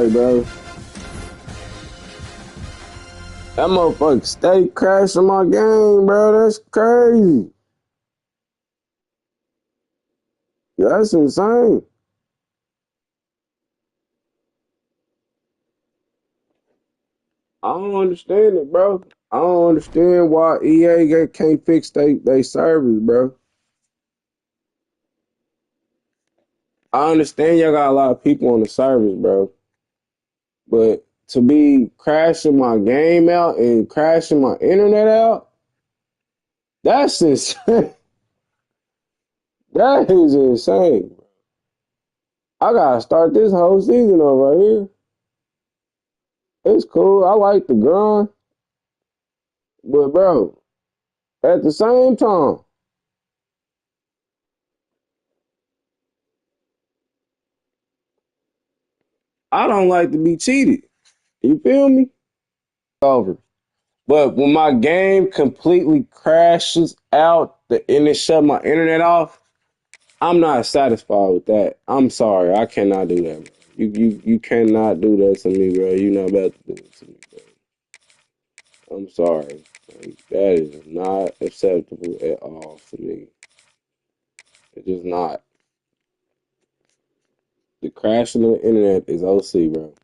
Hey, bro. That motherfucker stay crashing my game, bro. That's crazy. That's insane. I don't understand it, bro. I don't understand why can't fix they service, bro. I understand y'all got a lot of people on the service, bro. But to be crashing my game out and crashing my internet out, that's insane. That is insane. I gotta start this whole season over here. It's cool. I like the grind. But bro, at the same time, I don't like to be cheated. You feel me? Over. But when my game completely crashes out and it shut my internet off, I'm not satisfied with that. I'm sorry. I cannot do that, bro. You cannot do that to me, bro. You're not about to do it to me, bro. I'm sorry. Like, that is not acceptable at all for me. It's just not. The crashing of the internet is OC, bro.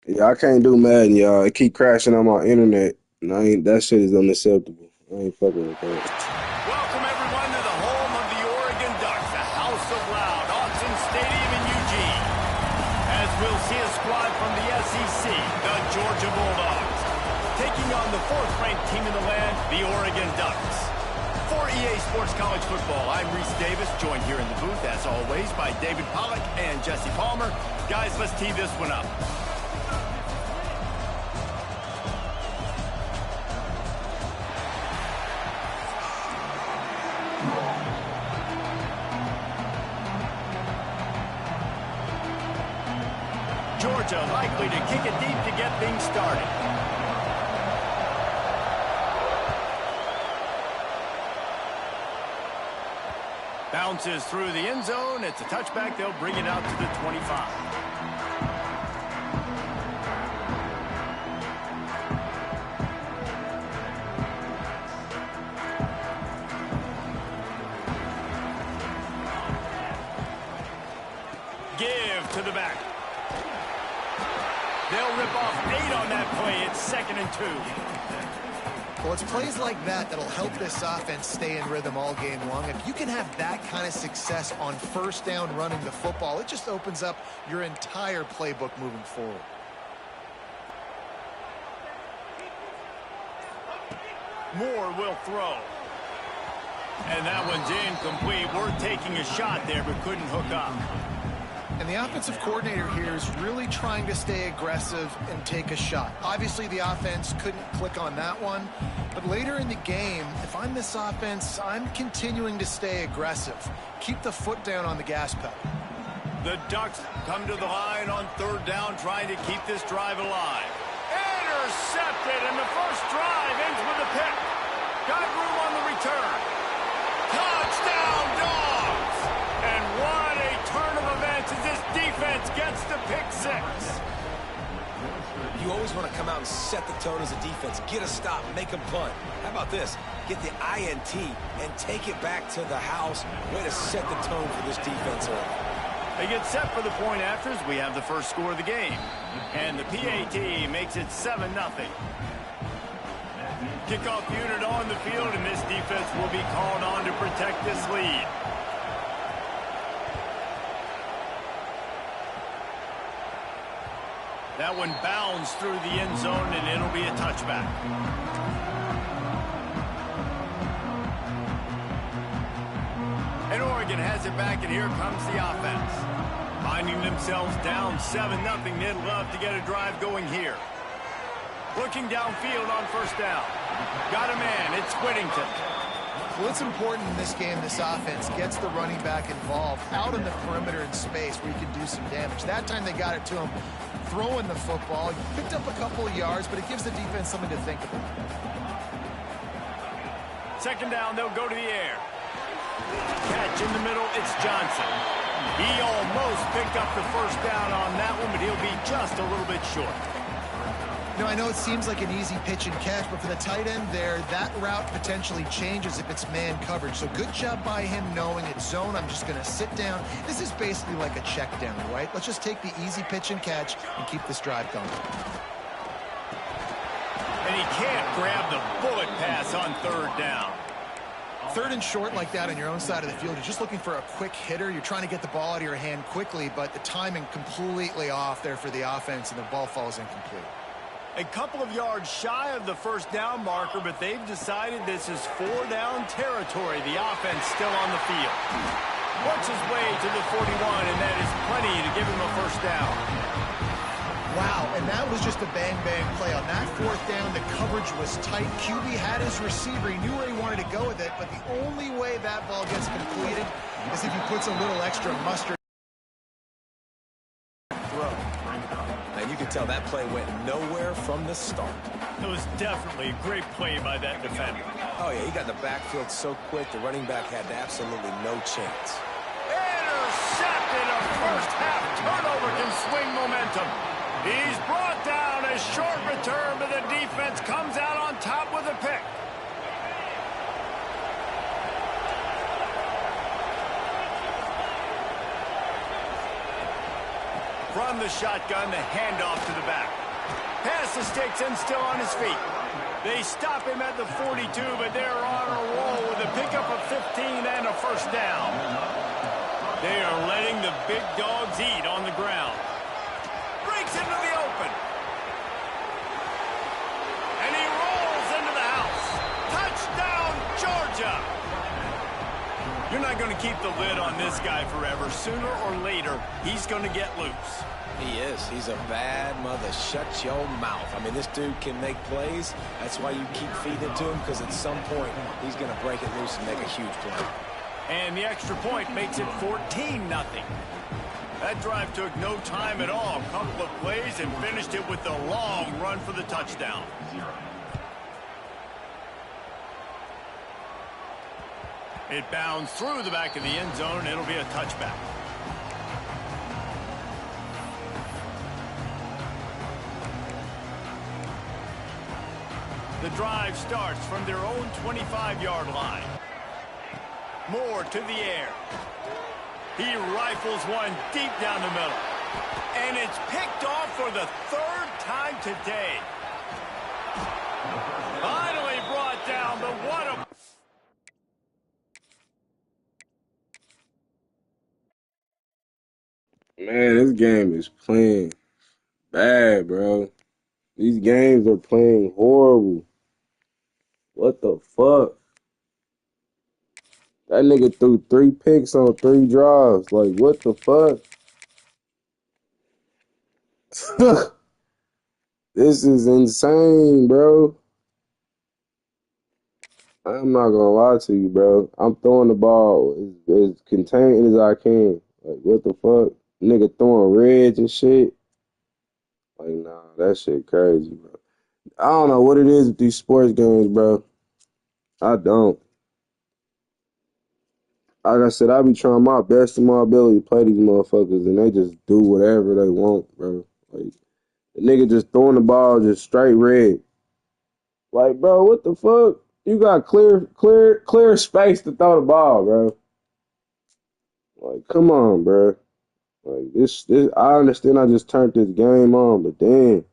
Yeah, I can't do Madden, y'all. It keep crashing on my internet. And that shit is unacceptable. I ain't fucking with that. Welcome, everyone, to the home of the Oregon Ducks, the House of Loud, Autzen Stadium in Eugene. As we'll see a squad from the SEC, the Georgia Bulldogs, taking on the fourth-ranked team in the land, the Oregon Ducks. For EA Sports College Football, I'm Reese Davis, joined here in the booth, as always, by David Pollack and Jesse Palmer. Guys, let's tee this one up. Georgia likely to kick it deep to get things started. Bounces through the end zone. It's a touchback. They'll bring it out to the 25. Give to the back. They'll rip off 8 on that play. It's 2nd and 2. Well, it's plays like that that'll help this offense stay in rhythm all game long. If you can have that kind of success on first down running the football, it just opens up your entire playbook moving forward. Moore will throw. And that one's incomplete. We're taking a shot there, but couldn't hook up. And the offensive coordinator here is really trying to stay aggressive and take a shot. Obviously, the offense couldn't click on that one. But later in the game, if I'm this offense, I'm continuing to stay aggressive. Keep the foot down on the gas pedal. The Ducks come to the line on 3rd down, trying to keep this drive alive. Intercepted, and the first drive ends with a pick. Got room on the return. Touchdown, Dogs! And what a turn of events as this defense gets the pick 6. You always want to come out and set the tone as a defense. Get a stop, make them punt. How about this? Get the INT and take it back to the house. Way to set the tone for this defense early. They get set for the point afters. We have the first score of the game. And the PAT makes it 7-0. Kickoff unit on the field, and this defense will be called on to protect this lead. That one bounds through the end zone, and it'll be a touchback. And Oregon has it back, and here comes the offense. Finding themselves down 7-0, they'd love to get a drive going here. Looking downfield on first down. Got a man, it's Whittington. Well, it's important in this game, this offense gets the running back involved out in the perimeter in space where you can do some damage. That time they got it to him throwing the football. He picked up a couple of yards, but it gives the defense something to think about. 2nd down, they'll go to the air. Catch in the middle, it's Johnson. He almost picked up the first down on that one, but he'll be just a little bit short. You know, I know it seems like an easy pitch and catch, but for the tight end there, that route potentially changes if it's man coverage. So good job by him knowing it's zone. I'm just going to sit down. This is basically like a check down, right? Let's just take the easy pitch and catch and keep this drive going. And he can't grab the bullet pass on 3rd down. 3rd and short like that on your own side of the field, you're just looking for a quick hitter. You're trying to get the ball out of your hand quickly, but the timing completely off there for the offense, and the ball falls incomplete. A couple of yards shy of the first down marker, but they've decided this is 4-down territory. The offense still on the field. Works his way to the 41, and that is plenty to give him a first down. Wow, and that was just a bang-bang play. On that 4th down, the coverage was tight. QB had his receiver. He knew where he wanted to go with it, but the only way that ball gets completed is if he puts a little extra mustard. And you can tell that play went nowhere from the start. It was definitely a great play by that defender. Oh, yeah, he got in the backfield so quick, the running back had absolutely no chance. Intercepted. A first-half turnover can swing momentum. He's brought down, a short return, but the defense comes out on top with a pick. From the shotgun, the handoff to the back. Pass the sticks and still on his feet. They stop him at the 42, but they're on a roll with a pickup of 15 and a first down. They are letting the big dogs eat on the ground. Breaks into the open. And he rolls into the house. Touchdown, Georgia! You're not going to keep the lid on this guy forever. Sooner or later, he's going to get loose. He is. He's a bad mother. Shut your mouth. I mean, this dude can make plays. That's why you keep feeding it to him, because at some point, he's going to break it loose and make a huge play. And the extra point makes it 14-0. That drive took no time at all. A couple of plays and finished it with a long run for the touchdown. It bounds through the back of the end zone. It'll be a touchback. The drive starts from their own 25-yard line. Moore to the air. He rifles one deep down the middle. And it's picked off for the third time today. Finally brought down, but what a... Man, this game is playing bad, bro. These games are playing horrible. What the fuck? That nigga threw 3 picks on 3 drives. Like, what the fuck? This is insane, bro. I'm not gonna lie to you, bro. I'm throwing the ball as contained as I can. Like, what the fuck? Nigga throwing reds and shit. Like, nah, that shit crazy, bro. I don't know what it is with these sports games, bro. I don't. Like I said, I be trying my best in my ability to play these motherfuckers, and they just do whatever they want, bro. Like, the nigga just throwing the ball just straight red. Like, bro, what the fuck? You got clear space to throw the ball, bro. Like, come on, bro. Like, this, I understand I just turned this game on, but damn,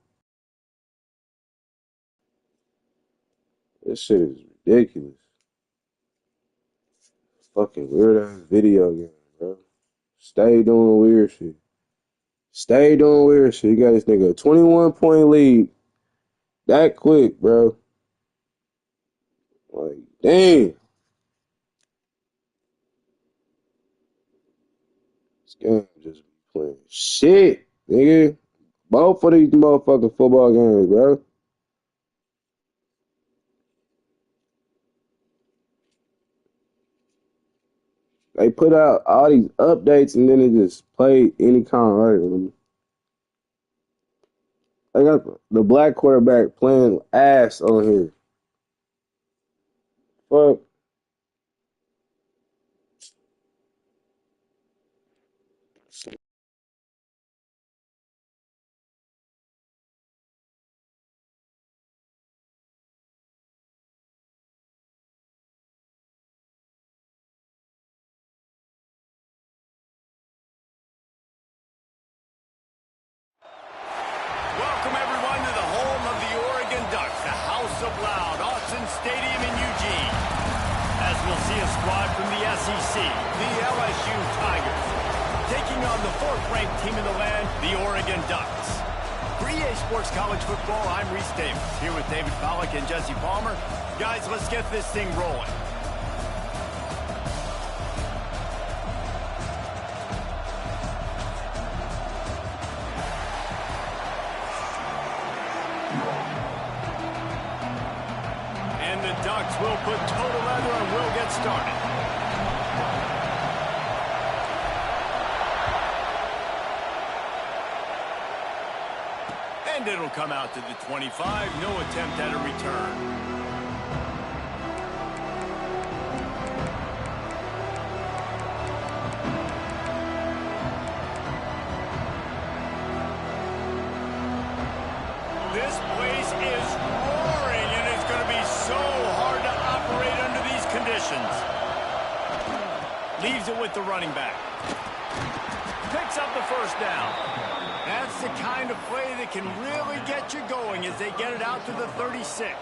this shit is ridiculous. Fucking weird ass video game, bro. Stay doing weird shit. Stay doing weird shit. You got this nigga a 21-point lead that quick, bro. Like, damn. This game just be playing shit, nigga. Both of these motherfucking football games, bro. They put out all these updates and then it just play any kind of right. I got the black quarterback playing ass on here. Fuck. Welcome, everyone, to the home of the Oregon Ducks, the House of Loud, Autzen Stadium in Eugene. As we'll see a squad from the SEC, the LSU Tigers, taking on the 4th-ranked team in the land, the Oregon Ducks. For EA Sports College Football, I'm Reese Davis, here with David Pollack and Jesse Palmer. Guys, let's get this thing rolling. Ducks will put total leather and will get started. And it'll come out to the 25. No attempt at a return. This place is roaring, and it's going to be so hard to operate under these conditions. Leaves it with the running back. Picks up the first down. That's the kind of play that can really get you going as they get it out to the 36.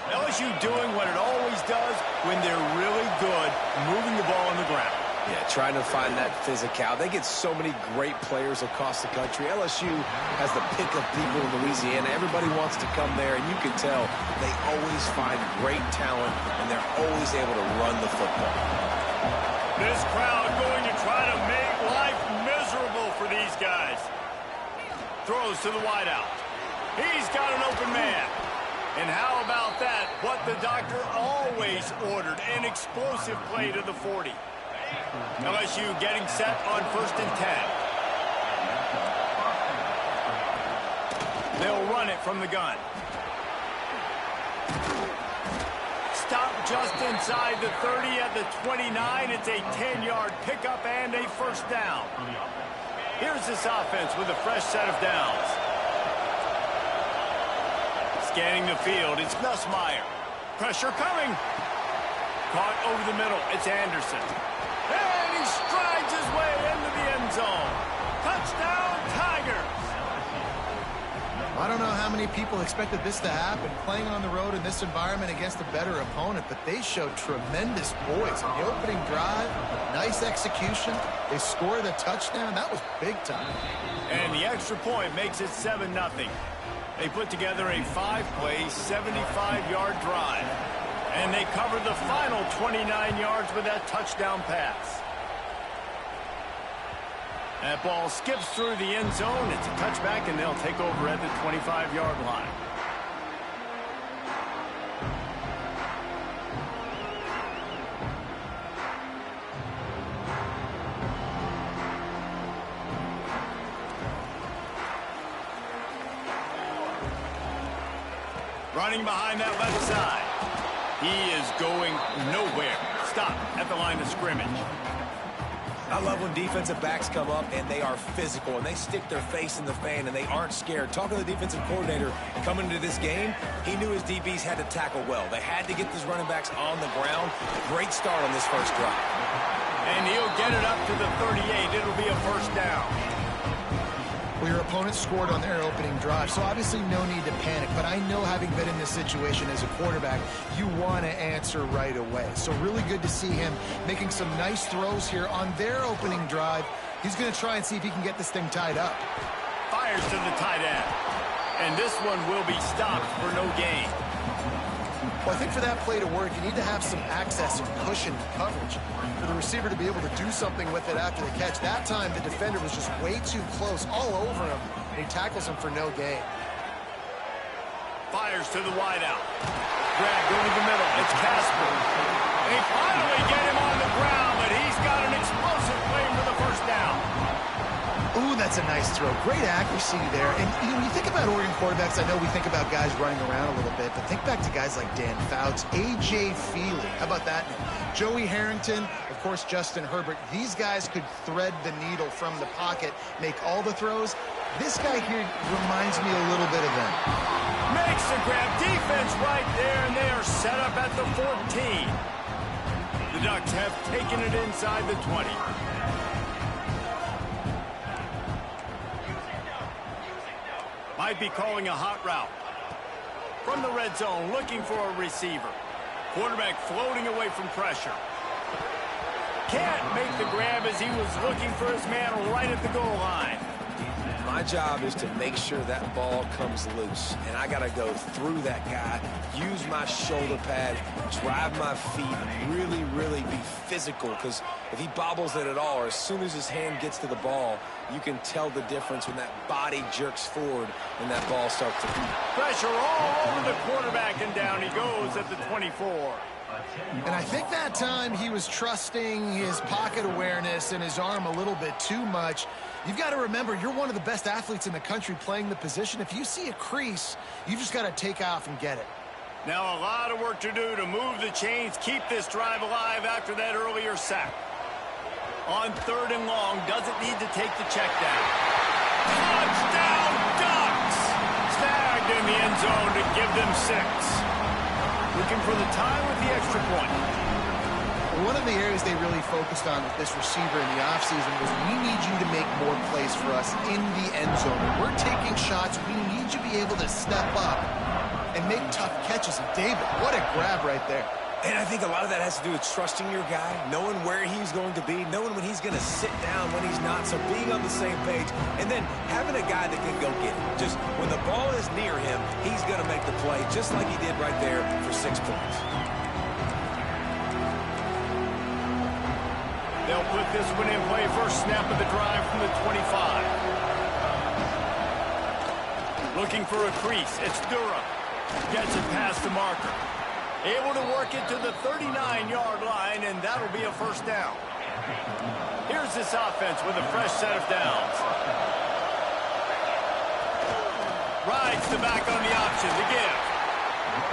LSU doing what it always does when they're really good, moving the ball on the ground. Yeah, trying to find that physical. They get so many great players across the country. LSU has the pick of people in Louisiana. Everybody wants to come there, and you can tell they always find great talent, and they're always able to run the football. This crowd going to try to make life miserable for these guys. Throws to the wideout. He's got an open man. And how about that? What the doctor always ordered, an explosive play to the 40. LSU getting set on 1st and 10. They'll run it from the gun. Stop just inside the 30 at the 29. It's a 10-yard pickup and a first down. Here's this offense with a fresh set of downs. Scanning the field, it's Nussmeier. Pressure coming. Caught over the middle, it's Anderson. And he strides his way into the end zone. Touchdown, Tigers! I don't know how many people expected this to happen, playing on the road in this environment against a better opponent, but they showed tremendous poise. On the opening drive, nice execution. They scored a touchdown. That was big time. And the extra point makes it 7-0. They put together a 5-play, 75-yard drive. And they covered the final 29 yards with that touchdown pass. That ball skips through the end zone. It's a touchback, and they'll take over at the 25-yard line. Running behind that left side. He is going nowhere. Stop at the line of scrimmage. I love when defensive backs come up and they are physical and they stick their face in the fan and they aren't scared. Talking to the defensive coordinator coming into this game, he knew his DBs had to tackle well. They had to get these running backs on the ground. Great start on this first drive. And he'll get it up to the 38. It'll be a first down. Well, your opponent scored on their opening drive, so obviously no need to panic. But I know, having been in this situation as a quarterback, you want to answer right away. So really good to see him making some nice throws here on their opening drive. He's going to try and see if he can get this thing tied up. Fires to the tight end. And this one will be stopped for no gain. Well, I think for that play to work, you need to have some access and cushion coverage for the receiver to be able to do something with it after the catch. That time, the defender was just way too close, all over him, and he tackles him for no gain. Fires to the wideout. Grab going to the middle. It's Casper. They finally get him on the ground, but he's got an explosive play for the first down. Ooh, that's a nice throw. Great accuracy there. And when you think about Oregon quarterbacks, I know we think about guys running around a little bit, but think back to guys like Dan Fouts, A.J. Feely. How about that name? Joey Harrington, of course, Justin Herbert. These guys could thread the needle from the pocket, make all the throws. This guy here reminds me a little bit of them. Makes the grab. Defense right there, and they are set up at the 14. The Ducks have taken it inside the 20. Might be calling a hot route. From the red zone, looking for a receiver. Quarterback floating away from pressure. Can't make the grab as he was looking for his man right at the goal line. My job is to make sure that ball comes loose, and I got to go through that guy, use my shoulder pad, drive my feet, really, really be physical, because if he bobbles it at all, or as soon as his hand gets to the ball, you can tell the difference when that body jerks forward and that ball starts to beat. Pressure all over the quarterback, and down he goes at the 24. And I think that time he was trusting his pocket awareness and his arm a little bit too much. You've got to remember, you're one of the best athletes in the country playing the position. If you see a crease, you just got to take off and get it. Now a lot of work to do to move the chains, keep this drive alive after that earlier sack. On 3rd and long, doesn't need to take the check down. Touchdown, Ducks! Snagged in the end zone to give them 6. Looking for the time with the extra point. One of the areas they really focused on with this receiver in the offseason was, we need you to make more plays for us in the end zone. When we're taking shots, we need you to be able to step up and make tough catches. And David, what a grab right there. And I think a lot of that has to do with trusting your guy, knowing where he's going to be, knowing when he's going to sit down, when he's not, so being on the same page, and then having a guy that can go get it. Just when the ball is near him, he's going to make the play, just like he did right there for 6 points. They'll put this one in play. First snap of the drive from the 25. Looking for a crease. It's Durham. Gets it past the marker. Able to work it to the 39-yard line, and that'll be a first down. Here's this offense with a fresh set of downs. Rides the back on the option to give.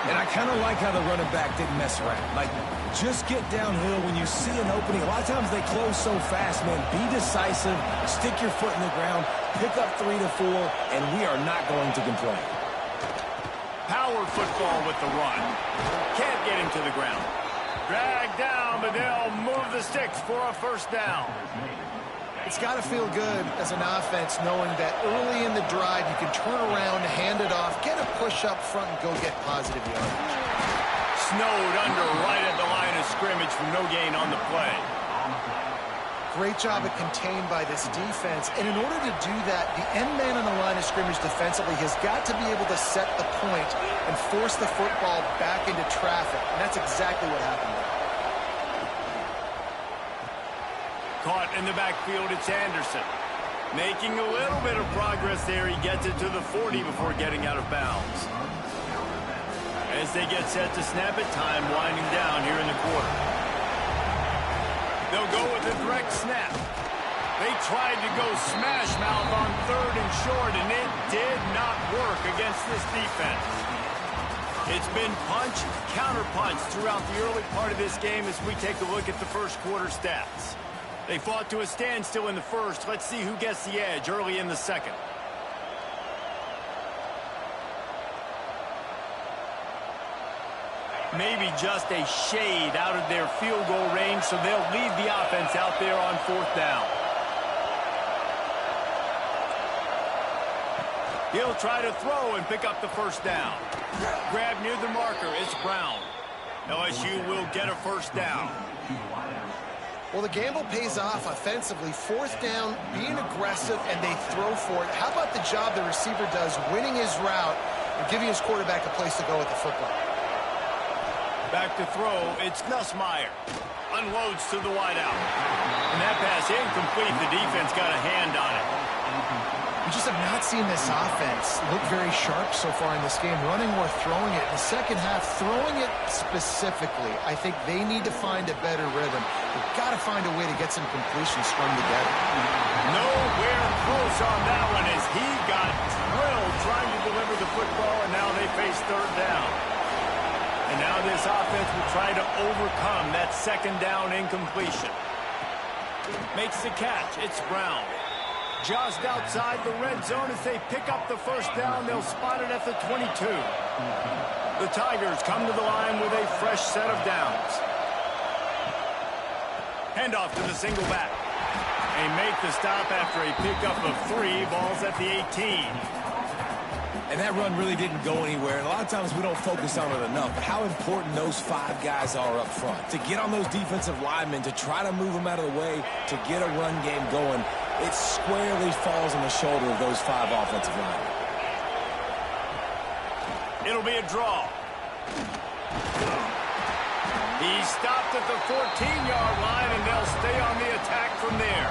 And I kind of like how the running back didn't mess around. Like, just get downhill when you see an opening. A lot of times they close so fast, man. Be decisive, stick your foot in the ground, pick up 3 to 4, and we are not going to complain. Power football with the run. Can't get him to the ground. Dragged down, but they'll move the sticks for a first down. It's got to feel good as an offense knowing that early in the drive you can turn around, hand it off, get a push up front, and go get positive yardage. Snowed under right at the line of scrimmage for no gain on the play. Great job at contained by this defense. And in order to do that, the end man on the line of scrimmage defensively has got to be able to set the point and force the football back into traffic. And that's exactly what happened there. Caught in the backfield, it's Anderson. Making a little bit of progress there. He gets it to the 40 before getting out of bounds. As they get set to snap it, time winding down here in the quarter. They'll go with a direct snap. They tried to go smash mouth on 3rd and short, and it did not work against this defense. It's been punch, counter punch throughout the early part of this game as we take a look at the first quarter stats. They fought to a standstill in the first. Let's see who gets the edge early in the second. Maybe just a shade out of their field goal range, so they'll leave the offense out there on 4th down. He'll try to throw and pick up the first down. Grab near the marker, it's Brown. LSU will get a first down. Well, the gamble pays off offensively. 4th down, being aggressive, and they throw for it. How about the job the receiver does winning his route and giving his quarterback a place to go with the football? Back to throw, it's Nussmeier. Unloads to the wideout. And that pass incomplete. The defense got a hand on it. We just have not seen this offense look very sharp so far in this game, running or throwing it. In the second half, throwing it specifically, I think they need to find a better rhythm. They've got to find a way to get some completions strung together. Nowhere close on that one as he got drilled trying to deliver the football, and now they face 3rd down. And now this offense will try to overcome that 2nd down incompletion. Makes the catch. It's Brown. Just outside the red zone as they pick up the first down. They'll spot it at the 22. The Tigers come to the line with a fresh set of downs. Handoff to the single back. They make the stop after a pickup of 3. Ball's at the 18. And that run really didn't go anywhere. And a lot of times we don't focus on it enough. But how important those 5 guys are up front. To get on those defensive linemen, to try to move them out of the way, to get a run game going, it squarely falls on the shoulder of those 5 offensive linemen. It'll be a draw. He's stopped at the 14-yard line, and they'll stay on the attack from there.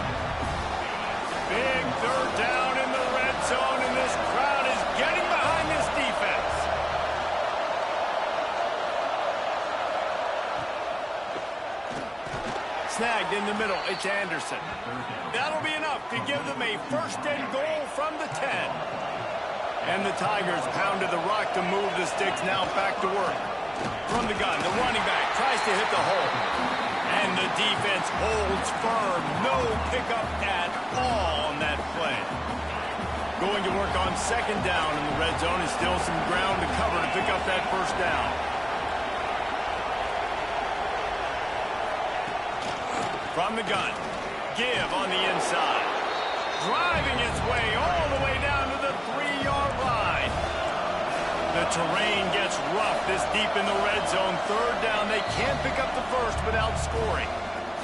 Big 3rd down in the red zone, and this crowd is getting behind this defense. Snagged in the middle, it's Anderson. That'll be enough to give them a 1st and goal from the 10. And the Tigers pounded the rock to move the sticks, now back to work. From the gun, the running back tries to hit the hole. And the defense holds firm. No pickup at all on that play. Going to work on 2nd down in the red zone, and still some ground to cover to pick up that first down. From the gun, give on the inside. Driving its way all the way down to the 3-yard line. The terrain gets rough this deep in the red zone. 3rd down, they can't pick up the first without scoring.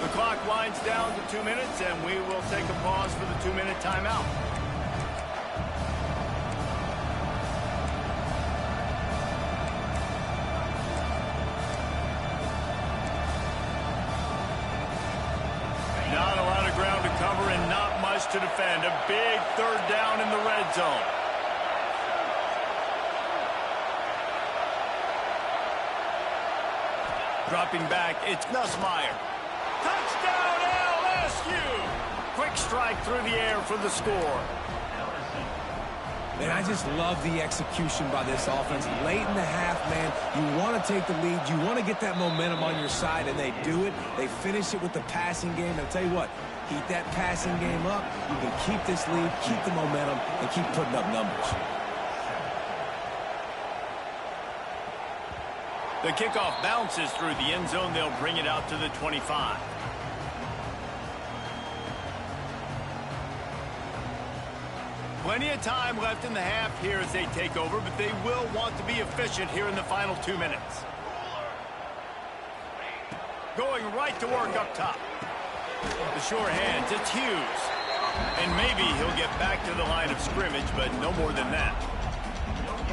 The clock winds down to 2 minutes, and we will take a pause for the 2-minute timeout. Not a lot of ground to cover and not much to defend. A big 3rd down in the red zone. Dropping back, it's Nussmeier. Touchdown LSU! Quick strike through the air for the score. And I just love the execution by this offense. Late in the half, man, you want to take the lead. You want to get that momentum on your side, and they do it. They finish it with the passing game. And I'll tell you what, keep that passing game up. You can keep this lead, keep the momentum, and keep putting up numbers. The kickoff bounces through the end zone. They'll bring it out to the 25. Plenty of time left in the half here as they take over, but they will want to be efficient here in the final 2 minutes. Going right to work up top. The sure hands, it's Hughes. And maybe he'll get back to the line of scrimmage, but no more than that.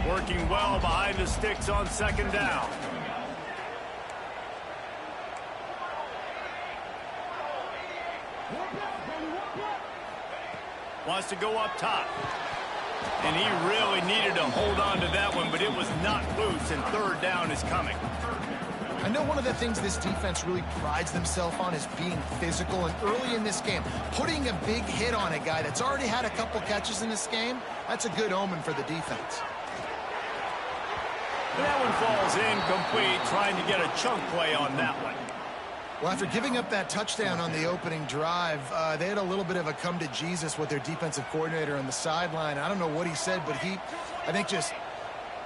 Working well behind the sticks on second down. Wants to go up top. And he really needed to hold on to that one, but it was not loose, and third down is coming. I know one of the things this defense really prides themselves on is being physical, and early in this game, putting a big hit on a guy that's already had a couple catches in this game, that's a good omen for the defense. That one falls incomplete, trying to get a chunk play on that one. Well, after giving up that touchdown on the opening drive, they had a little bit of a come-to-Jesus with their defensive coordinator on the sideline. I don't know what he said, but he, I think, just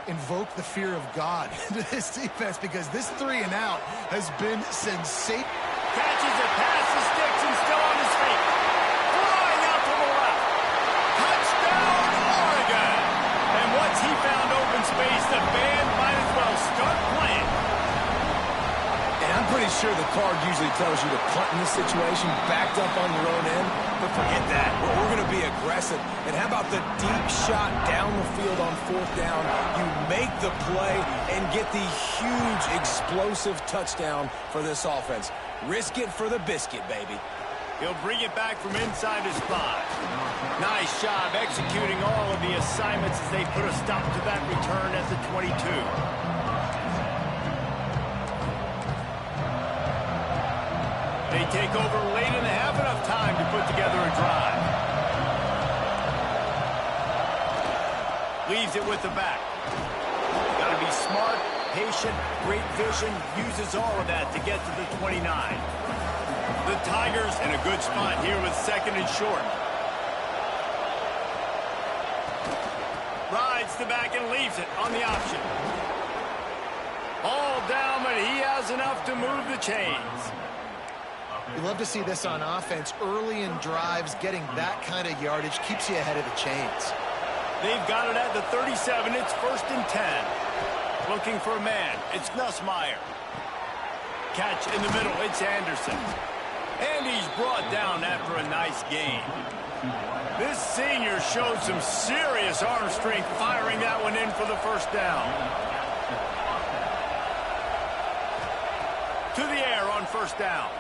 invoked the fear of God into this defense, because this 3 and out has been sensational. Catches it past the sticks and still on his feet. Flying out to the left. Touchdown, Oregon! And once he found open space, the band might as well start playing. And I'm pretty sure the card usually tells you to punt in this situation, backed up on your own end. But forget that. We're going to be aggressive. And how about the deep shot down the field on fourth down? You make the play and get the huge explosive touchdown for this offense. Risk it for the biscuit, baby. He'll bring it back from inside his 5. Nice job executing all of the assignments as they put a stop to that return at the 22. They take over late in the half, enough time to put together a drive. Leaves it with the back. Got to be smart, patient, great vision, uses all of that to get to the 29. The Tigers in a good spot here with second and short. Rides the back and leaves it on the option. All down, but he has enough to move the chains. You love to see this on offense. Early in drives, getting that kind of yardage keeps you ahead of the chains. They've got it at the 37. It's 1st and 10. Looking for a man. It's Nussmeier. Catch in the middle. It's Anderson. And he's brought down after a nice gain. This senior showed some serious arm strength firing that one in for the first down. To the air on first down.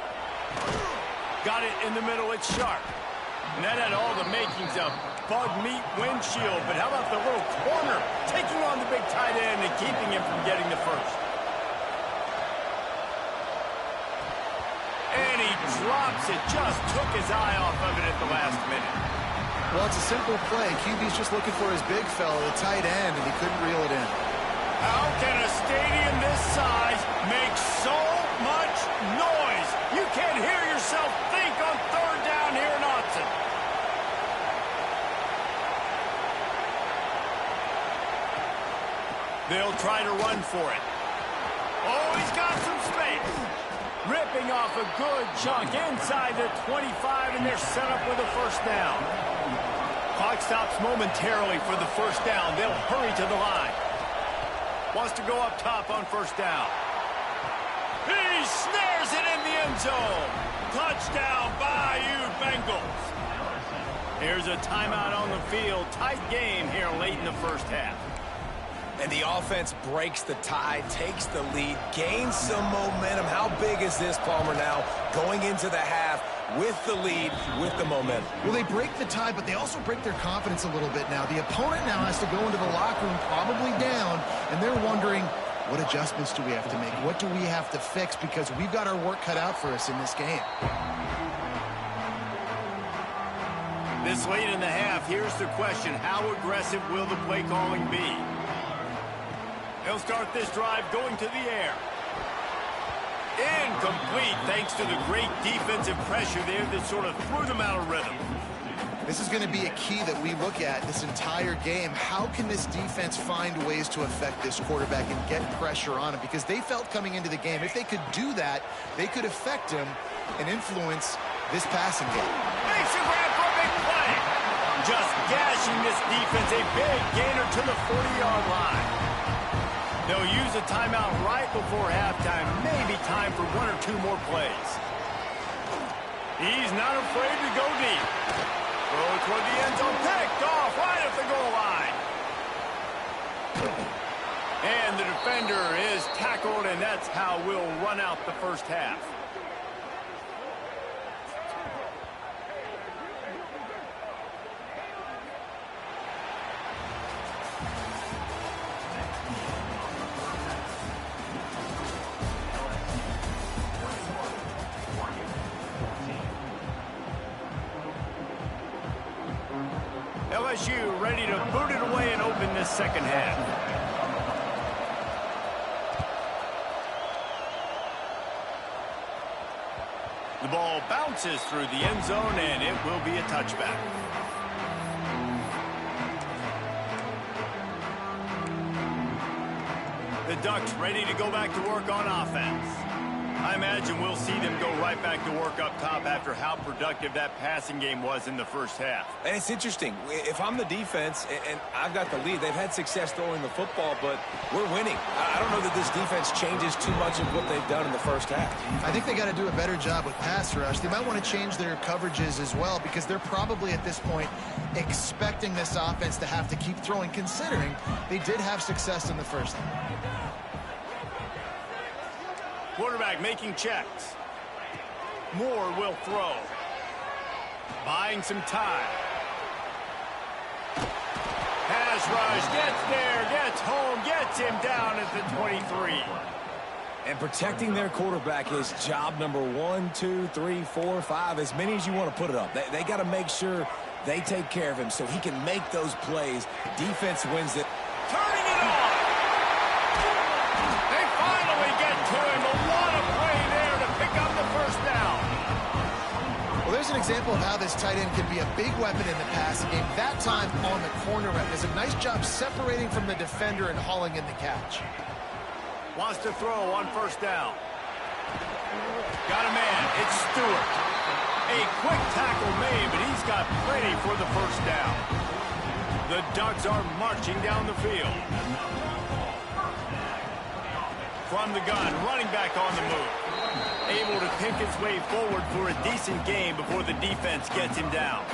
Got it in the middle, it's Sharp. And that had all the makings of bug meat windshield, but how about the little corner taking on the big tight end and keeping him from getting the first? And he drops it, just took his eye off of it at the last minute. Well, it's a simple play. QB's just looking for his big fella, the tight end, and he couldn't reel it in. How can a stadium this size make so much noise? You can't hear yourself think on third down here in Autzen. They'll try to run for it. Oh, he's got some space. Ripping off a good chunk inside the 25, and they're set up with a first down. Clock stops momentarily for the first down. They'll hurry to the line. Wants to go up top on first down. He snares it in the end zone. Touchdown, Bayou Bengals. Here's a timeout on the field. Tight game here late in the first half. And the offense breaks the tie, takes the lead, gains some momentum. How big is this, Palmer, now going into the half with the lead, with the momentum? Well, they break the tie, but they also break their confidence a little bit now. The opponent now has to go into the locker room probably down, and they're wondering, what adjustments do we have to make? What do we have to fix? Because we've got our work cut out for us in this game. This late in the half, here's the question. How aggressive will the play calling be? They'll start this drive going to the air. Incomplete, thanks to the great defensive pressure there that sort of threw them out of rhythm. This is going to be a key that we look at this entire game. How can this defense find ways to affect this quarterback and get pressure on him? Because they felt coming into the game, if they could do that, they could affect him and influence this passing game. Makes a grab for a big play. Just gashing this defense, a big gainer to the 40-yard line. They'll use a timeout right before halftime. Maybe time for one or two more plays. He's not afraid to go deep. Throw toward the end zone, picked off right at the goal line. And the defender is tackled, and that's how we'll run out the first half. LSU ready to boot it away and open this second half. The ball bounces through the end zone, and it will be a touchback. The Ducks ready to go back to work on offense. I imagine we'll see them go right back to work up top after how productive that passing game was in the first half. And it's interesting. If I'm the defense and I've got the lead, they've had success throwing the football, but we're winning. I don't know that this defense changes too much of what they've done in the first half. I think they got to do a better job with pass rush. They might want to change their coverages as well, because they're probably at this point expecting this offense to have to keep throwing, considering they did have success in the first half. Quarterback making checks. Moore will throw. Buying some time. Pass rush, gets there, gets home, gets him down at the 23. And protecting their quarterback is job number 1, 2, 3, 4, 5, as many as you want to put it up. They got to make sure they take care of him so he can make those plays. Defense wins it. Turning it on. They finally get to him. But what a play there to pick up the first down. Well, there's an example of how this tight end can be a big weapon in the passing game. That time on the corner route. Does a nice job separating from the defender and hauling in the catch. Wants to throw on first down. Got a man. It's Stewart. A quick tackle made, but he's got plenty for the first down. The Ducks are marching down the field. From the gun, running back on the move. Able to pick his way forward for a decent game before the defense gets him down.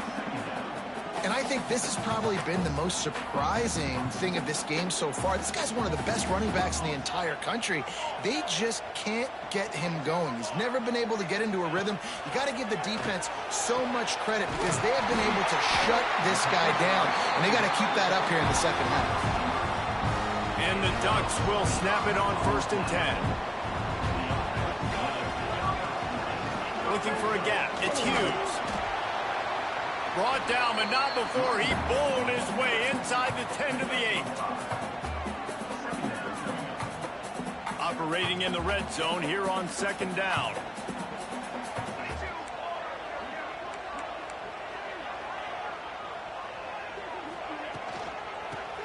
And I think this has probably been the most surprising thing of this game so far. This guy's one of the best running backs in the entire country. They just can't get him going. He's never been able to get into a rhythm. You got to give the defense so much credit because they have been able to shut this guy down. And they got to keep that up here in the second half. And the Ducks will snap it on 1st and 10. Looking for a gap. It's Hughes. Brought down, but not before he bowled his way inside the 10 to the 8. Operating in the red zone here on 2nd down.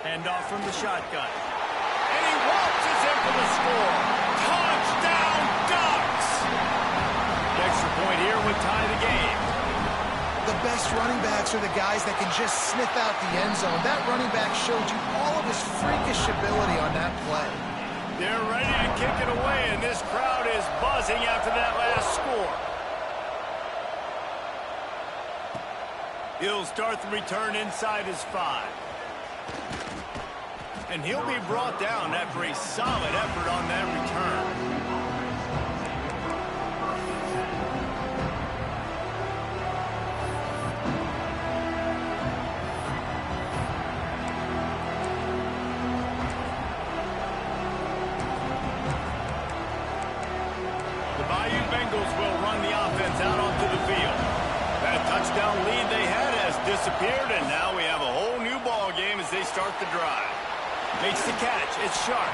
Handoff from the shotgun. And he waltzes in for the score. Touchdown, Ducks! Extra point here would tie the game. The best running backs are the guys that can just sniff out the end zone. That running back showed you all of his freakish ability on that play. They're ready to kick it away, and this crowd is buzzing after that last score. He'll start the return inside his 5. And he'll be brought down after a solid effort on that return. Bengals will run the offense out onto the field. That touchdown lead they had has disappeared, and now we have a whole new ball game as they start the drive. Makes the catch. It's sharp.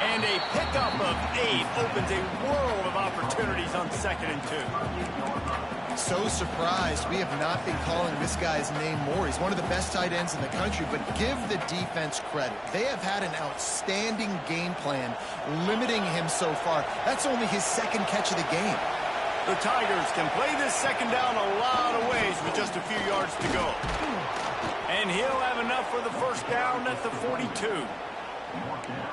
And a pickup of 8 opens a world of opportunities on 2nd and 2. So surprised we have not been calling this guy's name more. He's one of the best tight ends in the country, but give the defense credit. They have had an outstanding game plan limiting him so far. That's only his 2nd catch of the game. The Tigers can play this 2nd down a lot of ways with just a few yards to go. And he'll have enough for the 1st down at the 42.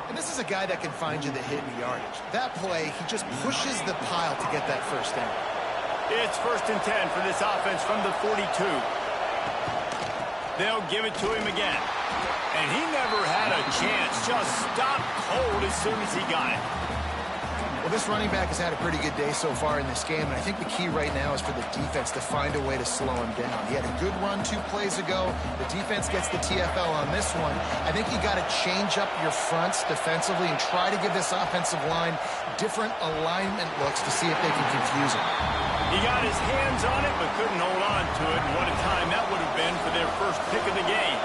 And this is a guy that can find you the hidden yardage. That play, he just pushes the pile to get that 1st down. It's 1st and 10 for this offense from the 42. They'll give it to him again. And he never had a chance. Just stopped cold as soon as he got it. Well, this running back has had a pretty good day so far in this game, and I think the key right now is for the defense to find a way to slow him down. He had a good run 2 plays ago. The defense gets the TFL on this one. I think you got to change up your fronts defensively and try to give this offensive line different alignment looks to see if they can confuse him. He got his hands on it, but couldn't hold on to it, and what a time that would have been for their first pick of the game.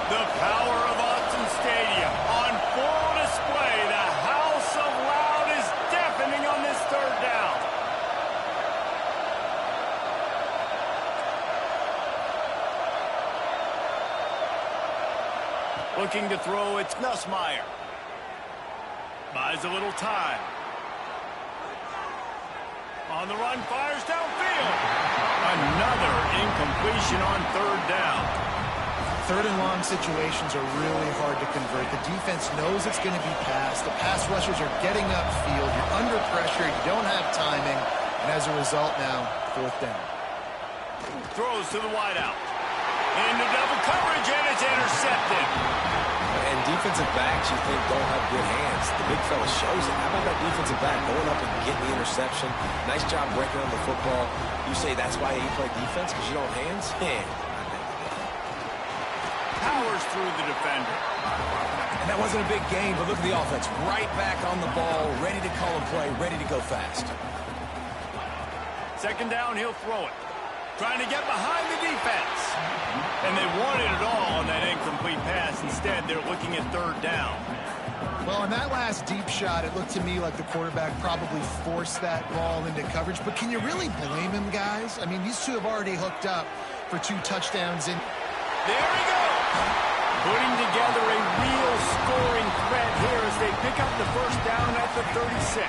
The power of Autzen Stadium on full display. The House of Loud is deafening on this 3rd down. Looking to throw, it's Nussmeier. Buys a little time. On the run, fires downfield. Another incompletion on 3rd down. 3rd and long situations are really hard to convert. The defense knows it's going to be passed. The pass rushers are getting upfield. You're under pressure. You don't have timing. And as a result now, 4th down. Throws to the wideout. Into double coverage, and it's intercepted. And defensive backs you think don't have good hands. The big fella shows it. How about that defensive back going up and getting the interception? Nice job breaking on the football. You say that's why you play defense, because you don't have hands? Yeah. Powers through the defender. And that wasn't a big game, but look at the offense. Right back on the ball, ready to call a play, ready to go fast. 2nd down, he'll throw it. Trying to get behind the defense. And they wanted it all on that incomplete pass. Instead, they're looking at 3rd down. Well, on that last deep shot, it looked to me like the quarterback probably forced that ball into coverage. But can you really blame him, guys? I mean, these two have already hooked up for 2 touchdowns in. There he goes. Putting together a real scoring threat here as they pick up the 1st down at the 36.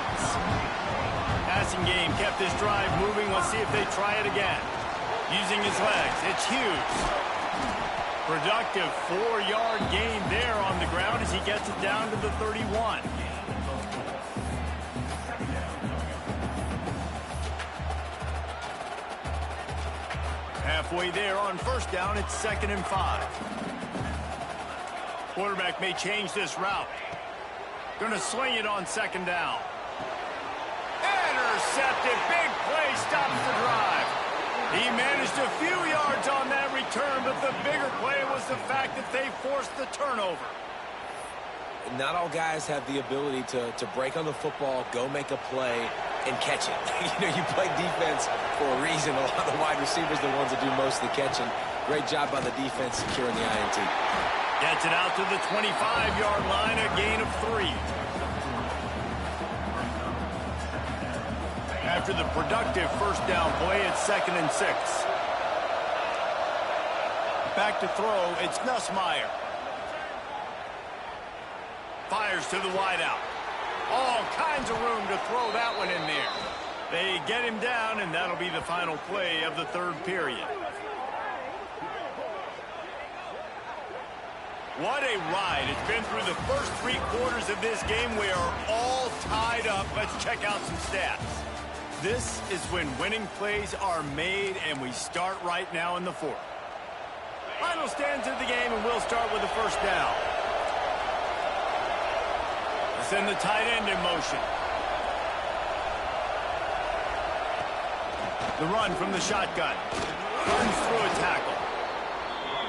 Passing game kept this drive moving. Let's see if they try it again. Using his legs, it's Hughes. Productive 4-yard gain there on the ground as he gets it down to the 31. Halfway there on 1st down, it's 2nd and 5. Quarterback may change this route. Going to swing it on 2nd down. Intercepted, big play, stops the drive. He managed a few yards on that return, but the bigger play was the fact that they forced the turnover. Not all guys have the ability to break on the football, go make a play, and catch it. You play defense for a reason. A lot of the wide receivers are the ones that do most of the catching. Great job by the defense securing the INT. Gets it out to the 25-yard line, a gain of 3. After the productive 1st down play, it's 2nd and 6. Back to throw, it's Nussmeier. Fires to the wideout. All kinds of room to throw that one in there. They get him down, and that'll be the final play of the 3rd period. What a ride. It's been through the first 3 quarters of this game. We are all tied up. Let's check out some stats. This is when winning plays are made, and we start right now in the 4th. Final stands of the game, and we'll start with the 1st down. Send the tight end in motion. The run from the shotgun. Runs through a tackle.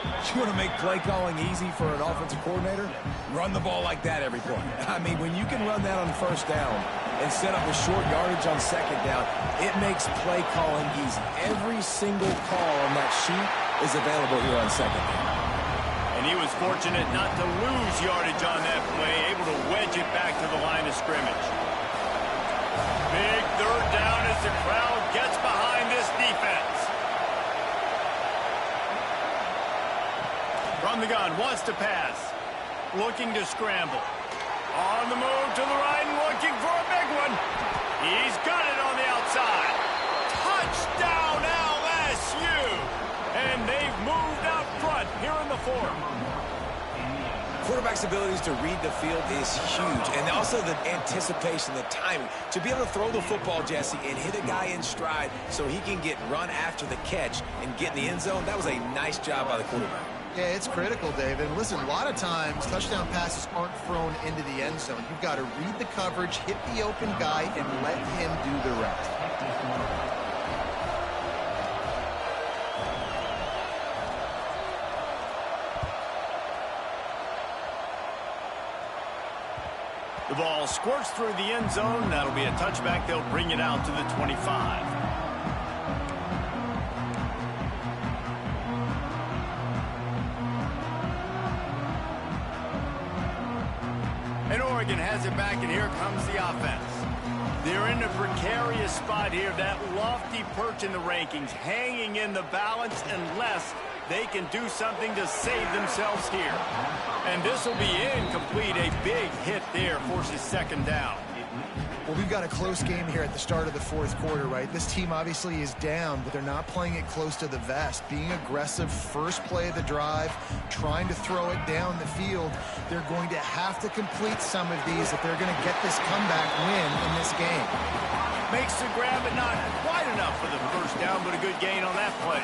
You want to make play calling easy for an offensive coordinator? Run the ball like that every play. I mean, when you can run that on 1st down and set up a short yardage on 2nd down, it makes play calling easy. Every single call on that sheet is available here on second down. And he was fortunate not to lose yardage on that play, able to wedge it back to the line of scrimmage. Big third down as the crowd gets behind this defense. From the gun, wants to pass. Looking to scramble. On the move to the right and looking for a big one. He's got it on the outside. Touchdown LSU! And they've moved out front here in the fourth. Quarterback's abilities to read the field is huge, and also the anticipation, the timing. To be able to throw the football, Jesse, and hit a guy in stride so he can get run after the catch and get in the end zone, that was a nice job by the quarterback. Yeah, it's critical, David. And listen, a lot of times, touchdown passes aren't thrown into the end zone. You've got to read the coverage, hit the open guy, and let him do the rest. The ball squirts through the end zone. That'll be a touchback. They'll bring it out to the 25. And Oregon has it back, and here comes the offense. They're in a precarious spot here. That lofty perch in the rankings, hanging in the balance unless they can do something to save themselves here. And this will be incomplete. A big hit there forces second down. Well, we've got a close game here at the start of the fourth quarter, right? This team obviously is down, but they're not playing it close to the vest. Being aggressive, first play of the drive, trying to throw it down the field. They're going to have to complete some of these if they're going to get this comeback win in this game. Makes the grab, but not quite enough for the first down, but a good gain on that play.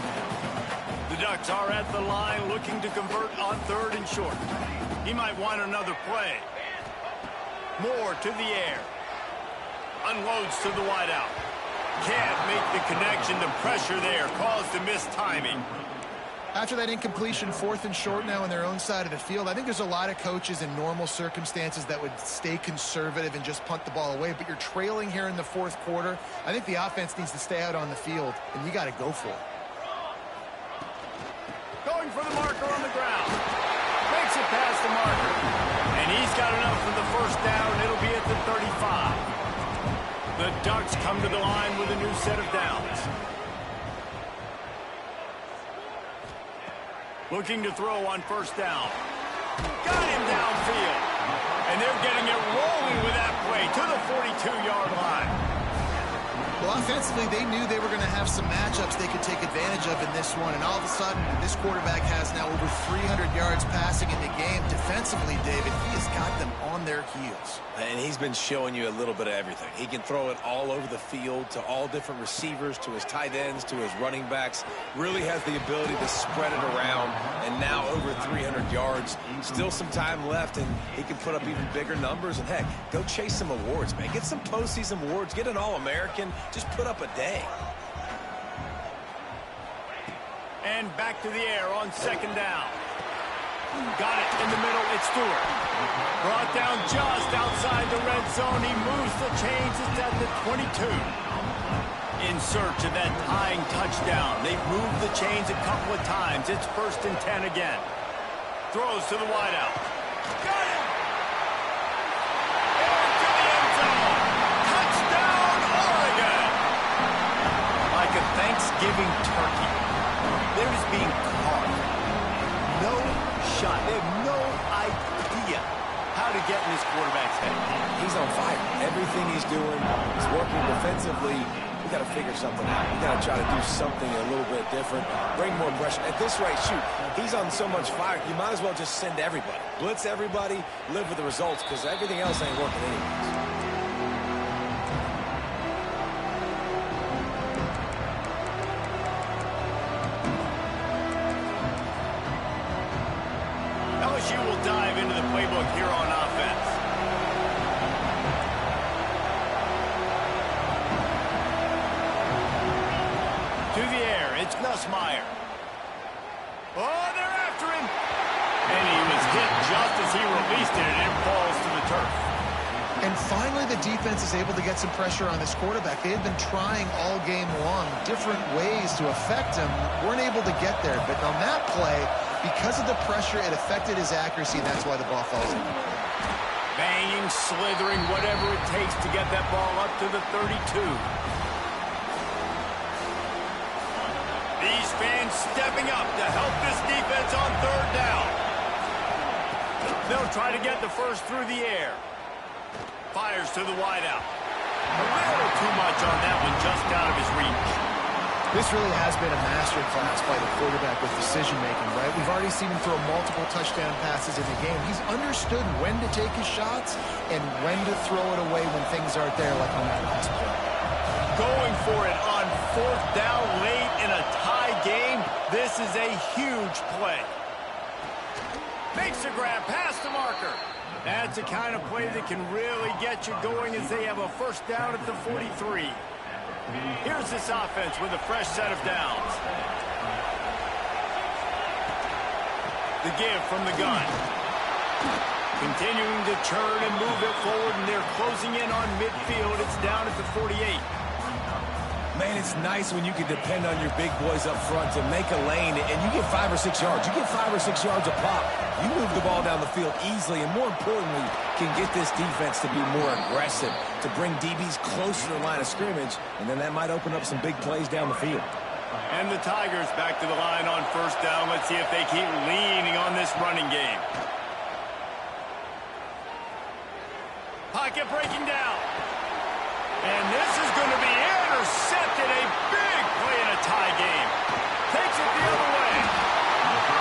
The Ducks are at the line looking to convert on third and short. He might want another play. Moore to the air. Unloads to the wideout. Can't make the connection. The pressure there caused a missed timing. After that incompletion, fourth and short now on their own side of the field, I think there's a lot of coaches in normal circumstances that would stay conservative and just punt the ball away. But you're trailing here in the fourth quarter. I think the offense needs to stay out on the field, and you got to go for it. Going for the marker on the ground. Makes it past the marker. And he's got enough for the first down. It'll be at the 35. The Ducks come to the line with a new set of downs. Looking to throw on first down. Got him downfield. And they're getting it rolling with that play to the 42-yard line. Well, offensively, they knew they were going to have some matchups they could take advantage of in this one. And all of a sudden, this quarterback has now over 300 yards passing in the game. Defensively, David, he has got them on their heels. And he's been showing you a little bit of everything. He can throw it all over the field to all different receivers, to his tight ends, to his running backs. Really has the ability to spread it around. And now over 300 yards. Still some time left, and he can put up even bigger numbers. And, heck, go chase some awards, man. Get some postseason awards. Get an All-American. Just put up a day. And back to the air on second down. Got it in the middle. It's Stewart. Brought down just outside the red zone. He moves the chains. It's at the 22. In search of that tying touchdown. They've moved the chains a couple of times. It's 1st and 10 again. Throws to the wideout. Got him! Into the end zone. Touchdown, Oregon! Like a Thanksgiving turkey. They're just being carved. No shot. They have no idea how to get in this quarterback's head. He's on fire. Everything he's doing is working defensively. We got to figure something out. We got to try to do something a little bit different. Bring more pressure. At this rate, shoot, he's on so much fire, you might as well just send everybody. Blitz everybody, live with the results, because everything else ain't working anyways. LSU will dive into the playbook here on offense. To the air, it's Nussmeier. Oh, they're after him. And he was hit just as he released it, and it falls to the turf. And finally, the defense is able to get some pressure on this quarterback. They had been trying all game long different ways to affect him, weren't able to get there. But on that play, because of the pressure, it affected his accuracy, and that's why the ball falls in. Banging, slithering, whatever it takes to get that ball up to the 32. These fans stepping up to help this defense on third down. They'll try to get the first through the air. Fires to the wideout. A little too much on that one, just out of his reach. This really has been a masterclass by the quarterback with decision-making, right? We've already seen him throw multiple touchdown passes in the game. He's understood when to take his shots and when to throw it away when things aren't there, like on that last play. Going for it on fourth down late in a tie game. This is a huge play. Makes a grab past the marker. That's the kind of play that can really get you going as they have a first down at the 43. Here's this offense with a fresh set of downs. The give from the gun. Continuing to churn and move it forward, and they're closing in on midfield. It's down at the 48. Man, it's nice when you can depend on your big boys up front to make a lane, and you get 5 or 6 yards. You get 5 or 6 yards a pop. You move the ball down the field easily, and more importantly, can get this defense to be more aggressive, to bring DBs closer to the line of scrimmage, and then that might open up some big plays down the field. And the Tigers back to the line on first down. Let's see if they keep leaning on this running game. Pocket breaking down. And this is going to be intercepted. A big play in a tie game. Takes it the other way.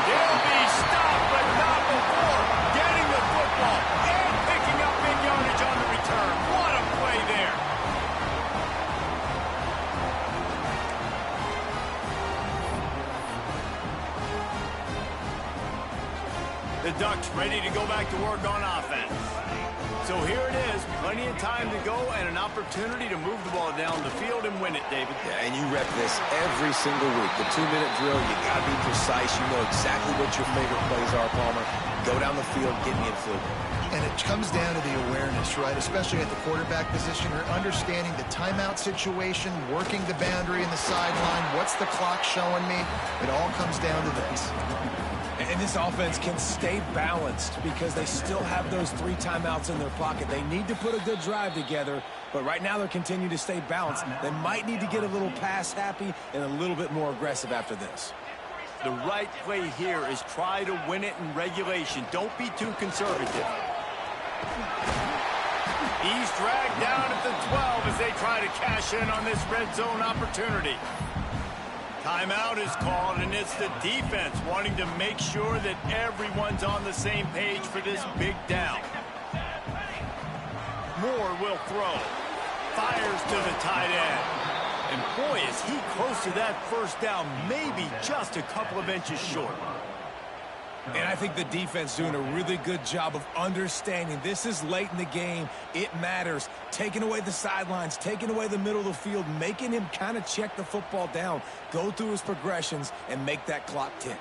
They'll be stopped, but not before getting the football and picking up big yardage on the return. What a play there. The Ducks ready to go back to work on offense. So here it is, plenty of time to go and an opportunity to move the ball down the field and win it, David. Yeah, and you rep this every single week. The 2-minute drill, you got to be precise. You know exactly what your favorite plays are, Palmer. Go down the field, get me in field. And it comes down to the awareness, right? Especially at the quarterback position, or understanding the timeout situation, working the boundary in the sideline. What's the clock showing me? It all comes down to this. And this offense can stay balanced because they still have those 3 timeouts in their pocket. They need to put a good drive together, but right now they're continuing to stay balanced. They might need to get a little pass happy and a little bit more aggressive after this. The right play here is try to win it in regulation. Don't be too conservative. He's dragged down at the 12 as they try to cash in on this red zone opportunity. Timeout is called, and it's the defense wanting to make sure that everyone's on the same page for this big down. Moore will throw. Fires to the tight end. And boy, is he close to that first down, maybe just a couple of inches short. And I think the defense doing a really good job of understanding this is late in the game. It matters. Taking away the sidelines, taking away the middle of the field, making him kind of check the football down, go through his progressions, and make that clock tick.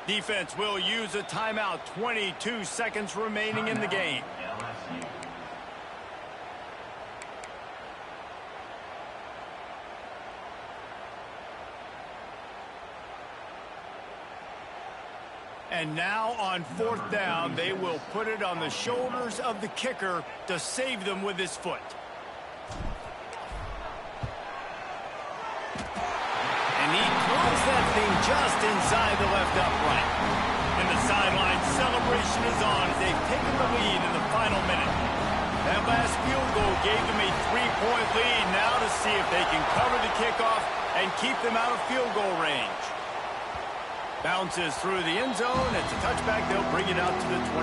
Defense will use a timeout. 22 seconds remaining in the game. And now on fourth down, they will put it on the shoulders of the kicker to save them with his foot. And he throws that thing just inside the left upright. And the sideline celebration is on as they've taken the lead in the final minute. That last field goal gave them a 3-point lead. Now to see if they can cover the kickoff and keep them out of field goal range. Bounces through the end zone. It's a touchback. They'll bring it out to the 25.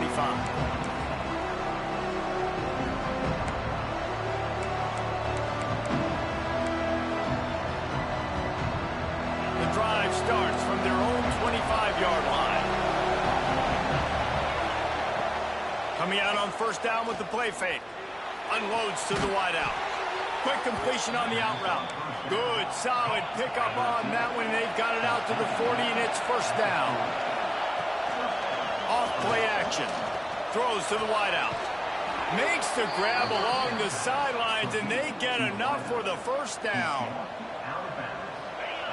The drive starts from their own 25-yard line. Coming out on first down with the play fake. Unloads to the wideout. Quick completion on the out route. Good, solid pickup on that one. They've got it out to the 40, and it's first down. Off play action. Throws to the wideout. Makes the grab along the sidelines, and they get enough for the first down.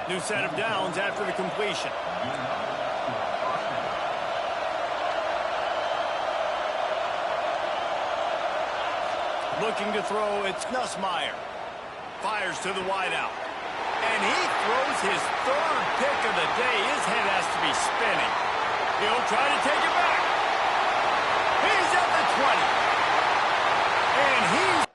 New set of downs after the completion. Looking to throw, it's Nussmeier. Fires to the wideout. And he throws his third pick of the day. His head has to be spinning. He'll try to take it back. He's at the 20. And he's...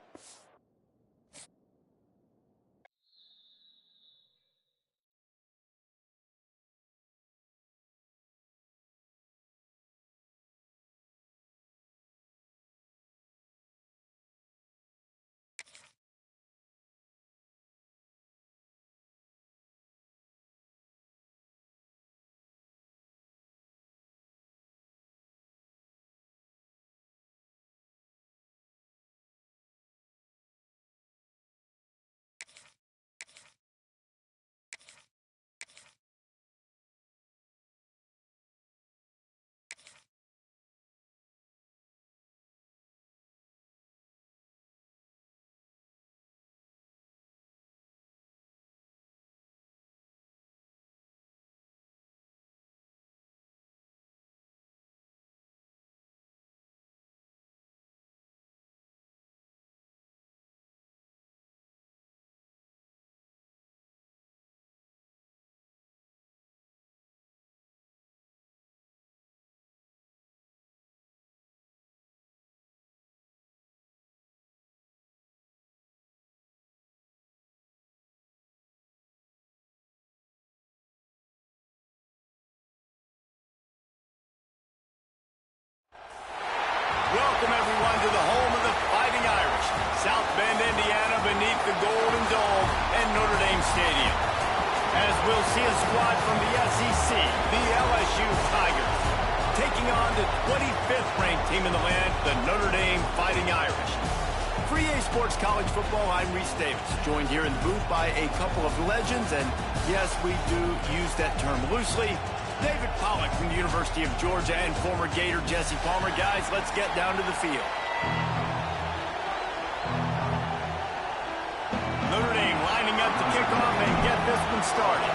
Welcome, everyone, to the home of the Fighting Irish. South Bend, Indiana, beneath the Golden Dome and Notre Dame Stadium. As we'll see a squad from the SEC, the LSU Tigers, taking on the 25th ranked team in the land, the Notre Dame Fighting Irish. For EA Sports College Football, I'm Reese Davis, joined here in the booth by a couple of legends, and yes, we do use that term loosely. David Pollack from the University of Georgia and former Gator Jesse Palmer. Guys, let's get down to the field. Notre Dame lining up to kick off and get this one started.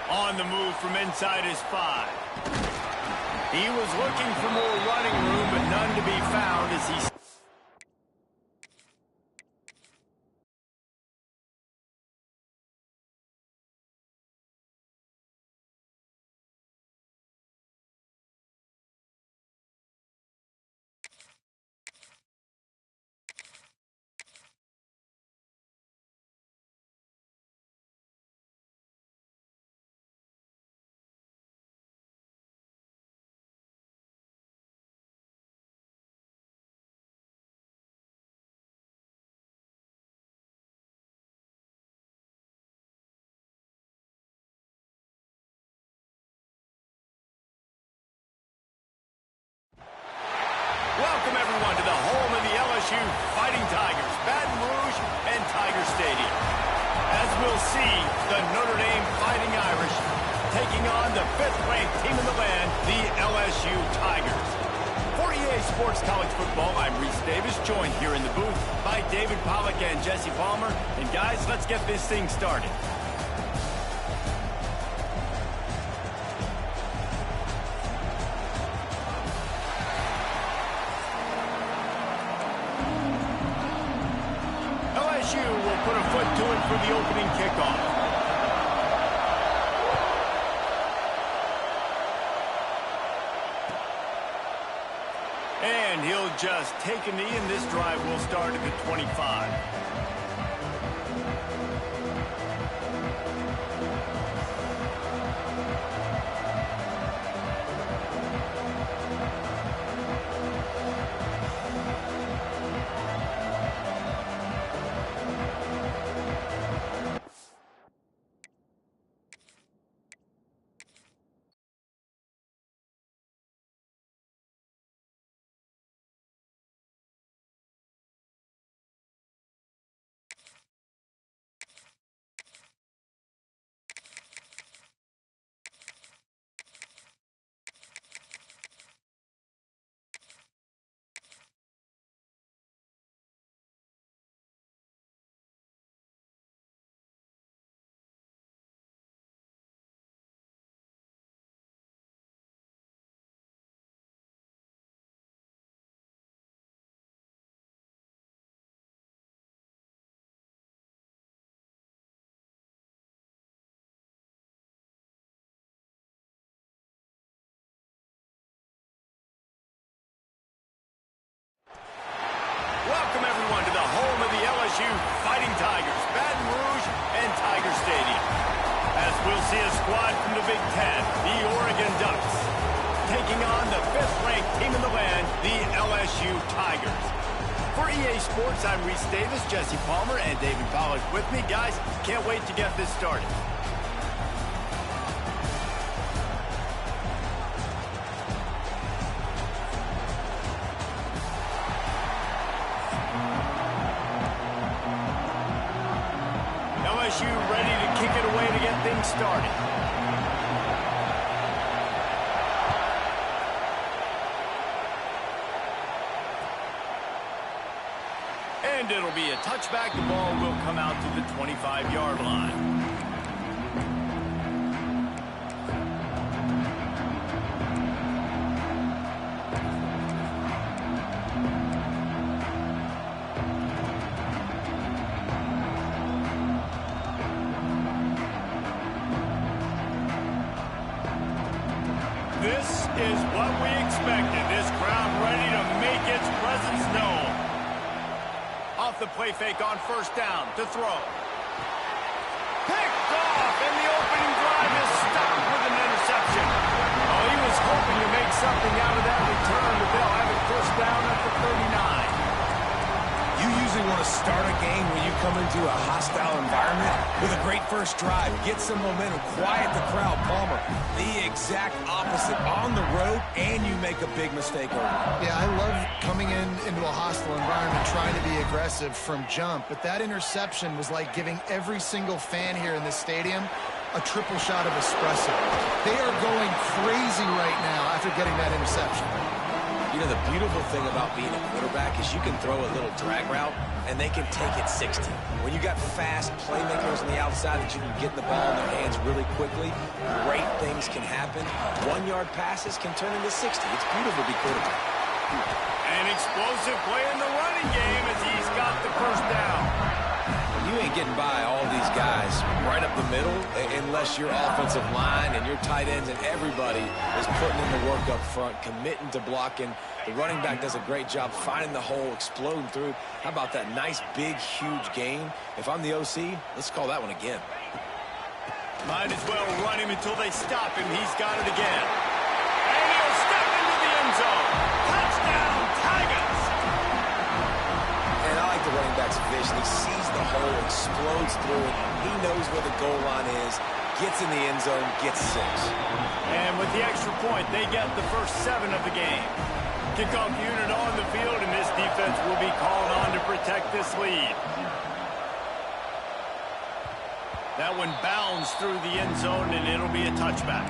On the move from inside his 5. He was looking for more running room, but none to be found as he... Welcome, everyone, to the home of the LSU Fighting Tigers, Baton Rouge and Tiger Stadium. As we'll see, the Notre Dame Fighting Irish taking on the 5th-ranked team in the land, the LSU Tigers. For EA Sports College Football, I'm Reese Davis, joined here in the booth by David Pollack and Jesse Palmer. And guys, let's get this thing started. LSU will put a foot to it for the opening kickoff. And he'll just take a knee, and this drive will start at the 25. Welcome, everyone, to the home of the LSU Fighting Tigers, Baton Rouge and Tiger Stadium. As we'll see a squad from the Big Ten, the Oregon Ducks, taking on the 5th-ranked team in the land, the LSU Tigers. For EA Sports, I'm Reese Davis, Jesse Palmer, and David Pollack with me. Guys, can't wait to get this started. LSU ready to kick it away to get things started. And it'll be a touchback. The ball will come out to the 25-yard line. This is what we expected. This crowd ready to make its presence known. Off the play fake on first down to throw. Picked off, and the opening drive is stopped with an interception. Oh, he was hoping to make something out of that return, but they'll have it first down at the 39. You usually want to start a game when you come into a hostile environment with a great first drive. Get some momentum, quiet the crowd. Palmer, the exact opposite. On the road, and you make a big mistake over it. Yeah, I love coming into a hostile environment, trying to be aggressive from jump, but that interception was like giving every single fan here in this stadium a triple shot of espresso. They are going crazy right now after getting that interception. You know, the beautiful thing about being a quarterback is you can throw a little drag route, and they can take it 60. When you got fast playmakers on the outside that you can get the ball in their hands really quickly, great things can happen. 1-yard passes can turn into 60. It's beautiful to be quarterback. An explosive play in the running game as he's got the first down. You ain't getting by all these guys right up the middle unless your offensive line and your tight ends and everybody is putting in the work up front, committing to blocking. The running back does a great job finding the hole, exploding through. How about that nice, big, huge gain? If I'm the OC, let's call that one again. Might as well run him until they stop him. He's got it again. And he'll step into the end zone. Touchdown, Tigers! And I like the running back's vision. He sees the hole, explodes through it. He knows where the goal line is, gets in the end zone, gets 6. And with the extra point, they get the first 7 of the game. Kickoff unit on the field, and this defense will be called on to protect this lead. That one bounds through the end zone, and it'll be a touchback.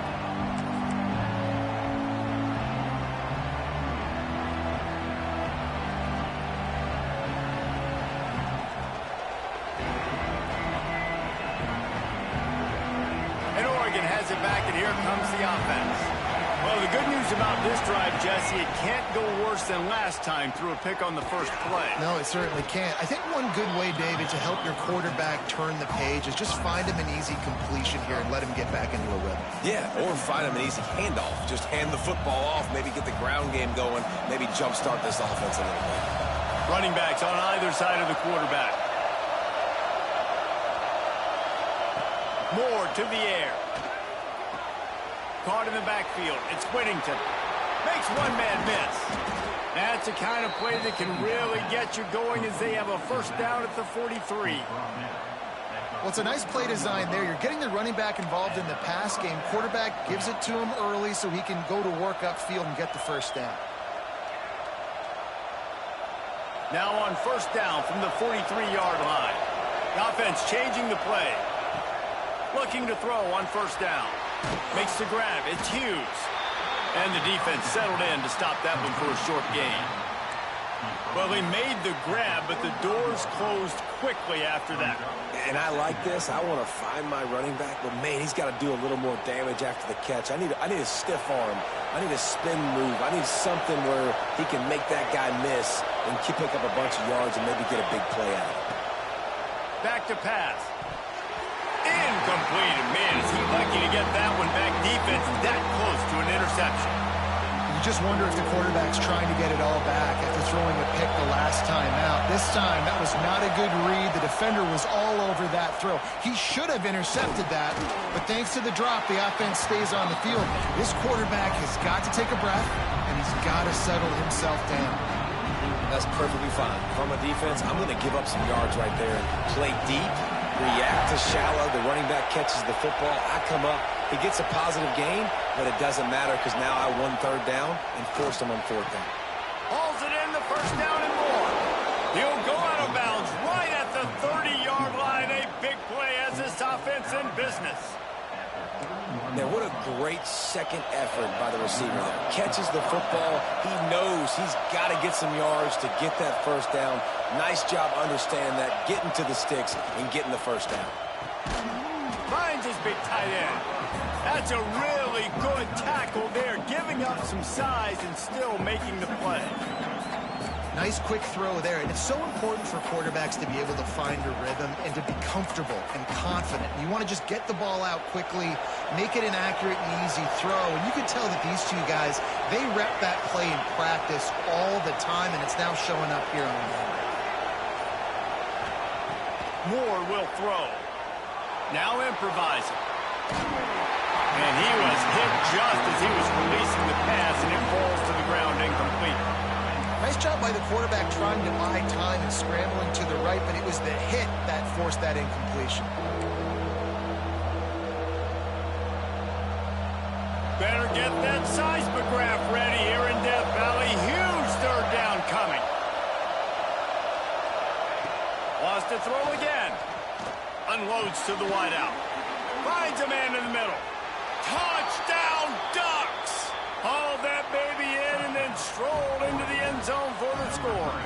And Oregon has it back, and here comes the offense. Well, the good news about this drive, Jesse, it can't go worse than last time through a pick on the first play. No, it certainly can't. I think one good way, David, to help your quarterback turn the page is just find him an easy completion here and let him get back into a rhythm. Yeah, or find him an easy handoff. Just hand the football off, maybe get the ground game going, maybe jumpstart this offense a little bit. Running backs on either side of the quarterback. Moore to the air. Caught in the backfield. It's Whittington. Makes one man miss. That's the kind of play that can really get you going as they have a first down at the 43. Well, it's a nice play design there. You're getting the running back involved in the pass game. Quarterback gives it to him early so he can go to work upfield and get the first down. Now on first down from the 43-yard line. The offense changing the play. Looking to throw on first down. Makes the grab. It's Hughes. And the defense settled in to stop that one for a short gain. Well, they made the grab, but the doors closed quickly after that. And I like this. I want to find my running back, but man, he's got to do a little more damage after the catch. I need a stiff arm. I need a spin move. I need something where he can make that guy miss and pick up a bunch of yards and maybe get a big play out of it. Back to pass. Incomplete. Man, is he lucky to get that one back. Defense that close to an interception. just wonder if the quarterback's trying to get it all back after throwing a pick the last time out. This time, that was not a good read. The defender was all over that throw. He should have intercepted that, but thanks to the drop, the offense stays on the field. This quarterback has got to take a breath, and he's got to settle himself down. That's perfectly fine. From a defense, I'm going to give up some yards right there. Play deep, react to shallow. The running back catches the football. I come up. He gets a positive gain, but it doesn't matter because now I won third down and forced him on fourth down. Hauls it in, the first down and more. He'll go out of bounds right at the 30-yard line. A big play as this offense in business. Now, what a great second effort by the receiver there. Catches the football. He knows he's got to get some yards to get that first down. Nice job understanding that, getting to the sticks and getting the first down. Finds his big tight end. That's a really good tackle there, giving up some size and still making the play. Nice quick throw there, and it's so important for quarterbacks to be able to find a rhythm and to be comfortable and confident. You want to just get the ball out quickly, make it an accurate and easy throw, and you can tell that these two guys, they rep that play in practice all the time, and it's now showing up here on the game. Moore will throw. Now improvising. And he was hit just as he was releasing the pass, and it falls to the ground incomplete. Nice job by the quarterback trying to buy time and scrambling to the right, but it was the hit that forced that incompletion. Better get that seismograph ready here in Death Valley. Huge third down coming. Wants to throw again. Unloads to the wideout. Finds a man in the middle. Touchdown Ducks! Hauled that baby in and then strolled into the end zone for the score.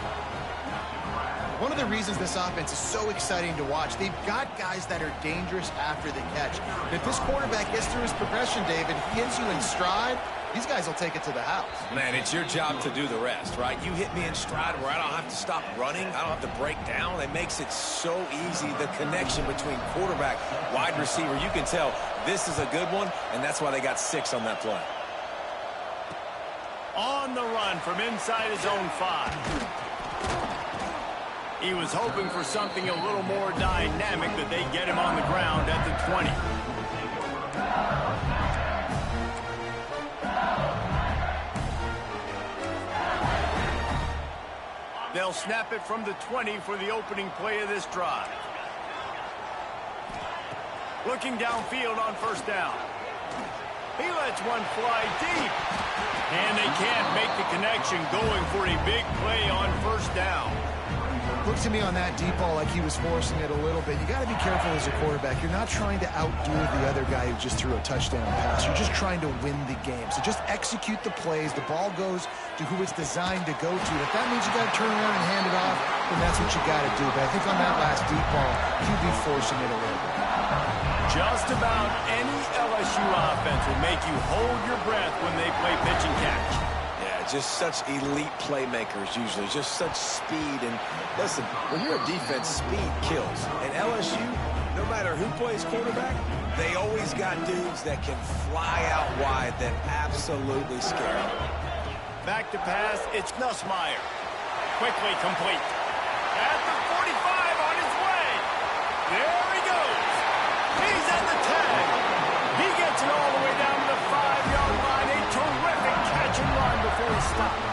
One of the reasons this offense is so exciting to watch, they've got guys that are dangerous after the catch. If this quarterback gets through his progression, David, he gets you in stride, these guys will take it to the house. Man, it's your job to do the rest, right? You hit me in stride where I don't have to stop running. I don't have to break down. It makes it so easy. The connection between quarterback, wide receiver, you can tell this is a good one, and that's why they got 6 on that play. On the run from inside his own 5. He was hoping for something a little more dynamic, that they get him on the ground at the 20. They'll snap it from the 20 for the opening play of this drive. Looking downfield on first down. He lets one fly deep. And they can't make the connection, going for a big play on first down. Looked to me on that deep ball like he was forcing it a little bit. You got to be careful as a quarterback. You're not trying to outdo the other guy who just threw a touchdown pass. You're just trying to win the game. So just execute the plays. The ball goes to who it's designed to go to. If that means you got to turn around and hand it off, then that's what you got to do. But I think on that last deep ball, he'd be forcing it a little bit. Just about any LSU offense will make you hold your breath when they play pitch and catch. Yeah, just such elite playmakers usually, just such speed. And listen, when you're a defense, speed kills. And LSU, no matter who plays quarterback, they always got dudes that can fly out wide that absolutely scare them. Back to pass, it's Nussmeier. Quickly complete. At the 45 on his way. There he goes. He's at the tag. He gets it all the way down to the 5-yard line. A terrific catch and run before he stopped.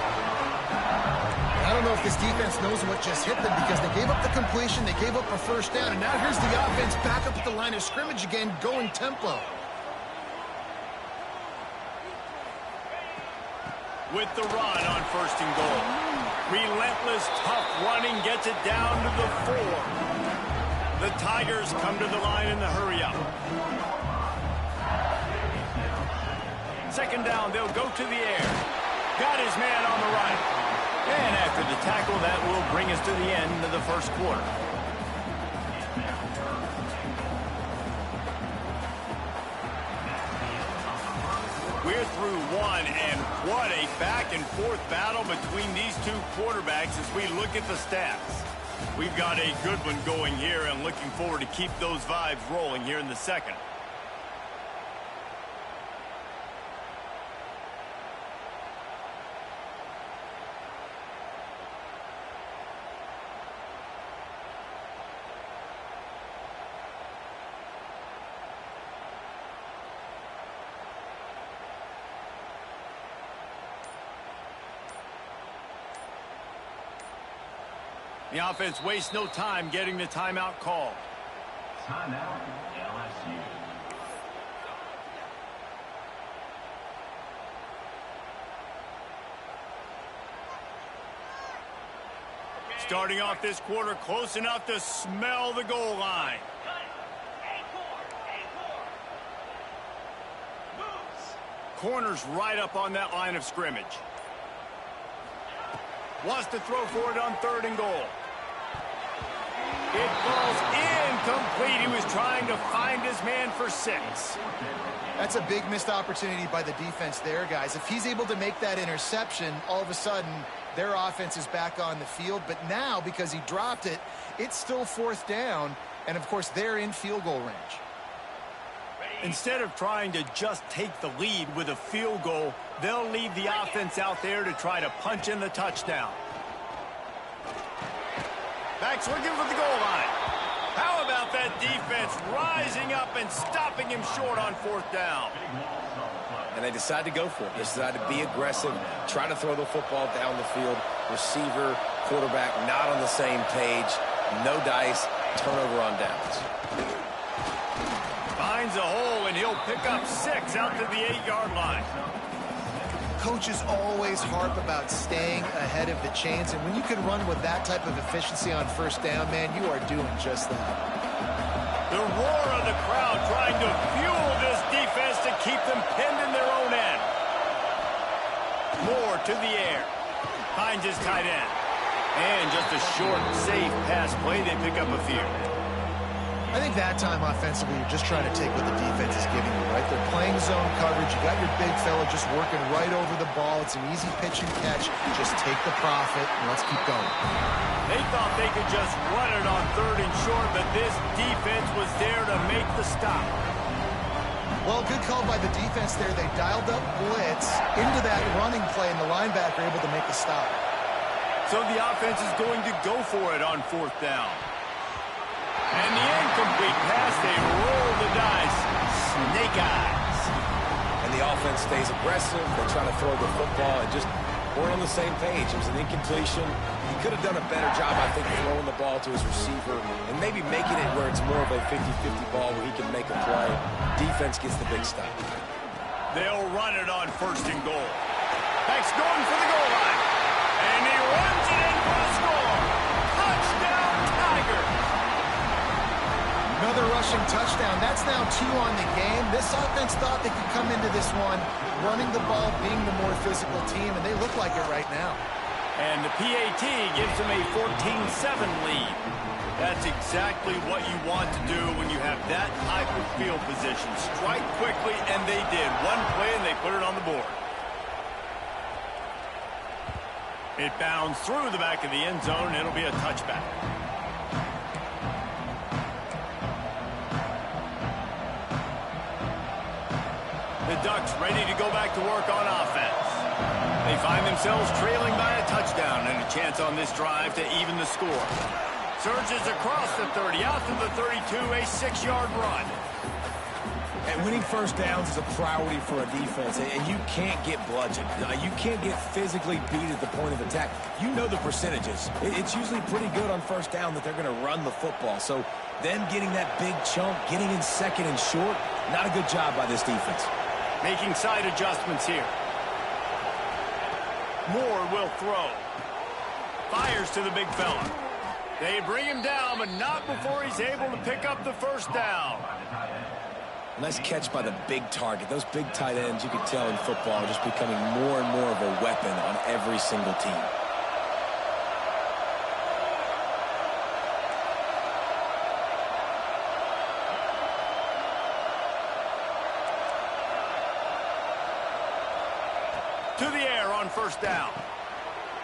I don't know if this defense knows what just hit them, because they gave up the completion, they gave up a first down, and now here's the offense back up at the line of scrimmage again, going tempo. With the run on first and goal. Relentless, tough running gets it down to the 4. The Tigers come to the line in the hurry-up. Second down, they'll go to the air. Got his man on the right. And after the tackle, that will bring us to the end of the first quarter. We're through one, and what a back-and-forth battle between these two quarterbacks as we look at the stats. We've got a good one going here, and looking forward to keep those vibes rolling here in the second. The offense wastes no time getting the timeout call. Timeout, LSU. Starting off this quarter close enough to smell the goal line. Corner's right up on that line of scrimmage. Wants to throw for it on 3rd and goal. It falls incomplete. He was trying to find his man for 6. That's a big missed opportunity by the defense there, guys. If he's able to make that interception, all of a sudden, their offense is back on the field. But now, because he dropped it, it's still 4th down. And, of course, they're in field goal range. Instead of trying to just take the lead with a field goal, they'll leave the offense out there to try to punch in the touchdown. Back's looking for the goal line. How about that defense rising up and stopping him short on 4th down? And they decide to go for it. They decide to be aggressive, try to throw the football down the field. Receiver, quarterback, not on the same page. No dice, turnover on downs. Finds a hole, and he'll pick up 6 out to the 8-yard line. Coaches always harp about staying ahead of the chains, and when you can run with that type of efficiency on 1st down, man, you are doing just that. The roar of the crowd trying to fuel this defense to keep them pinned in their own end. Moore to the air. Finds his tight end. And just a short, safe pass play. They pick up a few. I think that time offensively, you're just trying to take what the defense is giving you, right? They're playing zone coverage. You got your big fella just working right over the ball. It's an easy pitch and catch. Just take the profit, and let's keep going. They thought they could just run it on 3rd and short, but this defense was there to make the stop. Well, good call by the defense there. They dialed up blitz into that running play, and the linebacker able to make the stop. So the offense is going to go for it on 4th down. And the incomplete pass, they roll the dice. Snake eyes. And the offense stays aggressive. They try to throw the football and just weren't on the same page. It was an incompletion. He could have done a better job, I think, throwing the ball to his receiver and maybe making it where it's more of a 50-50 ball where he can make a play. Defense gets the big stop. They'll run it on 1st and goal. Back's going for the goal line. And he runs it in for the score. Touchdown, Tigers. Another rushing touchdown. That's now 2 on the game. This offense thought they could come into this one running the ball, being the more physical team, and they look like it right now. And the PAT gives them a 14-7 lead. That's exactly what you want to do when you have that type of field position. Strike quickly, and they did. One play, and they put it on the board. It bounds through the back of the end zone, and it'll be a touchback. The Ducks ready to go back to work on offense. They find themselves trailing by a touchdown and a chance on this drive to even the score. Surges across the 30, out to the 32, a 6-yard run. And winning 1st downs is a priority for a defense, and you can't get bludgeoned. You can't get physically beat at the point of attack. You know the percentages. It's usually pretty good on 1st down that they're going to run the football. So them getting that big chunk, getting in 2nd and short, not a good job by this defense. Making side adjustments here. Moore will throw. Fires to the big fella. They bring him down, but not before he's able to pick up the 1st down. Nice catch by the big target. Those big tight ends, you can tell in football, are just becoming more and more of a weapon on every single team. To the air on 1st down.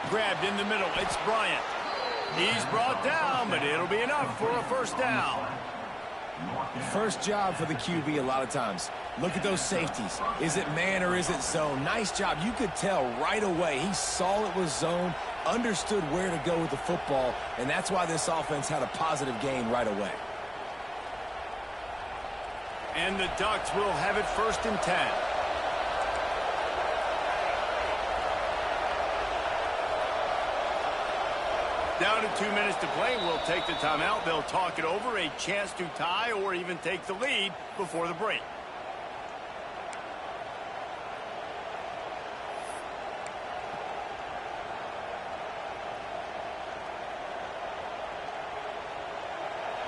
Grabbed in the middle. It's Bryant. He's brought down, but it'll be enough for a 1st down. First job for the QB a lot of times. Look at those safeties. Is it man or is it zone? Nice job. You could tell right away. He saw it was zone, understood where to go with the football, and that's why this offense had a positive gain right away. And the Ducks will have it 1st and 10. Down to 2 minutes to play. We'll take the timeout. They'll talk it over, a chance to tie or even take the lead before the break.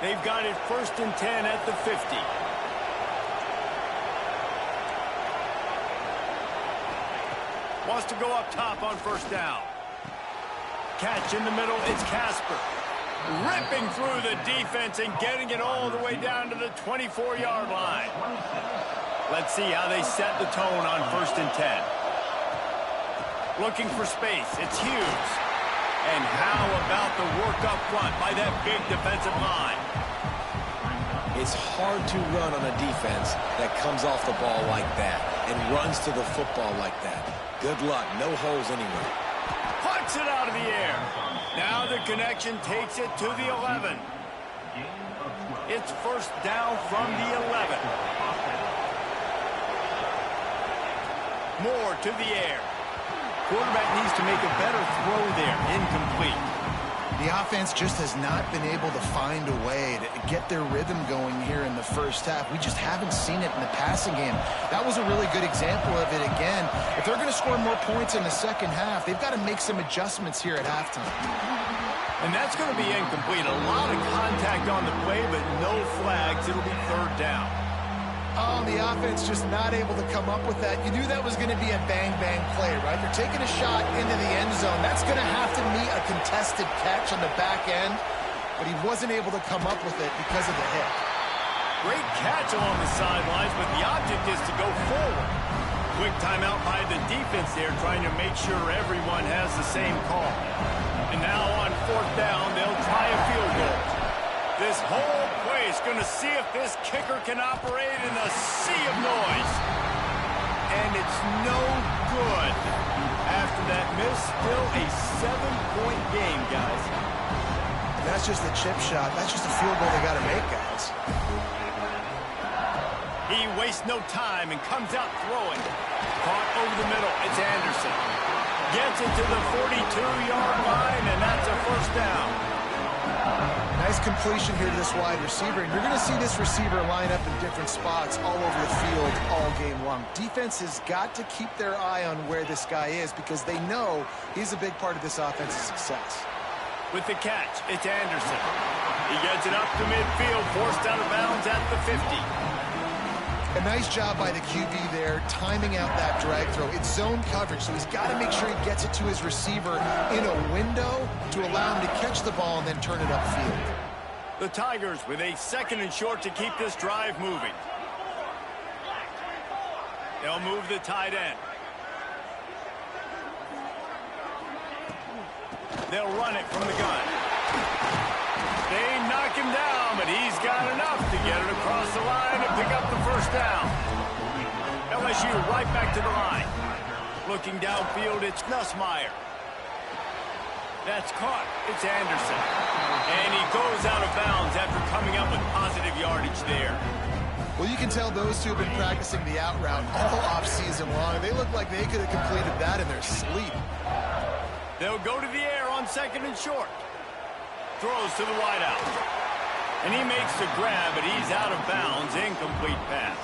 They've got it 1st and 10 at the 50. Wants to go up top on 1st down. Catch in the middle, it's Casper. Ripping through the defense and getting it all the way down to the 24-yard line. Let's see how they set the tone on 1st and 10. Looking for space, it's Hughes. And how about the work up front by that big defensive line? It's hard to run on a defense that comes off the ball like that and runs to the football like that. Good luck, no holes anywhere. Puts it out of the air. Now the connection takes it to the 11. It's 1st down from the 11. More to the air. Quarterback needs to make a better throw there. Incomplete. The offense just has not been able to find a way to get their rhythm going here in the 1st half. We just haven't seen it in the passing game. That was a really good example of it again. If they're going to score more points in the 2nd half, they've got to make some adjustments here at halftime. And that's going to be incomplete. A lot of contact on the play, but no flags. It'll be 3rd down. Oh, the offense just not able to come up with that. You knew that was going to be a bang-bang play, right? You're taking a shot into the end zone. That's going to have to meet a contested catch on the back end, but he wasn't able to come up with it because of the hit. Great catch along the sidelines, but the object is to go forward. Quick timeout by the defense there, trying to make sure everyone has the same call. And now on 4th down, they'll try a field goal. This whole play is going to see if this kicker can operate in a sea of noise. And it's no good. After that miss, still a 7-point game, guys. That's just a chip shot. That's just a field goal they got to make, guys. He wastes no time and comes out throwing. Caught over the middle. It's Anderson. Gets it to the 42-yard line, and that's a 1st down. Nice completion here to this wide receiver, and you're going to see this receiver line up in different spots all over the field all game long. Defense has got to keep their eye on where this guy is because they know he's a big part of this offense's success. With the catch, it's Anderson. He gets it up to midfield, forced out of bounds at the 50. A nice job by the QB there, timing out that drag throw. It's zone coverage, so he's got to make sure he gets it to his receiver in a window to allow him to catch the ball and then turn it upfield. The Tigers with a 2nd and short to keep this drive moving. They'll move the tight end. They'll run it from the gun. They knock him down, but he's got enough to get it across the line and pick up the 1st down. LSU right back to the line. Looking downfield, it's Nussmeier. That's caught. It's Anderson. And he goes out of bounds after coming up with positive yardage there. Well, you can tell those two have been practicing the out route all offseason long. They look like they could have completed that in their sleep. They'll go to the air on 2nd and short. Throws to the wideout. And he makes the grab, but he's out of bounds. Incomplete pass.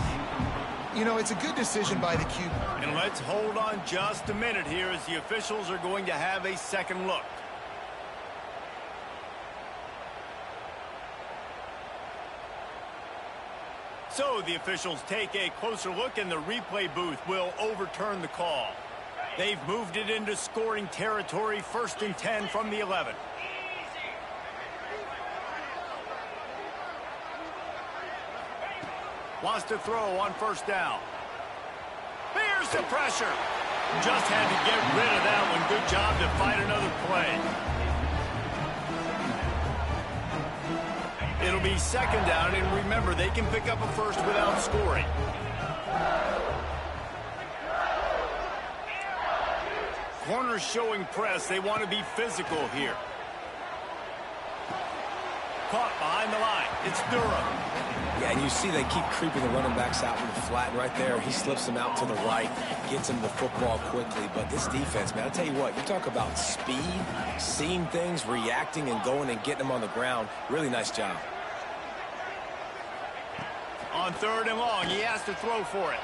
You know, it's a good decision by the QB. And let's hold on just a minute here as the officials are going to have a 2nd look. So the officials take a closer look, and the replay booth will overturn the call. They've moved it into scoring territory, 1st and 10 from the 11. Wants to throw on 1st down. Here's the pressure. Just had to get rid of that one. Good job to find another play. It'll be 2nd down, and remember, they can pick up a 1st without scoring. Corners showing press. They want to be physical here. Caught behind the line. It's Durham. Yeah, and you see they keep creeping the running backs out in the flat, and right there, he slips them out to the right, gets him the football quickly. But this defense, man, I'll tell you what, you talk about speed, seeing things, reacting, and going and getting them on the ground. Really nice job. On 3rd and long, he has to throw for it.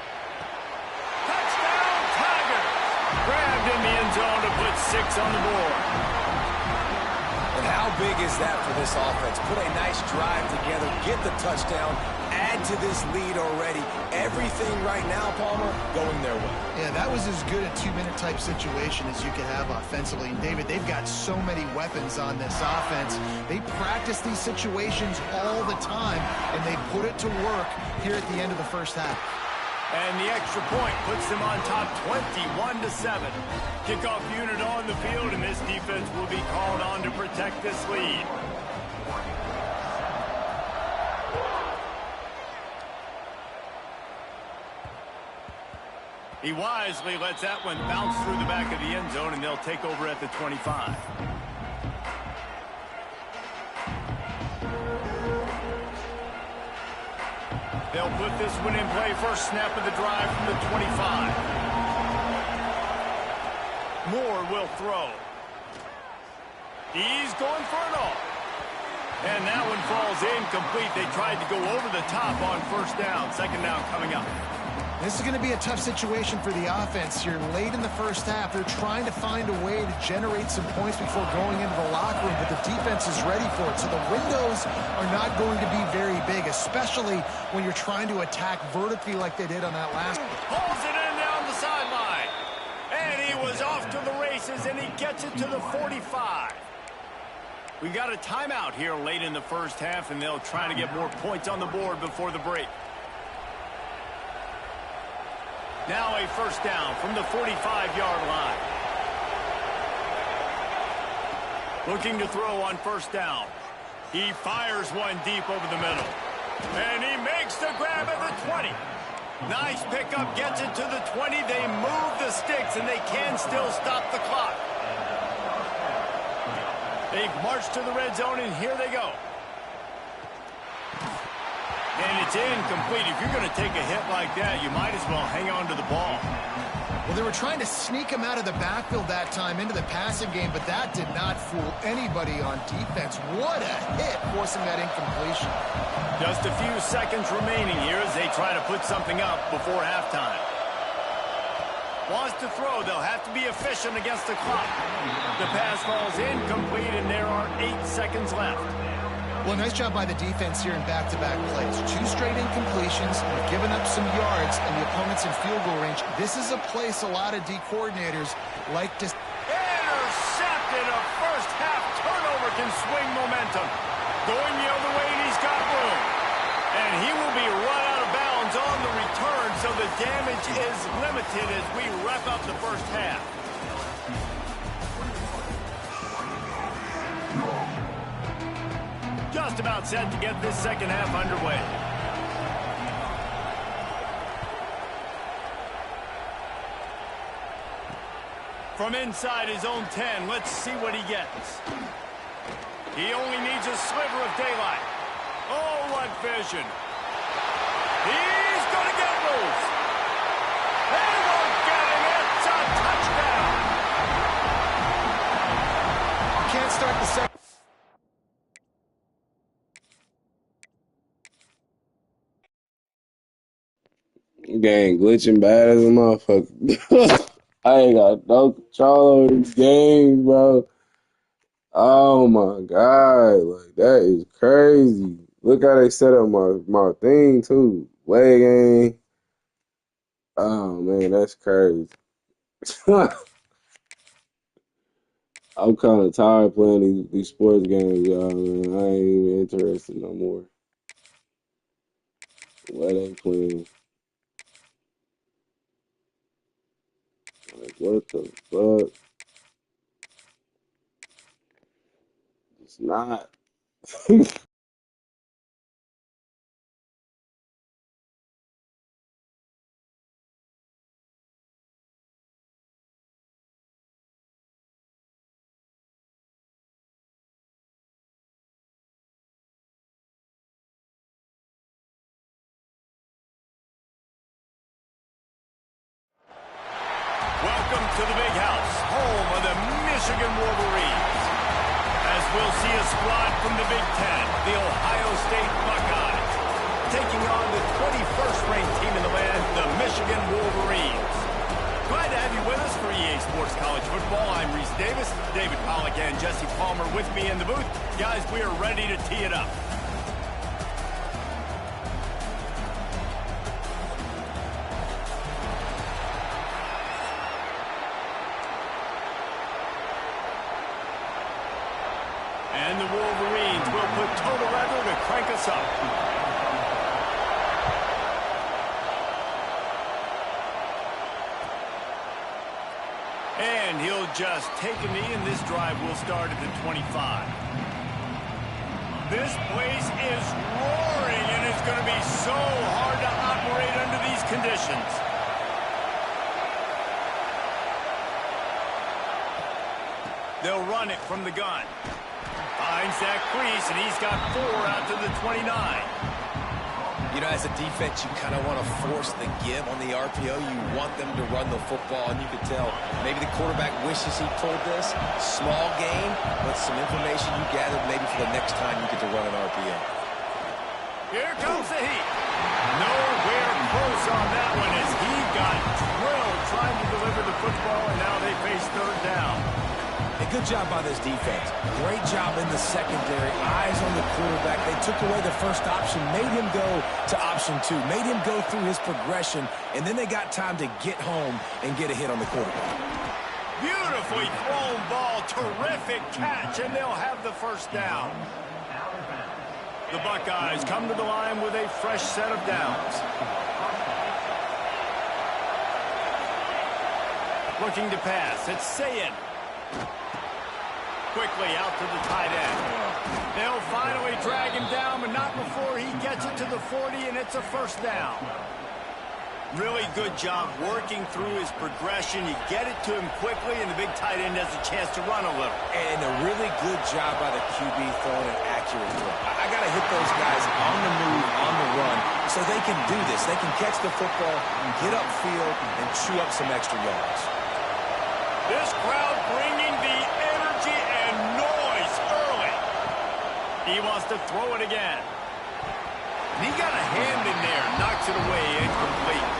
Touchdown, Tigers! Grabbed in the end zone to put 6 on the board. And how big is that for this offense? Put a nice drive together, get the touchdown, add to this lead already. Everything right now, Palmer, going their way. Yeah, that was as good a 2-minute type situation as you could have offensively. And David, they've got so many weapons on this offense. They practice these situations all the time, and they put it to work here at the end of the first half. And the extra point puts them on top 21-7. Kickoff unit on the field, and this defense will be called on to protect this lead. He wisely lets that one bounce through the back of the end zone, and they'll take over at the 25. They'll put this one in play. First snap of the drive from the 25. Moore will throw. He's going for it all. And that one falls incomplete. They tried to go over the top on first down. Second down coming up. This is going to be a tough situation for the offense here. Late in the first half, they're trying to find a way to generate some points before going into the locker room, but the defense is ready for it. So the windows are not going to be very big, especially when you're trying to attack vertically like they did on that last one. Pulls it in down the sideline. And he was off to the races, and he gets it to the 45. We got a timeout here late in the first half, and they'll try to get more points on the board before the break. Now a first down from the 45-yard line. Looking to throw on first down. He fires one deep over the middle. And he makes the grab at the 20. Nice pickup, gets it to the 20. They move the sticks, and they can still stop the clock. They march to the red zone, and here they go. And it's incomplete. If you're going to take a hit like that, you might as well hang on to the ball. Well, they were trying to sneak him out of the backfield that time into the passing game, but that did not fool anybody on defense. What a hit, forcing that incompletion. Just a few seconds remaining here as they try to put something up before halftime. Wants to throw. They'll have to be efficient against the clock. The pass falls incomplete, and there are 8 seconds left. Well, nice job by the defense here in back-to-back plays. 2 straight incompletions, and giving up some yards, and the opponent's in field goal range. This is a place a lot of D coordinators like to... Intercepted. A first-half turnover can swing momentum. Going the other way, and he's got room. And he will be run out of bounds on the return, so the damage is limited as we wrap up the first half. Just about set to get this second half underway. From inside his own 10, let's see what he gets. He only needs a sliver of daylight. Oh, what vision. He's going to get loose. They won't get him. It's a touchdown. Can't start the second. Gang glitching bad as a motherfucker. I ain't got no control over these games, bro. Oh my god, like that is crazy. Look how they set up my thing too. Leg game. Oh man, that's crazy. I'm kind of tired playing these sports games, y'all. Man, I ain't even interested no more. What they playing? Like, what the fuck? It's not. to the big house, home of the Michigan Wolverines. As we'll see a squad from the Big Ten, the Ohio State Buckeyes, taking on the 21st ranked team in the land, the Michigan Wolverines. Glad to have you with us for EA Sports College Football. I'm Reese Davis, David Pollack and Jesse Palmer with me in the booth. Guys, we are ready to tee it up. And the Wolverines will put total leather to crank us up. And he'll just take a knee, and this drive will start at the 25. This place is roaring, and it's going to be so hard to operate under these conditions. They'll run it from the gun. Finds that crease, and he's got 4 out to the 29. You know, as a defense, you kind of want to force the give on the RPO. You want them to run the football, and you can tell maybe the quarterback wishes he pulled this. Small game, but some information you gathered maybe for the next time you get to run an RPO. Here comes the heat. Nowhere close on that one as he got drilled trying to deliver the football, and now they face third down. A good job by this defense. Great job in the secondary. Eyes on the quarterback. They took away the first option, made him go to option 2, made him go through his progression, and then they got time to get home and get a hit on the quarterback. Beautifully thrown ball. Terrific catch, and they'll have the first down. The Buckeyes come to the line with a fresh set of downs. Looking to pass. It's Sayin. Quickly out to the tight end. They'll finally drag him down, but not before he gets it to the 40, and it's a first down. Really good job working through his progression. You get it to him quickly, and the big tight end has a chance to run a little. And a really good job by the QB throwing an accurate throw. I got to hit those guys on the move, on the run, so they can do this. They can catch the football, get upfield, and chew up some extra yards. This crowd bringing the energy and noise early. He wants to throw it again. And he got a hand in there, knocks it away, incomplete.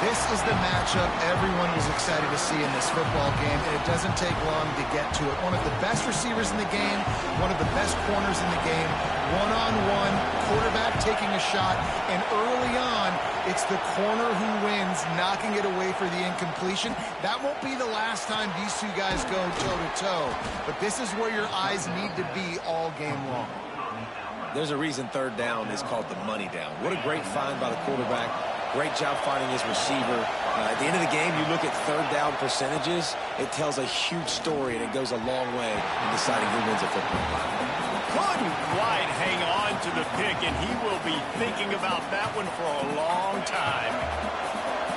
This is the matchup everyone was excited to see in this football game, and it doesn't take long to get to it. One of the best receivers in the game, one of the best corners in the game, one-on-one, quarterback taking a shot, and early on, it's the corner who wins, knocking it away for the incompletion. That won't be the last time these two guys go toe-to-toe, but this is where your eyes need to be all game long. There's a reason third down is called the money down. What a great find by the quarterback. Great job finding his receiver. At the end of the game, you look at third down percentages, it tells a huge story, and it goes a long way in deciding who wins a football game. Couldn't quite hang on to the pick, and he will be thinking about that one for a long time.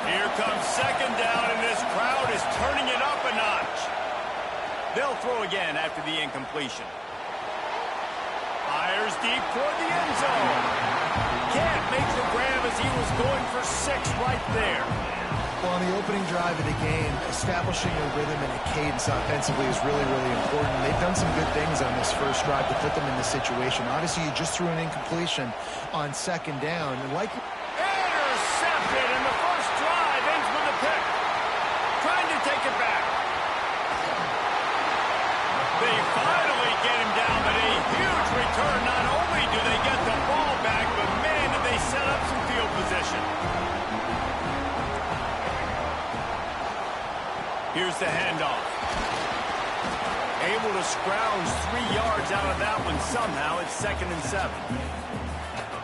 Here comes second down, and this crowd is turning it up a notch. They'll throw again after the incompletion. Fires deep toward the end zone. Can't make the grab as he was going for 6 right there. Well, on the opening drive of the game, establishing a rhythm and a cadence offensively is really, really important. They've done some good things on this first drive to put them in this situation. Obviously, you just threw an incompletion on second down. And like intercepted, and the first drive ends with a pick. Trying to take it back. They finally get him down, but a huge return. Not only do they get the ball back, but man, did they set up some field position. Here's the handoff. Able to scrounge 3 yards out of that one somehow. It's 2nd and 7.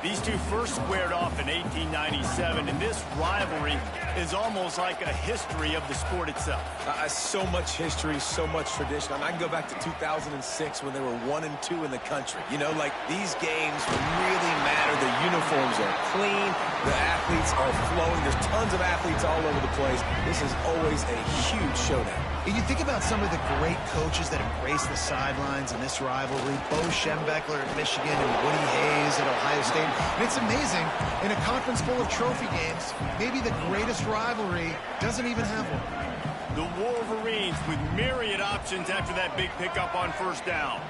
These two first squared off in 1897, and this rivalry is almost like a history of the sport itself. So much history, so much tradition. I can go back to 2006 when they were 1-2 in the country. You know, like these games really matter. The uniforms are clean. The athletes are flowing. There's tons of athletes all over the place. This is always a huge showdown. You think about some of the great coaches that embrace the sidelines in this rivalry. Bo Schembechler at Michigan and Woody Hayes at Ohio State. And it's amazing, in a conference full of trophy games, maybe the greatest rivalry doesn't even have one. The Wolverines with myriad options after that big pickup on first down.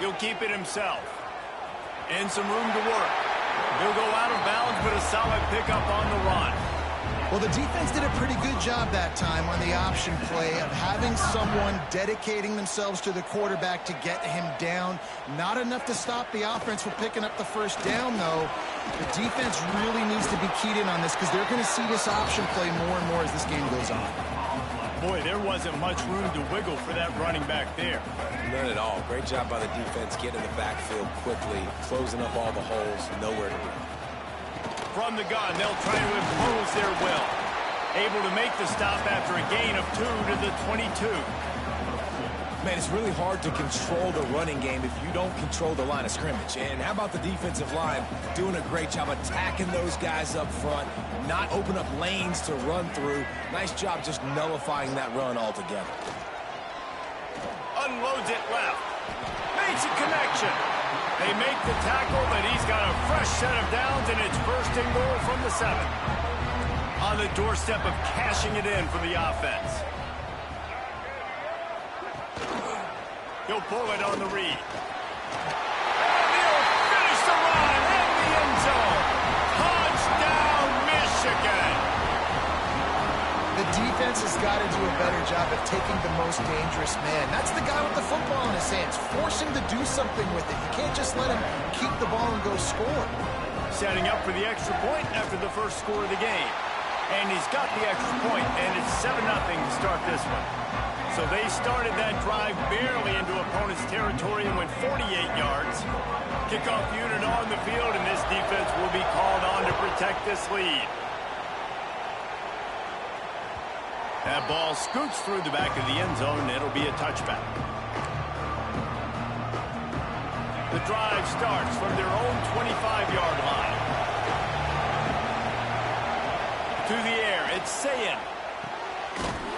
He'll keep it himself. And some room to work. He'll go out of bounds, but a solid pickup on the run. Well, the defense did a pretty good job that time on the option play of having someone dedicating themselves to the quarterback to get him down. Not enough to stop the offense from picking up the first down, though. The defense really needs to be keyed in on this because they're going to see this option play more and more as this game goes on. Boy, there wasn't much room to wiggle for that running back there. None at all. Great job by the defense getting in the backfield quickly, closing up all the holes, nowhere to run. From the gun, they'll try to impose their will. Able to make the stop after a gain of 2 to the 22. Man, it's really hard to control the running game if you don't control the line of scrimmage. And how about the defensive line doing a great job attacking those guys up front, not open up lanes to run through. Nice job just nullifying that run altogether. Unloads it left. Makes a connection. They make the tackle, but he's got a fresh set of downs, and it's first and goal from the 7. On the doorstep of cashing it in for the offense. He'll pull it on the read. And he'll finish the run in the end zone. Touchdown, Michigan. The defense has got to do a better job of taking the most dangerous man. That's the guy with the football in his hands. Force him to do something with it. You can't just let him keep the ball and go score. Setting up for the extra point after the first score of the game. And he's got the extra point, and it's 7-0 to start this one. So they started that drive barely into opponent's territory and went 48 yards. Kickoff unit on the field, and this defense will be called on to protect this lead. That ball scoots through the back of the end zone, and it'll be a touchback. The drive starts from their own 25-yard line. To the air, it's Sayin.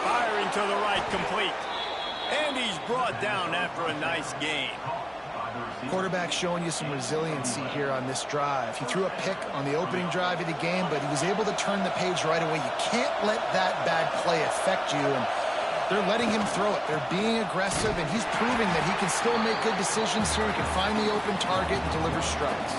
Firing to the right, complete. And he's brought down after a nice gain. Quarterback showing you some resiliency here on this drive. He threw a pick on the opening drive of the game, but he was able to turn the page right away. You can't let that bad play affect you, and they're letting him throw it. They're being aggressive, and he's proving that he can still make good decisions here. He can find the open target and deliver strikes.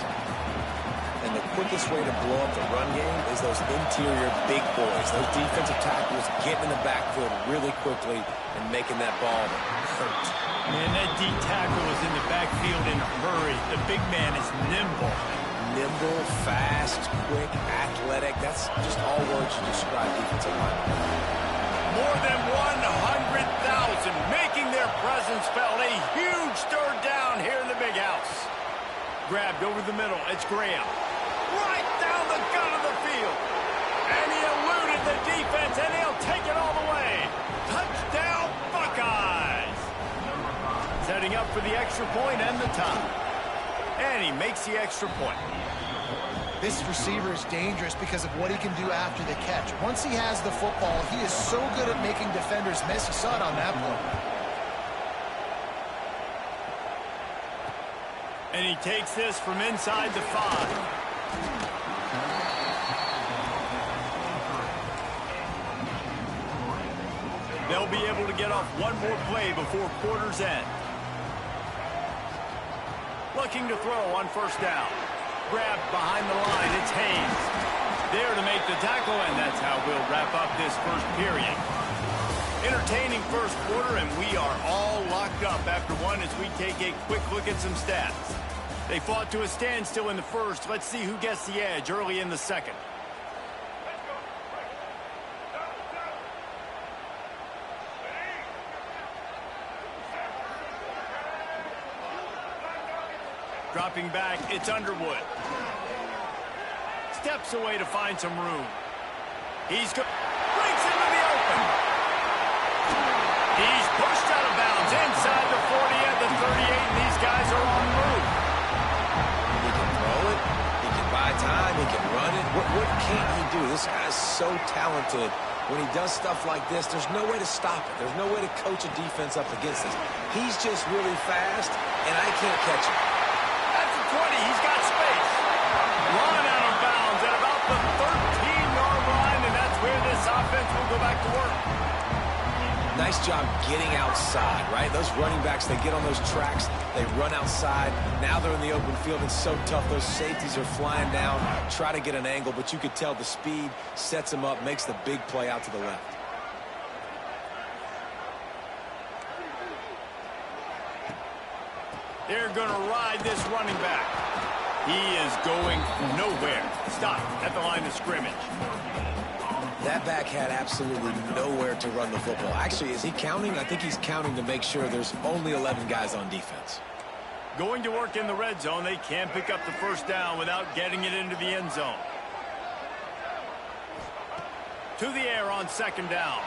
And the quickest way to blow up the run game is those interior big boys, those defensive tackles getting in the backfield really quickly and making that ball hurt. Man, that D tackle is in the backfield in a hurry. The big man is nimble. Nimble, fast, quick, athletic. That's just all words to describe defensive linemen. More than 100,000 making their presence felt. A huge third down here in the big house. Grabbed over the middle. It's Graham. Right down the gut of the field. And he eluded the defense, and he'll take it all the way. Touchdown, Buckeyes. Setting up for the extra point and the tie. And he makes the extra point. This receiver is dangerous because of what he can do after the catch. Once he has the football, he is so good at making defenders miss. You saw it on that play. And he takes this from inside the 5. They'll be able to get off one more play before quarter's end. Looking to throw on first down. Grabbed behind the line, it's Hayes. There to make the tackle, and that's how we'll wrap up this first period. Entertaining first quarter, and we are all locked up after one as we take a quick look at some stats. They fought to a standstill in the first. Let's see who gets the edge early in the second. Dropping back, it's Underwood. Steps away to find some room. Breaks into the open. He's pushed out of bounds inside the 40 at the 38, and these guys are on the move. He can throw it. He can buy time. He can run it. What can't he do? This guy's so talented. When he does stuff like this, there's no way to stop it. There's no way to coach a defense up against this. He's just really fast, and I can't catch him. At the 20, he's got space. Run out of bounds at about the 13-yard go back to work. Nice job getting outside, right? Those running backs, they get on those tracks, they run outside. Now they're in the open field. It's so tough. Those safeties are flying down, try to get an angle, but you could tell the speed sets them up, makes the big play out to the left. They're going to ride this running back. He is going nowhere. Stop at the line of scrimmage. That back had absolutely nowhere to run the football. Actually, is he counting? I think he's counting to make sure there's only 11 guys on defense. Going to work in the red zone. They can't pick up the first down without getting it into the end zone. To the air on second down.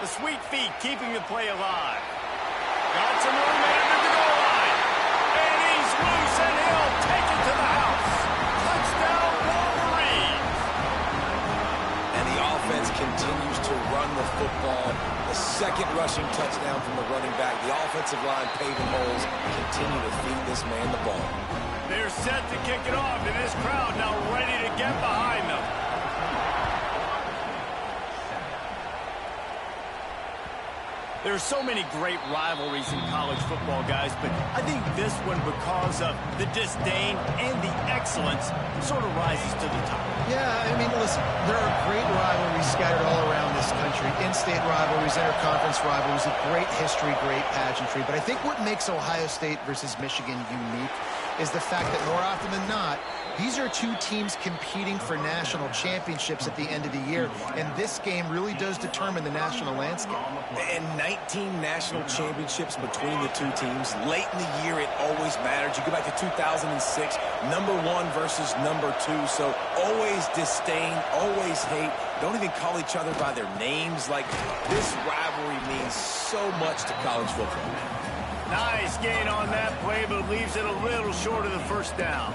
The sweet feet keeping the play alive. Got some room under the goal line. And he's loose, and he'll take it to the house. Touchdown, Wolverines. And the offense continues to run the football. The second rushing touchdown from the running back. The offensive line paving holes. Continue to feed this man the ball. They're set to kick it off, and this crowd now ready to get behind them. There's so many great rivalries in college football, guys, but I think this one, because of the disdain and the excellence, sort of rises to the top. Yeah, I mean, listen, there are great rivalries scattered all around this country. In-state rivalries, interconference rivalries, a great history, great pageantry. But I think what makes Ohio State versus Michigan unique is the fact that more often than not, these are two teams competing for national championships at the end of the year, and this game really does determine the national landscape. And 19 national championships between the two teams. Late in the year, it always mattered. You go back to 2006, number one versus number two, so always disdain, always hate. Don't even call each other by their names. Like, this rivalry means so much to college football. Nice gain on that play, but leaves it a little short of the first down.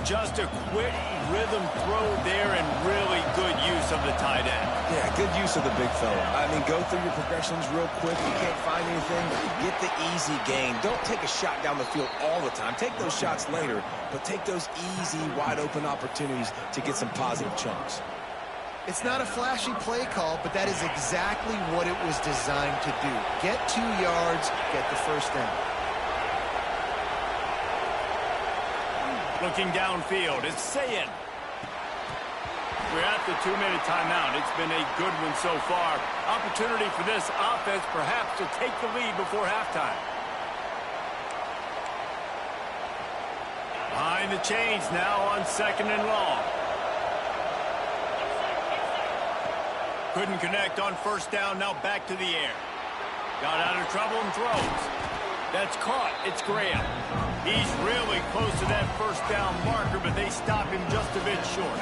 Just a quick rhythm throw there and really good use of the tight end. Yeah, good use of the big fella. I mean, go through your progressions real quick. You can't find anything, get the easy gain. Don't take a shot down the field all the time. Take those shots later, but take those easy, wide-open opportunities to get some positive chunks. It's not a flashy play call, but that is exactly what it was designed to do. Get 2 yards, get the first down. Looking downfield, it's Sayin. We're at the 2-minute timeout. It's been a good one so far. Opportunity for this offense perhaps to take the lead before halftime. Behind the chains now on second and long. Couldn't connect on first down, now back to the air. Got out of trouble and throws. That's caught, it's Graham. He's really close to that first down marker, but they stop him just a bit short.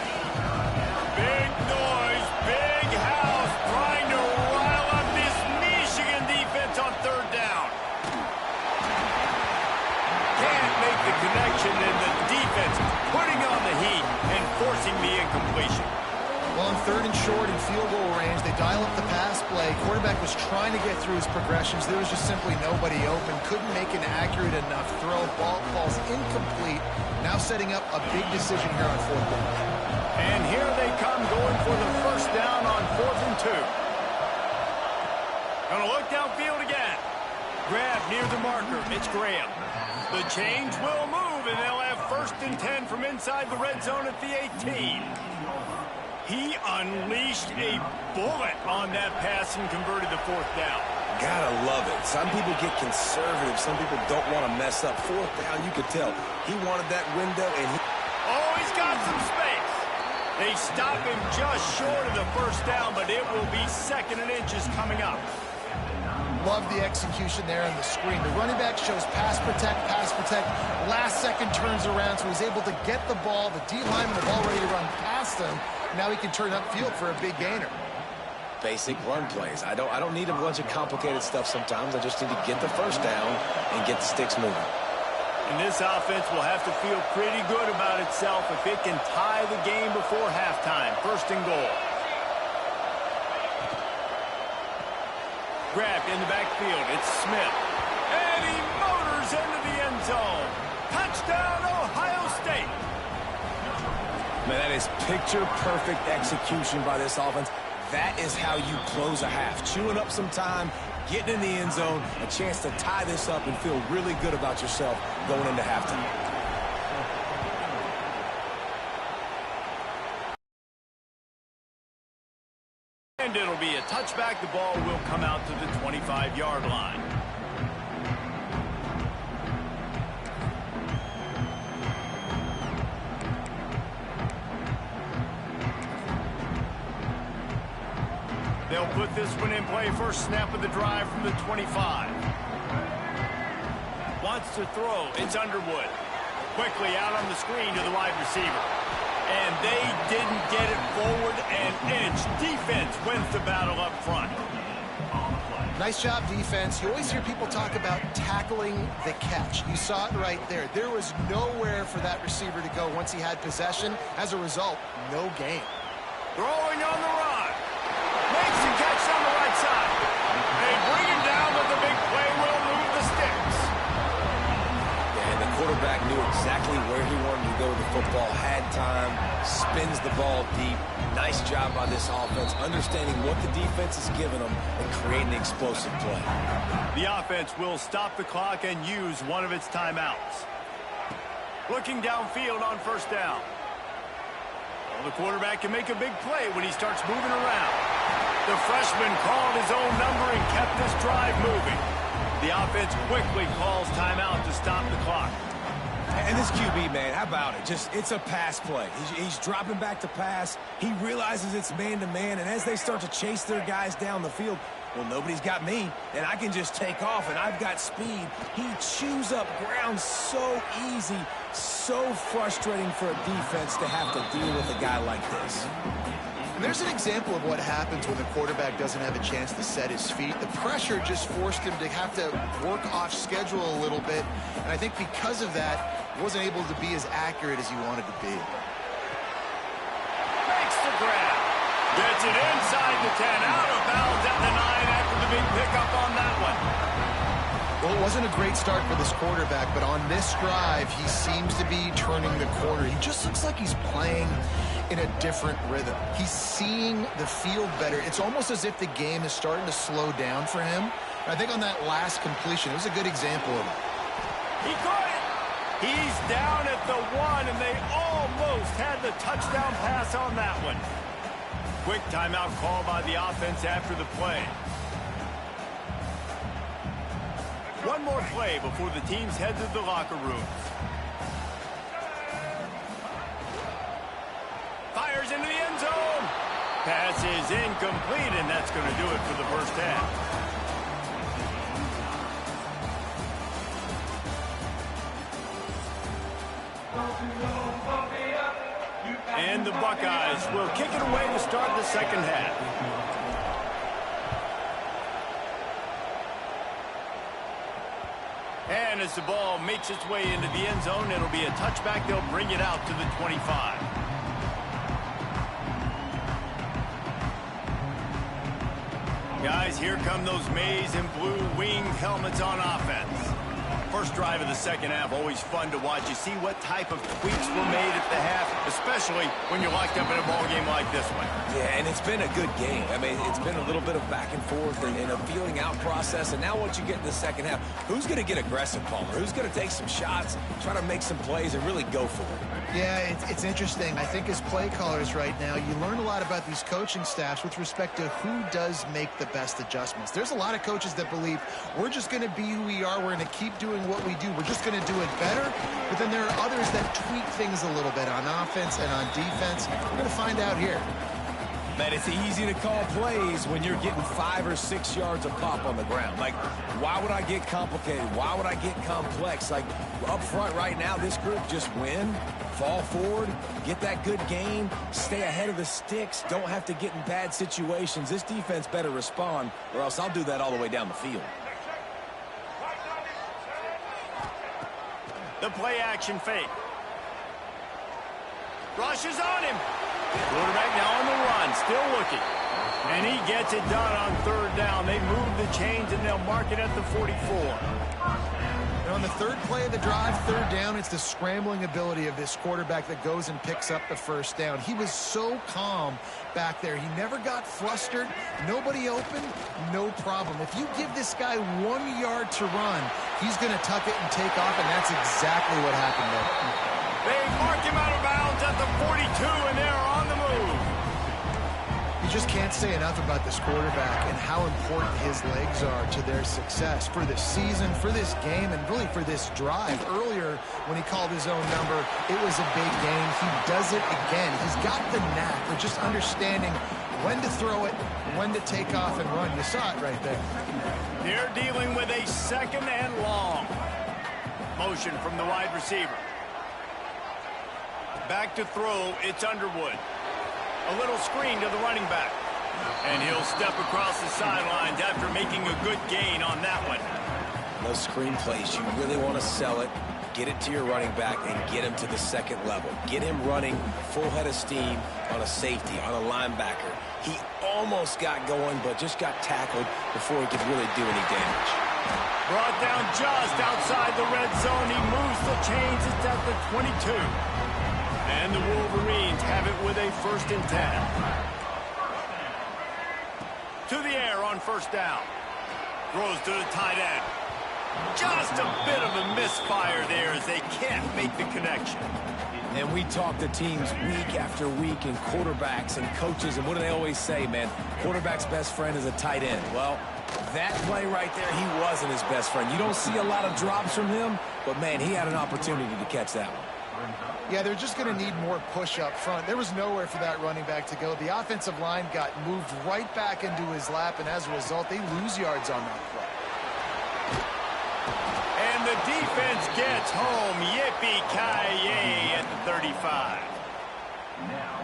Big noise, big house, trying to rile up this Michigan defense on third down. Can't make the connection, and the defense putting on the heat and forcing the incompletion. Well, on third and short and field goal range, they dial up the pass play. Quarterback was trying to get through his progressions. There was just simply nobody open. Couldn't make an accurate enough throw. Ball falls incomplete. Now setting up a big decision here on fourth down. And here they come, going for the first down on 4th and 2. Gonna look downfield again. Grab near the marker. It's Graham. The change will move, and they'll have 1st and 10 from inside the red zone at the 18. He unleashed a bullet on that pass and converted the 4th down. Gotta love it. Some people get conservative. Some people don't want to mess up. 4th down, you could tell. He wanted that window, and he... Oh, he's got some space. They stop him just short of the first down, but it will be 2nd and inches coming up. Love the execution there on the screen. The running back shows pass protect, pass protect. Last second turns around, so he's able to get the ball. The D lineman, the ball ready to run past him. Now he can turn upfield for a big gainer. Basic run plays. I don't need a bunch of complicated stuff sometimes. I just need to get the first down and get the sticks moving. And this offense will have to feel pretty good about itself if it can tie the game before halftime. 1st and goal. Grabbed in the backfield. It's Smith. And he motors into the end zone. Touchdown, Ohio State. Man, that is picture-perfect execution by this offense. That is how you close a half. Chewing up some time, getting in the end zone, a chance to tie this up and feel really good about yourself going into halftime. And it'll be a touchback. The ball will come out to the 25-yard line. They'll put this one in play. First snap of the drive from the 25. Wants to throw. It's Underwood. Quickly out on the screen to the wide receiver. And they didn't get it forward an inch. Defense wins the battle up front. Nice job, defense. You always hear people talk about tackling the catch. You saw it right there. There was nowhere for that receiver to go once he had possession. As a result, no gain. Throwing on the run. Makes the catch on the right side. They bring him down, but the big play will move the sticks. And the quarterback knew exactly where he wanted to go with the football, had time, spins the ball deep. Nice job by this offense, understanding what the defense is giving them and creating the explosive play. The offense will stop the clock and use one of its timeouts. Looking downfield on first down. Well, the quarterback can make a big play when he starts moving around. The freshman called his own number and kept this drive moving. The offense quickly calls timeout to stop the clock. And this QB, man, how about it? It's a pass play. He's dropping back to pass. He realizes it's man-to-man, and as they start to chase their guys down the field, well, nobody's got me, and I can just take off, and I've got speed. He chews up ground so easy, so frustrating for a defense to have to deal with a guy like this. And there's an example of what happens when the quarterback doesn't have a chance to set his feet. The pressure just forced him to have to work off schedule a little bit. And I think because of that, he wasn't able to be as accurate as he wanted to be. Makes the grab. Gets it inside the 10. Out of bounds at the 9 after the big pickup on that one. Well, it wasn't a great start for this quarterback, but on this drive, he seems to be turning the corner. He just looks like he's playing in a different rhythm. He's seeing the field better. It's almost as if the game is starting to slow down for him. And I think on that last completion, it was a good example of it. He caught it. He's down at the 1, and they almost had the touchdown pass on that one. Quick timeout call by the offense after the play. One more play before the teams head to the locker rooms. Fires into the end zone. Pass is incomplete, and that's going to do it for the first half. And the Buckeyes will kick it away to start the second half. And as the ball makes its way into the end zone, it'll be a touchback. They'll bring it out to the 25. Guys, here come those maize and blue winged helmets on offense. First drive of the second half, always fun to watch. You see what type of tweaks were made at the half, especially when you're locked up in a ball game like this one. Yeah, and it's been a good game. I mean, it's been a little bit of back and forth and a feeling out process. And now once you get in the second half, who's going to get aggressive, Palmer? Who's going to take some shots, try to make some plays, and really go for it? Yeah, it's interesting. I think as play callers right now, you learn a lot about these coaching staffs with respect to who does make the best adjustments. There's a lot of coaches that believe we're just going to be who we are. We're going to keep doing what we do. We're just going to do it better. But then there are others that tweak things a little bit on offense and on defense. We're going to find out here. Man, it's easy to call plays when you're getting 5 or 6 yards of pop on the ground. Like, why would I get complicated? Why would I get complex? Like, up front right now, this group just win, fall forward, get that good gain, stay ahead of the sticks, don't have to get in bad situations. This defense better respond, or else I'll do that all the way down the field. The play action fake. Rushes on him. Quarterback now on the run, still looking. And he gets it done on third down. They move the chains, and they'll mark it at the 44. And on the third play of the drive, third down, it's the scrambling ability of this quarterback that goes and picks up the first down. He was so calm back there. He never got flustered. Nobody open, no problem. If you give this guy 1 yard to run, he's going to tuck it and take off, and that's exactly what happened there. They mark him out of bounds at the 42, and they're on the move. You just can't say enough about this quarterback and how important his legs are to their success for this season, for this game, and really for this drive. Earlier, when he called his own number, it was a big game. He does it again. He's got the knack of just understanding when to throw it, when to take off and run. You saw it right there. They're dealing with a second and long. Motion from the wide receiver. Back to throw, it's Underwood. A little screen to the running back. And he'll step across the sidelines after making a good gain on that one. Those screen plays, you really want to sell it, get it to your running back, and get him to the second level. Get him running full head of steam on a safety, on a linebacker. He almost got going, but just got tackled before he could really do any damage. Brought down just outside the red zone. He moves the chains. It's at the 22. And the Wolverines have it with a 1st and 10. To the air on first down. Throws to the tight end. Just a bit of a misfire there as they can't make the connection. And we talk to teams week after week and quarterbacks and coaches, and what do they always say, man? Quarterback's best friend is a tight end. Well, that play right there, he wasn't his best friend. You don't see a lot of drops from him, but, man, he had an opportunity to catch that one. Yeah, they're just going to need more push up front. There was nowhere for that running back to go. The offensive line got moved right back into his lap, and as a result, they lose yards on that play. And the defense gets home. Yippee-ki-yay at the 35.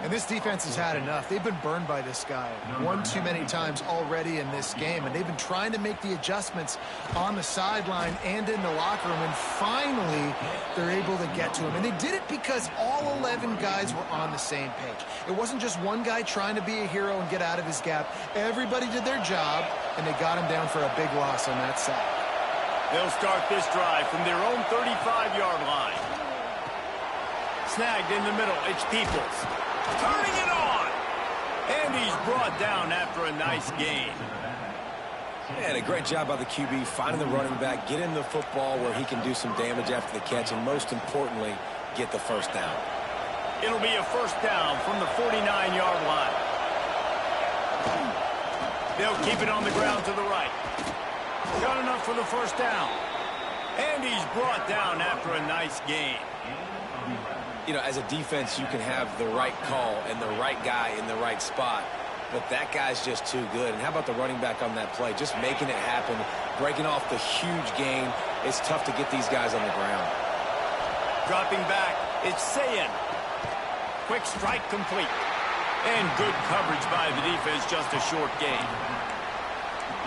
And this defense has had enough. They've been burned by this guy one too many times already in this game, and they've been trying to make the adjustments on the sideline and in the locker room, and finally they're able to get to him. And they did it because all 11 guys were on the same page. It wasn't just one guy trying to be a hero and get out of his gap. Everybody did their job, and they got him down for a big loss on that side. They'll start this drive from their own 35-yard line. Snagged in the middle, it's Peoples. Turning it on! And he's brought down after a nice gain. And a great job by the QB, finding the running back, get him the football where he can do some damage after the catch, and most importantly, get the first down. It'll be a first down from the 49-yard line. They'll keep it on the ground to the right. Got enough for the first down. And he's brought down after a nice gain. You know, as a defense, you can have the right call and the right guy in the right spot, but that guy's just too good. And how about the running back on that play? Just making it happen, breaking off the huge gain. It's tough to get these guys on the ground. Dropping back, it's Sayin. Quick strike complete. And good coverage by the defense, just a short gain.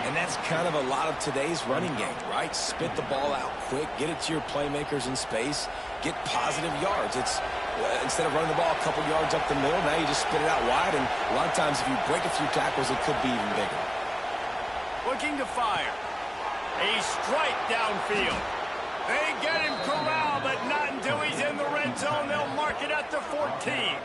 And that's kind of a lot of today's running game, right? Spit the ball out quick, get it to your playmakers in space, get positive yards. It's instead of running the ball a couple yards up the middle, now you just spit it out wide, and a lot of times if you break a few tackles, it could be even bigger. Looking to fire. A strike downfield. They get him corralled, but not until he's in the red zone. They'll mark it at the 14.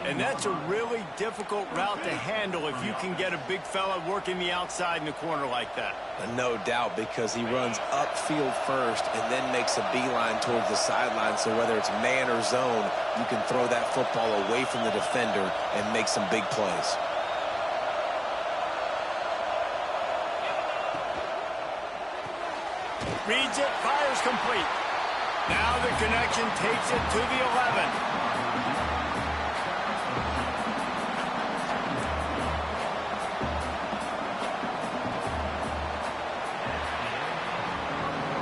And that's a really difficult route to handle if you can get a big fella working the outside in the corner like that. No doubt, because he runs upfield first and then makes a beeline towards the sideline. So whether it's man or zone, you can throw that football away from the defender and make some big plays. Reads it, fires complete. Now the connection takes it to the 11.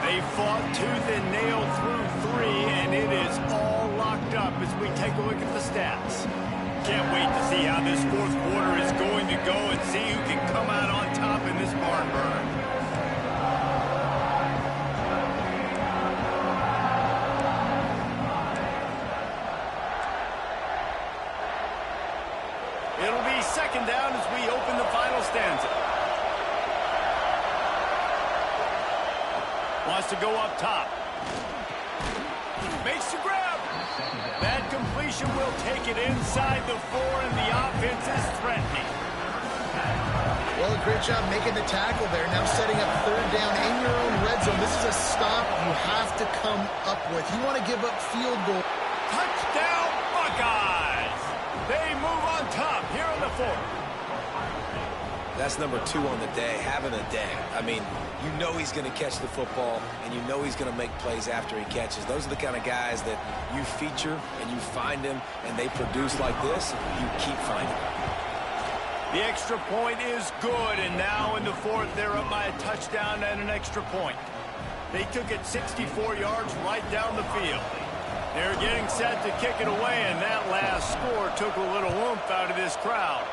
They fought tooth and nail through 3, and it is all locked up as we take a look at the stats. Can't wait to see how this fourth quarter is going to go and see who can come out on top in this barn burner. It'll be second down as we open the final stanza. Wants to go up top. Makes the grab. That completion will take it inside the 4, and the offense is threatening. Well, a great job making the tackle there. Now setting up third down in your own red zone. This is a stop you have to come up with. You want to give up field goal. Touchdown, Buckeyes! They move on top here in the 4th. That's number 2 on the day, having a day. I mean, you know he's going to catch the football, and you know he's going to make plays after he catches. Those are the kind of guys that you feature, and you find them, and they produce like this, you keep finding them. The extra point is good, and now in the 4th, they're up by a touchdown and an extra point. They took it 64 yards right down the field. They're getting set to kick it away, and that last score took a little oomph out of this crowd.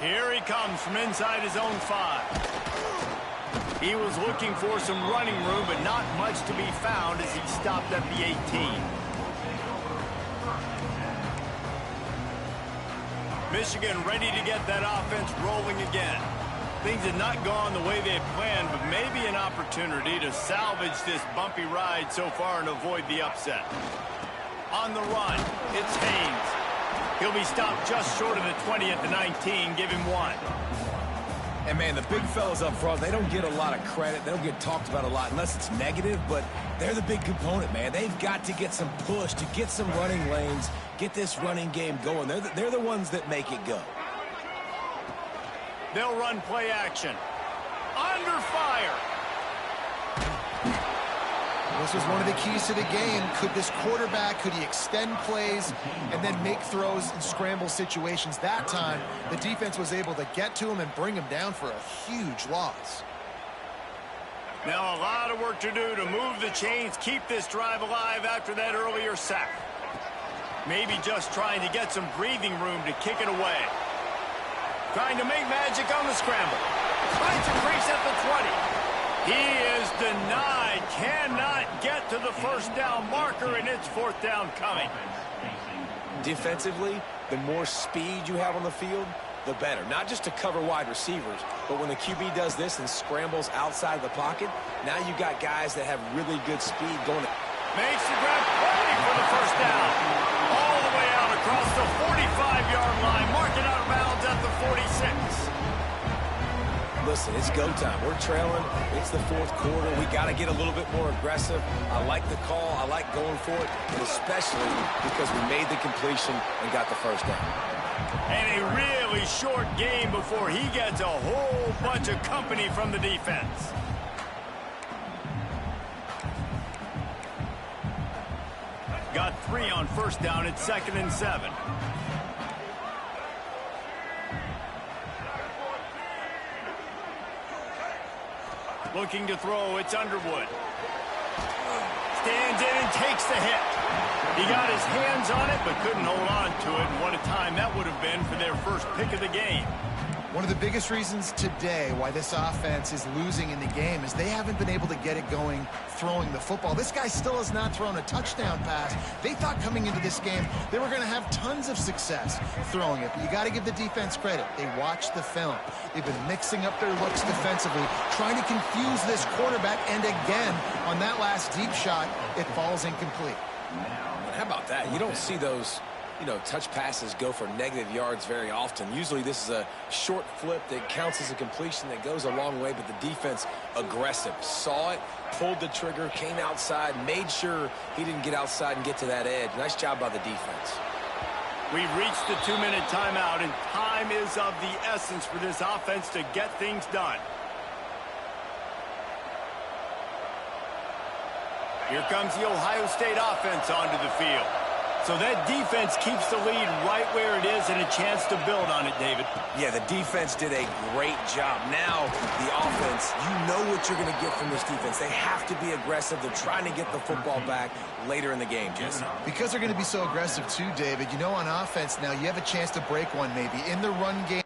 Here he comes from inside his own 5. He was looking for some running room, but not much to be found as he stopped at the 18. Michigan ready to get that offense rolling again. Things had not gone the way they had planned, but maybe an opportunity to salvage this bumpy ride so far and avoid the upset. On the run, it's Haynes. He'll be stopped just short of the 20 at the 19. Give him 1. And, man, the big fellas up front, they don't get a lot of credit. They don't get talked about a lot unless it's negative, but they're the big component, man. They've got to get some push, to get some running lanes, get this running game going. They're the ones that make it go. They'll run play action. Under fire. This was one of the keys to the game. Could this quarterback, could he extend plays and then make throws in scramble situations? That time, the defense was able to get to him and bring him down for a huge loss. Now a lot of work to do to move the chains, keep this drive alive after that earlier sack. Maybe just trying to get some breathing room to kick it away. Trying to make magic on the scramble. Finds a crease at the 20. He is denied. Cannot get to the first down marker, and it's 4th down coming. Defensively, the more speed you have on the field, the better. Not just to cover wide receivers, but when the QB does this and scrambles outside the pocket, now you got guys that have really good speed going. Makes the grab, plenty for the first down. All the way out across the 45-yard line, marking out of bounds at the 46. Listen, it's go time. We're trailing. It's the 4th quarter. We got to get a little bit more aggressive. I like the call. I like going for it, but especially because we made the completion and got the first down. And a really short game before he gets a whole bunch of company from the defense. Got 3 on first down. It's 2nd and 7. Looking to throw, it's Underwood. Stands in and takes the hit. He got his hands on it, but couldn't hold on to it. And what a time that would have been for their first pick of the game. One of the biggest reasons today why this offense is losing in the game is they haven't been able to get it going throwing the football. This guy still has not thrown a touchdown pass. They thought coming into this game they were going to have tons of success throwing it. But you got to give the defense credit. They watched the film. They've been mixing up their looks defensively, trying to confuse this quarterback. And again, on that last deep shot, it falls incomplete. How about that? You don't see those, touch passes go for negative yards very often. Usually this is a short flip that counts as a completion that goes a long way, but the defense aggressive. Saw it, pulled the trigger, came outside, made sure he didn't get outside and get to that edge. Nice job by the defense. We've reached the 2-minute timeout, and time is of the essence for this offense to get things done. Here comes the Ohio State offense onto the field. So that defense keeps the lead right where it is and a chance to build on it, David. Yeah, the defense did a great job. Now, the offense, you know what you're going to get from this defense. They have to be aggressive. They're trying to get the football back later in the game, Jesse. Because they're going to be so aggressive too, David, on offense now, you have a chance to break one maybe. In the run game,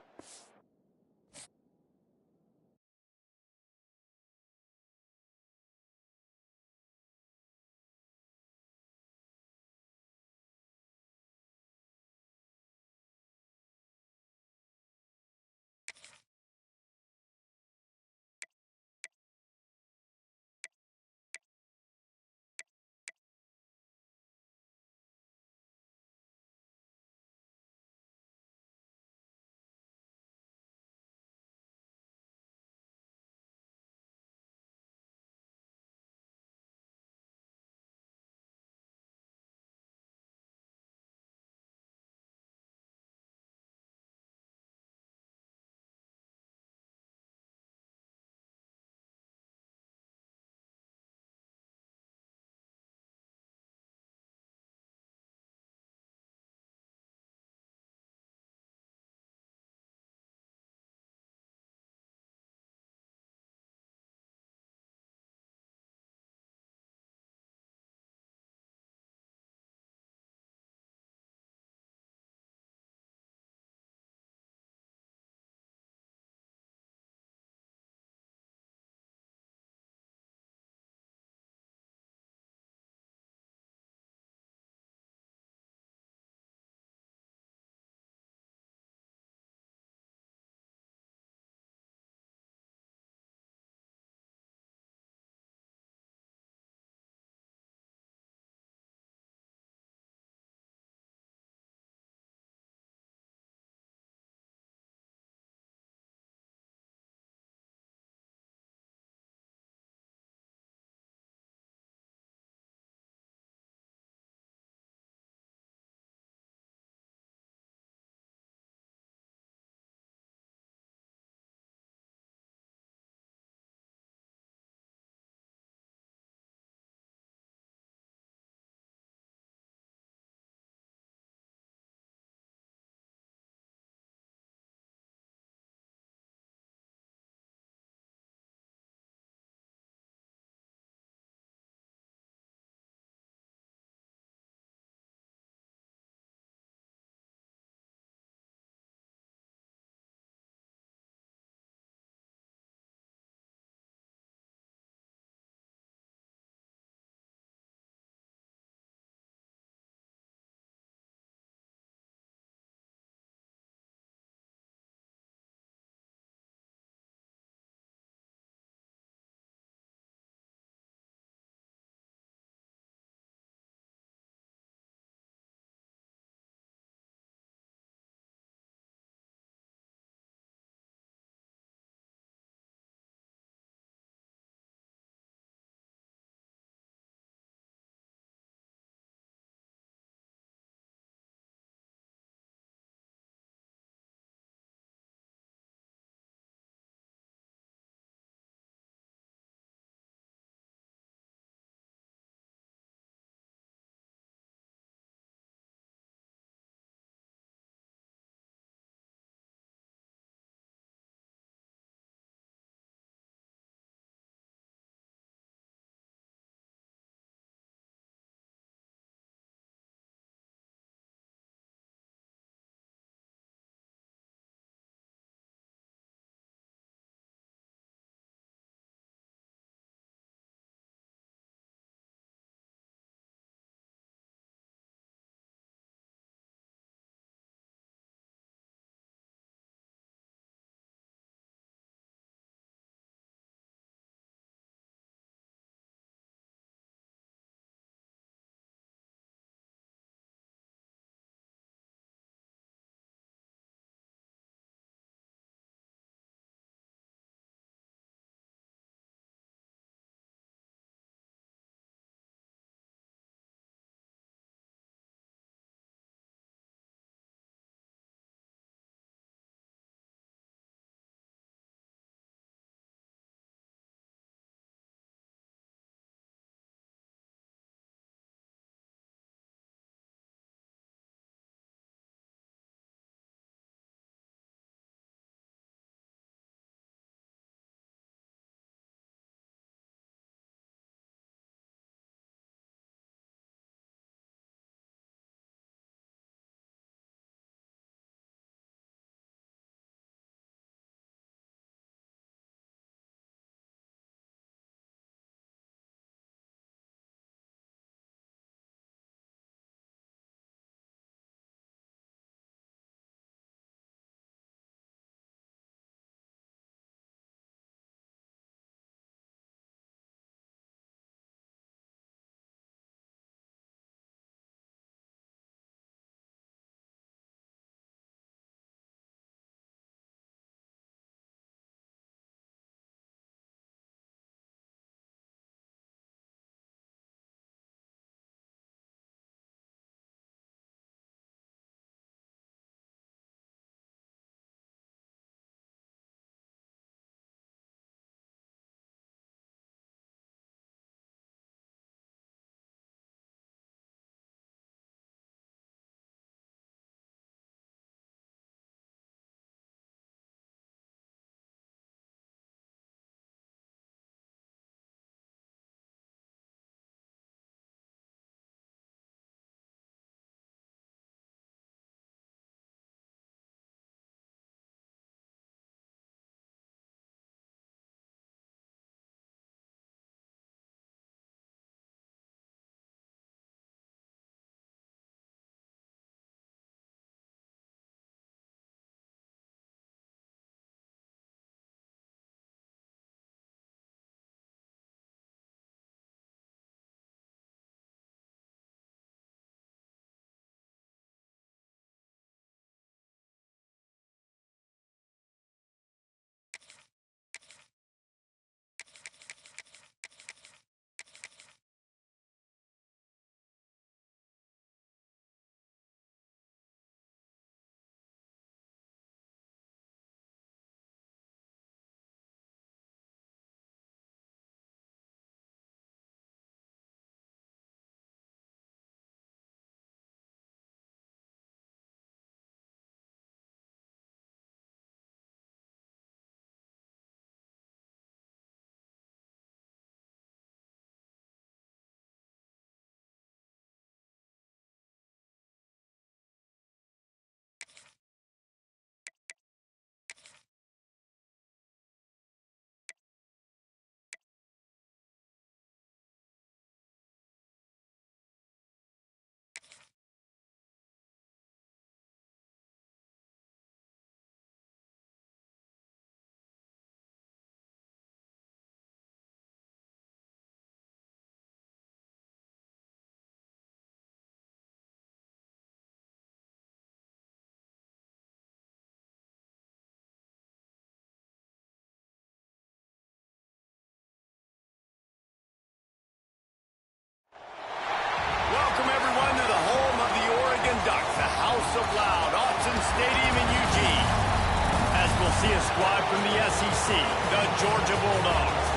squad from the SEC, the Georgia Bulldogs,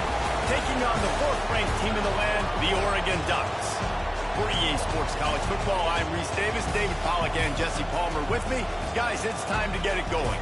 taking on the fourth-ranked team in the land, the Oregon Ducks. For EA Sports College Football, I'm Reese Davis, David Pollack, and Jesse Palmer with me. Guys, it's time to get it going.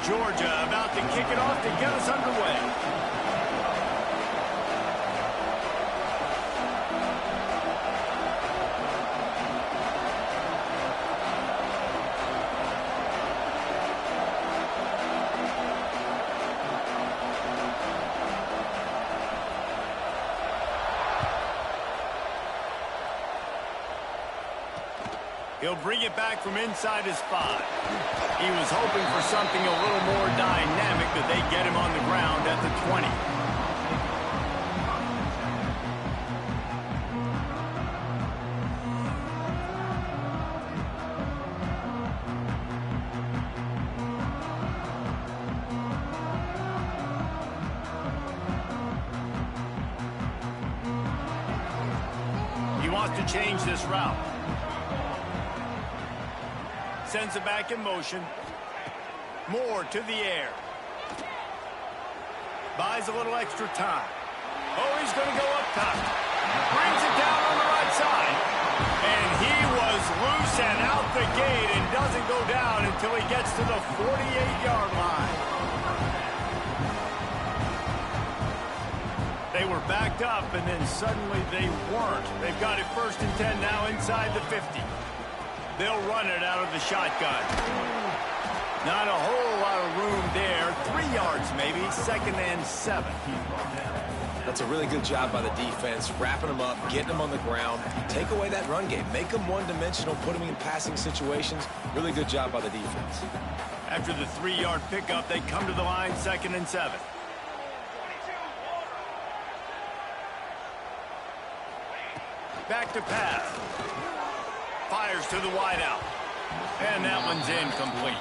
Georgia about to kick it off to get us underway. He'll bring it back from inside his 5. He was hoping for something a little more dynamic, but they get him on the ground at the 20. He wants to change this route. Sends it back in motion. Moore to the air. Buys a little extra time. Oh, he's going to go up top. Brings it down on the right side. And he was loose and out the gate and doesn't go down until he gets to the 48-yard line. They were backed up, and then suddenly they weren't. They've got it 1st and 10 now inside the 50. They'll run it out of the shotgun. Not a whole lot of room there. 3 yards maybe, 2nd and 7. That's a really good job by the defense, wrapping them up, getting them on the ground. Take away that run game. Make them one-dimensional, put them in passing situations. Really good job by the defense. After the 3-yard pickup, they come to the line, 2nd and 7. Back to pass. Fires to the wideout. And that one's incomplete.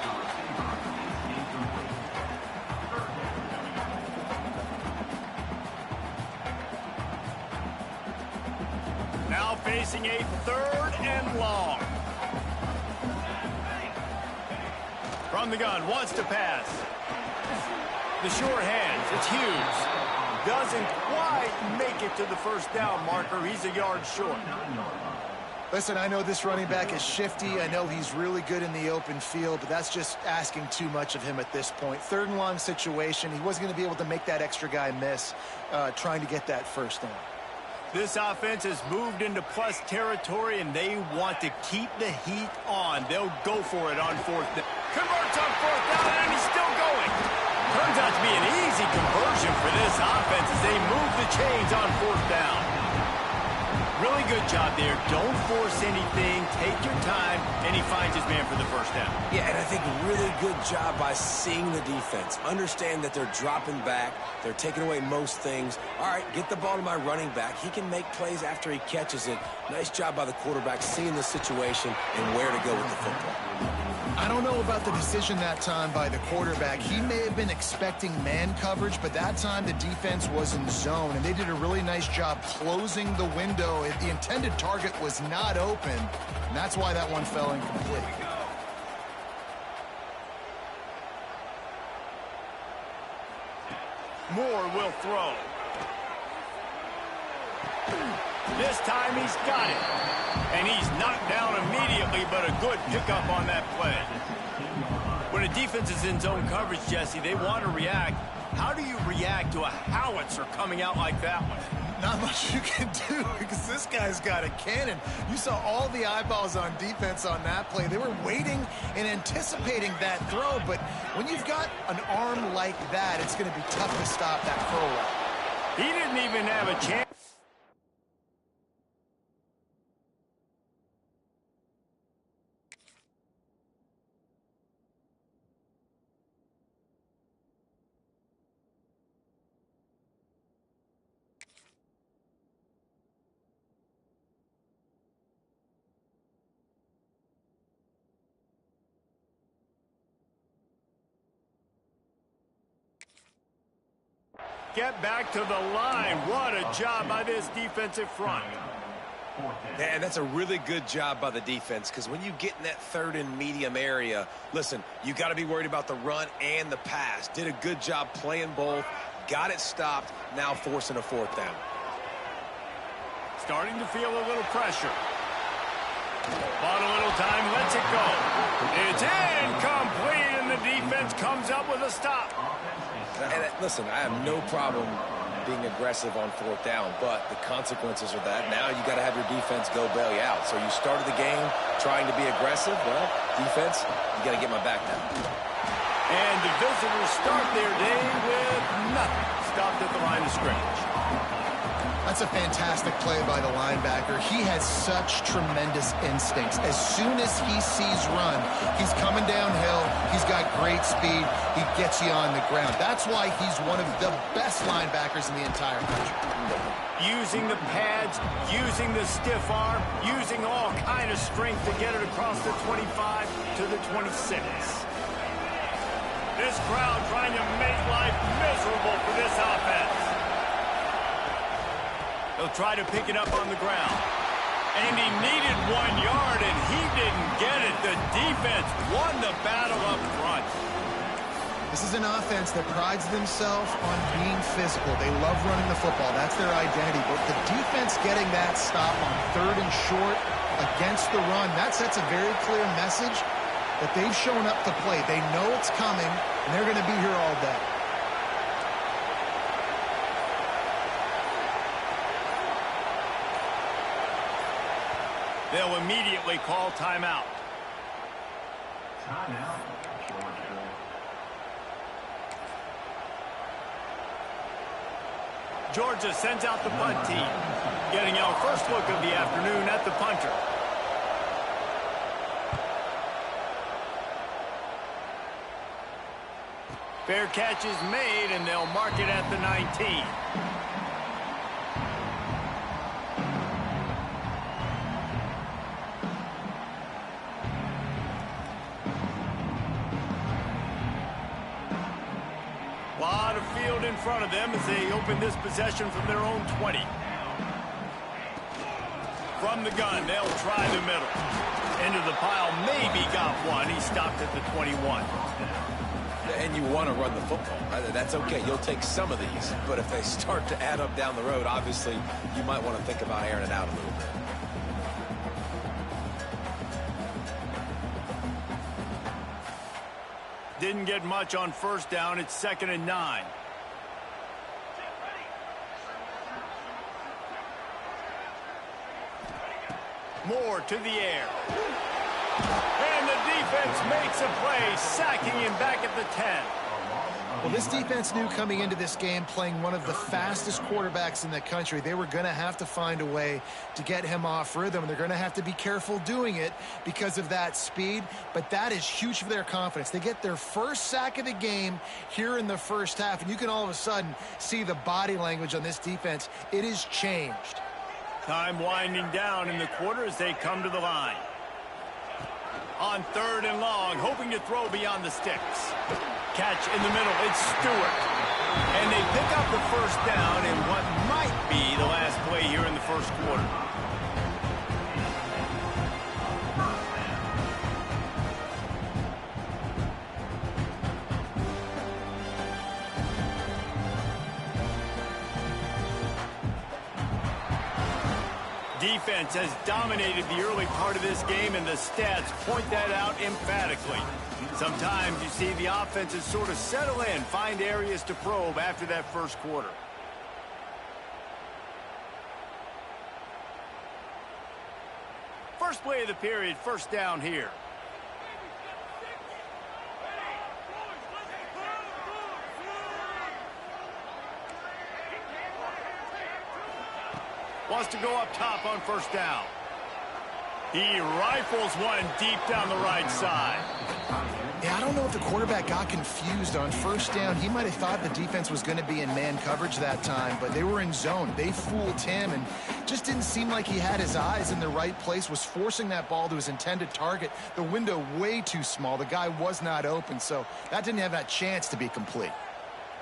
Now facing a 3rd and long. From the gun, wants to pass. The short hands, it's Hughes. Doesn't quite make it to the 1st down marker. He's a yard short. Listen, I know this running back is shifty. I know he's really good in the open field, but that's just asking too much of him at this point. 3rd and long situation. He wasn't going to be able to make that extra guy miss trying to get that 1st down. This offense has moved into plus territory, and they want to keep the heat on. They'll go for it on 4th down. Converts on 4th down, and he's still going. Turns out to be an easy conversion for this offense as they move the chains on 4th down. Really good job there. Don't force anything. Take your time, and he finds his man for the 1st down. Yeah, and I think really good job by seeing the defense. Understand that they're dropping back. They're taking away most things. All right, get the ball to my running back. He can make plays after he catches it. Nice job by the quarterback seeing the situation and where to go with the football. I don't know about the decision that time by the quarterback. He may have been expecting man coverage, but that time the defense was in zone, and they did a really nice job closing the window. If the intended target was not open, and that's why that one fell incomplete. Moore will throw. This time he's got it. And he's knocked down immediately, but a good pickup on that play. When a defense is in zone coverage, Jesse, they want to react. How do you react to a howitzer coming out like that one? Not much you can do because this guy's got a cannon. You saw all the eyeballs on defense on that play. They were waiting and anticipating that throw, but when you've got an arm like that, it's going to be tough to stop that curl route. He didn't even have a chance. Get back to the line. What a job by this defensive front. And that's a really good job by the defense, because when you get in that third and medium area, listen, you got to be worried about the run and the pass. Did a good job playing both, got it stopped, now forcing a fourth down. Starting to feel a little pressure. Bought a little time, lets it go. It's incomplete, and the defense comes up with a stop. And listen, I have no problem being aggressive on fourth down, but the consequences are that now you got to have your defense go bail you out. So you started the game trying to be aggressive. Well, defense, you got to get my back down. And the visitors start their day with nothing. Stopped at the line of scrimmage. That's a fantastic play by the linebacker. He has such tremendous instincts. As soon as he sees run, he's coming downhill. He's got great speed. He gets you on the ground. That's why he's one of the best linebackers in the entire country. Using the pads, using the stiff arm, using all kind of strength to get it across the 25 to the 26. This crowd trying to make life miserable for this offense. He'll try to pick it up on the ground. And he needed 1 yard, and he didn't get it. The defense won the battle up front. This is an offense that prides themselves on being physical. They love running the football. That's their identity. But the defense getting that stop on third and short against the run, that sets a very clear message that they've shown up to play. They know it's coming, and they're going to be here all day. They'll immediately call timeout. Timeout, Georgia. Georgia sends out the punt team, getting our first look of the afternoon at the punter. Fair catch is made, and they'll mark it at the 19. Lot of field in front of them as they open this possession from their own 20. From the gun, they'll try the middle. Into the pile, maybe got one. He stopped at the 21. And you want to run the football. That's okay. You'll take some of these. But if they start to add up down the road, obviously, you might want to think about airing it out a little bit. Didn't get much on first down. It's 2nd and 9. Moore to the air. And the defense makes a play, sacking him back at the 10. Well, this defense knew coming into this game, playing one of the fastest quarterbacks in the country, they were going to have to find a way to get him off rhythm. They're going to have to be careful doing it because of that speed, but that is huge for their confidence. They get their first sack of the game here in the first half, and you can all of a sudden see the body language on this defense. It has changed. Time winding down in the quarter as they come to the line. On 3rd and long, hoping to throw beyond the sticks. Catch in the middle, it's Stewart. And they pick up the first down in what might be the last play here in the first quarter. Defense has dominated the early part of this game, and the stats point that out emphatically. Sometimes you see the offenses sort of settle in, find areas to probe after that first quarter. First play of the period, first down here. Wants to go up top on first down. He rifles one deep down the right side. Yeah, I don't know if the quarterback got confused on first down. He might have thought the defense was going to be in man coverage that time, but they were in zone. They fooled him and just didn't seem like he had his eyes in the right place, was forcing that ball to his intended target. The window way too small. The guy was not open, so that didn't have that chance to be complete.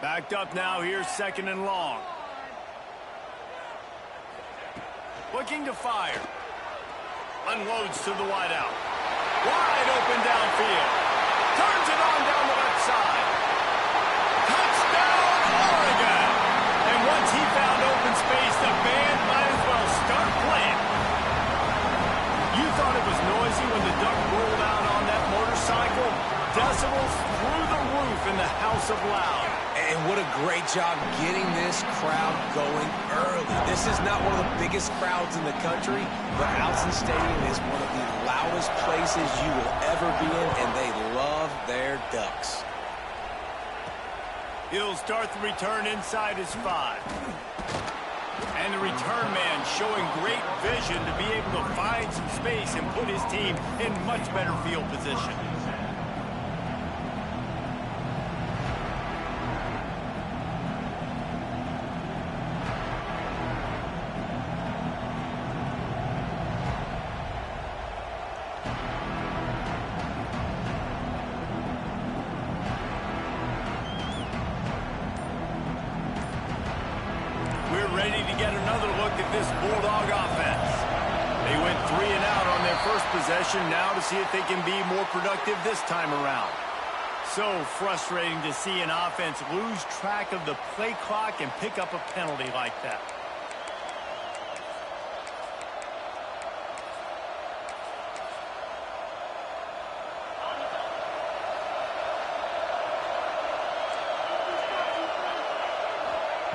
Backed up now, here's 2nd and long. Looking to fire. Unloads to the wideout. Wide open downfield. Turns it on down the left side. Touchdown, Oregon! And once he found open space, the band might as well start playing. You thought it was noisy when the Duck rolled out on that motorcycle? Decibels through the roof in the House of Loud. And what a great job getting this crowd going early. This is not one of the biggest crowds in the country, but Alton Stadium is one of the loudest places you will ever be in, and they love their Ducks. He'll start the return inside his 5. And the return man showing great vision to be able to find some space and put his team in much better field position. Ready to get another look at this Bulldog offense. They went 3 and out on their first possession, now to see if they can be more productive this time around. So frustrating to see an offense lose track of the play clock and pick up a penalty like that.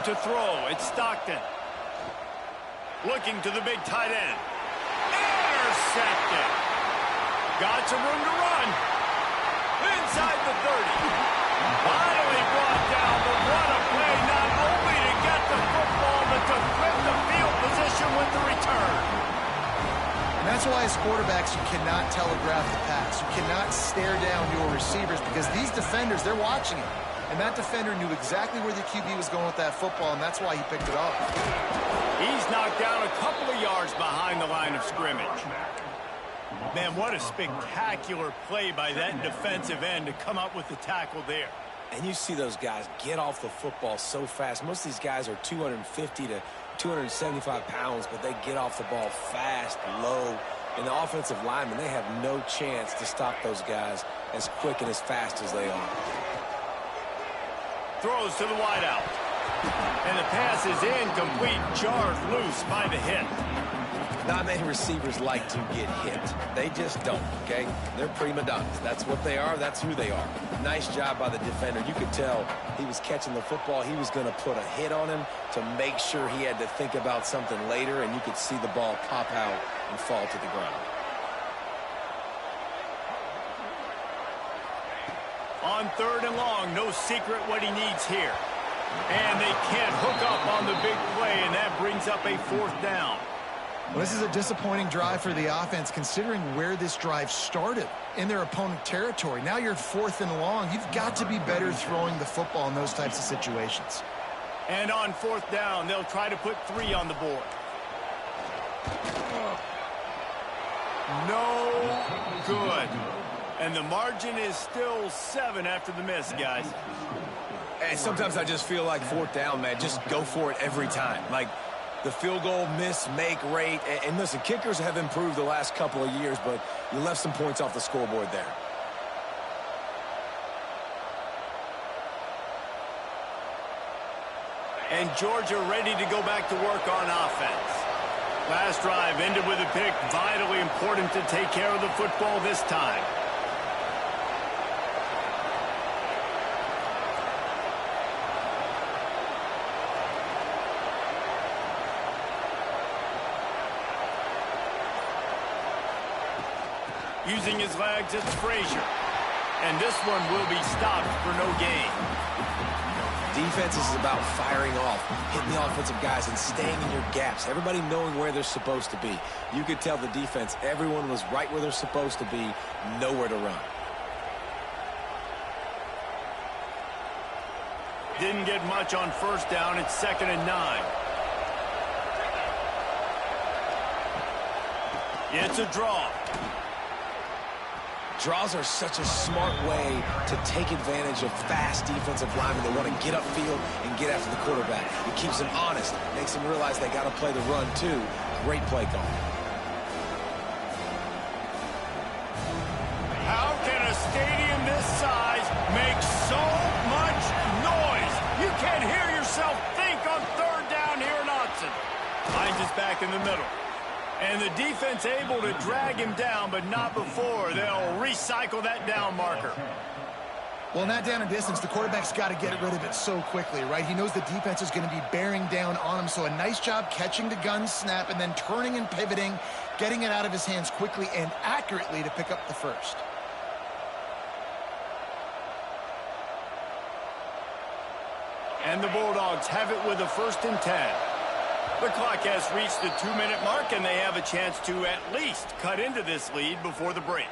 To throw, it's Stockton. Looking to the big tight end. Intercepted. Got some room to run. Inside the 30. Finally brought down, but what a play, not only to get the football, but to flip the field position with the return. And that's why as quarterbacks, you cannot telegraph the pass. You cannot stare down your receivers because these defenders, they're watching it. And that defender knew exactly where the QB was going with that football, and that's why he picked it off. He's knocked down a couple of yards behind the line of scrimmage. Man, what a spectacular play by that defensive end to come up with the tackle there. And you see those guys get off the football so fast. Most of these guys are 250 to 275 pounds, but they get off the ball fast, low. And the offensive linemen, they have no chance to stop those guys as quick and as fast as they are. Throws to the wideout. And the pass is incomplete, jarred loose by the hit. Not many receivers like to get hit. They just don't, okay? They're prima donnas. That's what they are. That's who they are. Nice job by the defender. You could tell he was catching the football. He was going to put a hit on him to make sure he had to think about something later, and you could see the ball pop out and fall to the ground. On 3rd and long, no secret what he needs here. And they can't hook up on the big play, and that brings up a 4th down. Well, this is a disappointing drive for the offense, considering where this drive started, in their opponent territory. Now you're 4th and long. You've got to be better throwing the football in those types of situations. And on 4th down, they'll try to put 3 on the board. No good. And the margin is still 7 after the miss, guys. And sometimes I just feel like 4th down, man, just go for it every time. Like the field goal miss-make rate. And listen, kickers have improved the last couple of years, but you left some points off the scoreboard there. And Georgia ready to go back to work on offense. Last drive ended with a pick. Vitally important to take care of the football this time. Using his legs, it's Frazier. And this one will be stopped for no gain. Defense is about firing off, hitting the offensive guys, and staying in your gaps. Everybody knowing where they're supposed to be. You could tell the defense, everyone was right where they're supposed to be, nowhere to run. Didn't get much on 1st down. It's 2nd and 9. It's a draw. Draws are such a smart way to take advantage of fast defensive linemen that want to get upfield and get after the quarterback. It keeps them honest, makes them realize they got to play the run too. Great play call. How can a stadium this size make so much noise? You can't hear yourself think on third down here in Autzen. Hines is back in the middle. And the defense able to drag him down, but not before they'll recycle that down marker. Well, in that down and distance, the quarterback's got to get rid of it so quickly, right? He knows the defense is going to be bearing down on him, so a nice job catching the gun snap and then turning and pivoting, getting it out of his hands quickly and accurately to pick up the first. And the Bulldogs have it with a 1st and 10. The clock has reached the 2-minute mark, and they have a chance to at least cut into this lead before the break.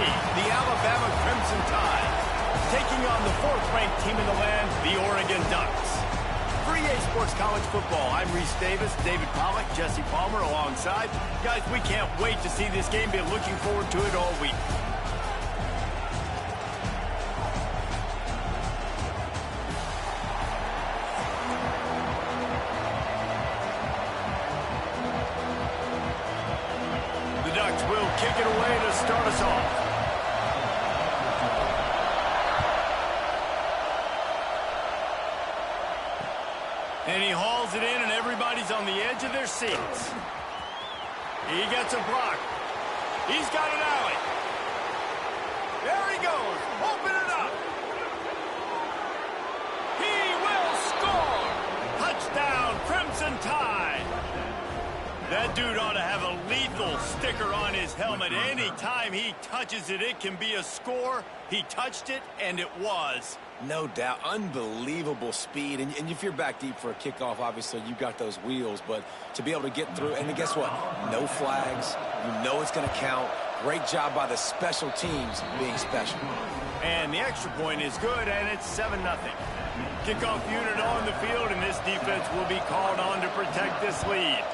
the Alabama Crimson Tide, taking on the 4th-ranked team in the land, the Oregon Ducks. For EA Sports College Football, I'm Reese Davis, David Pollack, Jesse Palmer alongside. Guys, we can't wait to see this game. Been looking forward to it all week. The Ducks will kick it away to start us off. And he hauls it in, and everybody's on the edge of their seats. He gets a block. He's got an alley. There he goes. Open it up. He will score. Touchdown, Crimson Tide. That dude ought to have a lethal sticker on his helmet. Anytime he touches it, it can be a score. He touched it, and it was. No doubt. Unbelievable speed. And if you're back deep for a kickoff, obviously you've got those wheels. But to be able to get through, and guess what? No flags. You know it's going to count. Great job by the special teams being special. And the extra point is good, and it's 7-0. Kickoff unit on the field, and this defense will be called on to protect this lead.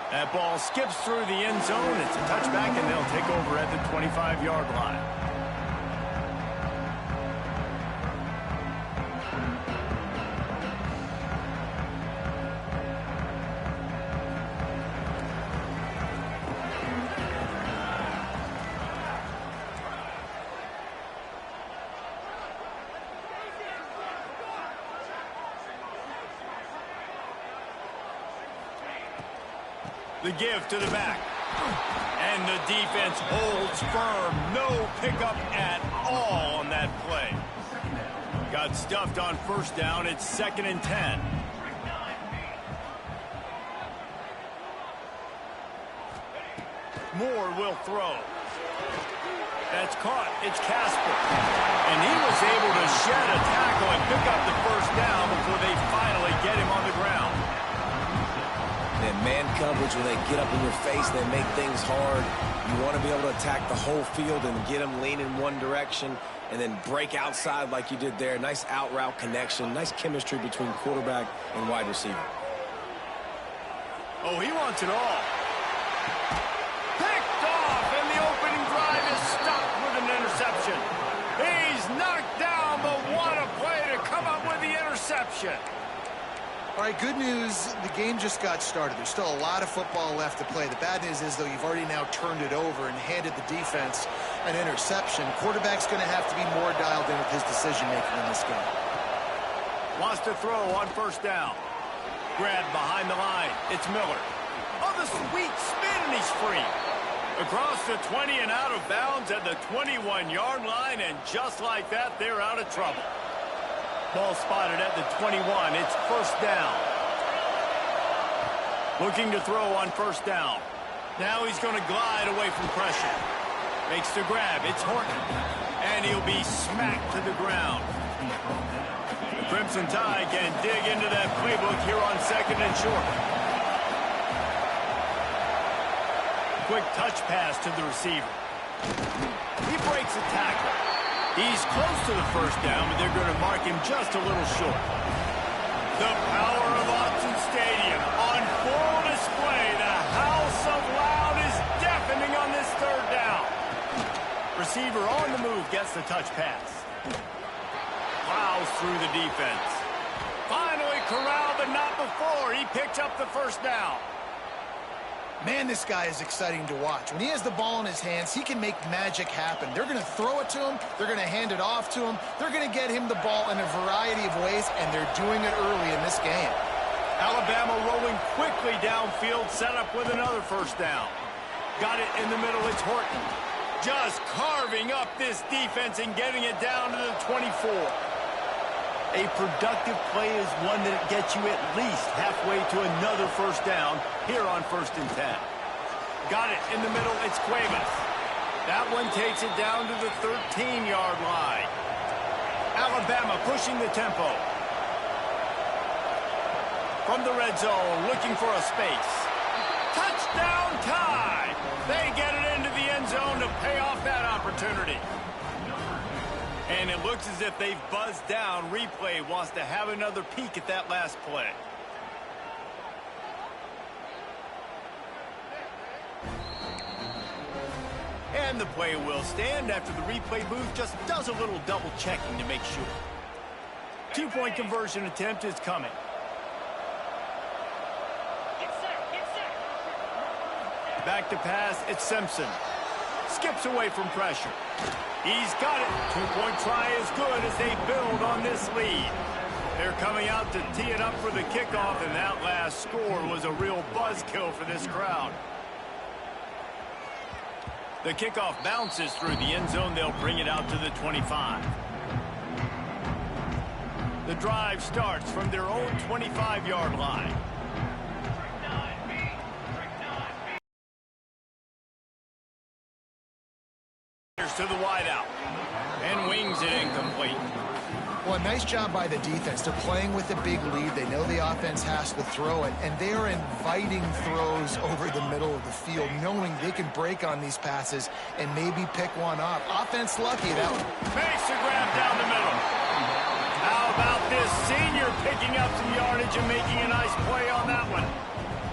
That ball skips through the end zone. It's a touchback, and they'll take over at the 25-yard line. The give to the back. And the defense holds firm. No pickup at all on that play. Got stuffed on first down. It's 2nd and 10. Moore will throw. That's caught. It's Casper. And he was able to shed a tackle and pick up the first down before they finally get him on the ground. And man coverage, when they get up in your face, they make things hard. You want to be able to attack the whole field and get them leaning one direction and then break outside like you did there. Nice out route connection, nice chemistry between quarterback and wide receiver. Oh, he wants it all. Picked off, and the opening drive is stopped with an interception. He's knocked down, but what a play to come up with the interception. All right, good news, the game just got started. There's still a lot of football left to play. The bad news is, though, you've already now turned it over and handed the defense an interception. Quarterback's going to have to be more dialed in with his decision-making in this game. Wants to throw on first down. Grabbed behind the line. It's Miller. Oh, the sweet spin, and he's free. Across the 20 and out of bounds at the 21-yard line, and just like that, they're out of trouble. Ball spotted at the 21. It's first down. Looking to throw on first down. Now he's going to glide away from pressure. Makes the grab. It's Horton. And he'll be smacked to the ground. The Crimson Tide can dig into that playbook here on 2nd and short. Quick touch pass to the receiver. He breaks a tackle. He's close to the first down, but they're going to mark him just a little short. The power of Autzen Stadium on full display. The house of loud is deafening on this 3rd down. Receiver on the move gets the touch pass. Plows through the defense. Finally corralled, but not before. He picks up the first down. Man, this guy is exciting to watch. When he has the ball in his hands, he can make magic happen. They're going to throw it to him. They're going to hand it off to him. They're going to get him the ball in a variety of ways, and they're doing it early in this game. Alabama rolling quickly downfield, set up with another first down. Got it in the middle. It's Horton. Just carving up this defense and getting it down to the 24. A productive play is one that gets you at least halfway to another first down here on 1st and 10. Got it in the middle. It's Cuevas. That one takes it down to the 13-yard line. Alabama pushing the tempo. From the red zone, looking for a space. Touchdown Tide! They get it into the end zone to pay off that opportunity. And it looks as if they've buzzed down. Replay wants to have another peek at that last play. And the play will stand after the replay booth just does a little double checking to make sure. 2-point conversion attempt is coming. Back to pass, it's Simpson. Skips away from pressure. He's got it. 2-point try is good as they build on this lead. They're coming out to tee it up for the kickoff, and that last score was a real buzzkill for this crowd. The kickoff bounces through the end zone. They'll bring it out to the 25. The drive starts from their own 25-yard line. To the wideout and wings it incomplete. Well, nice job by the defense. They're playing with a big lead. They know the offense has to throw it, and they are inviting throws over the middle of the field, knowing they can break on these passes and maybe pick one off. Offense lucky. That one makes the grab down the middle. How about this senior picking up some yardage and making a nice play on that one?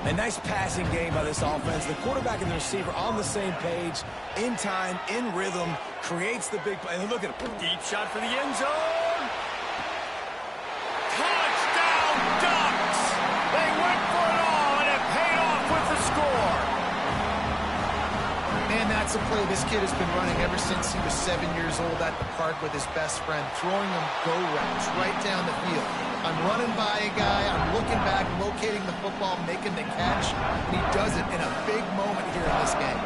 A nice passing game by this offense. The quarterback and the receiver on the same page, in time, in rhythm, creates the big play. And look at him. Deep shot for the end zone. Touchdown, Ducks! They went for it all, and it paid off with the score. Man, that's a play this kid has been running ever since he was 7 years old at the park with his best friend, throwing them go routes right down the field. I'm running by a guy, I'm looking back, locating the football, making the catch, and he does it in a big moment here in this game.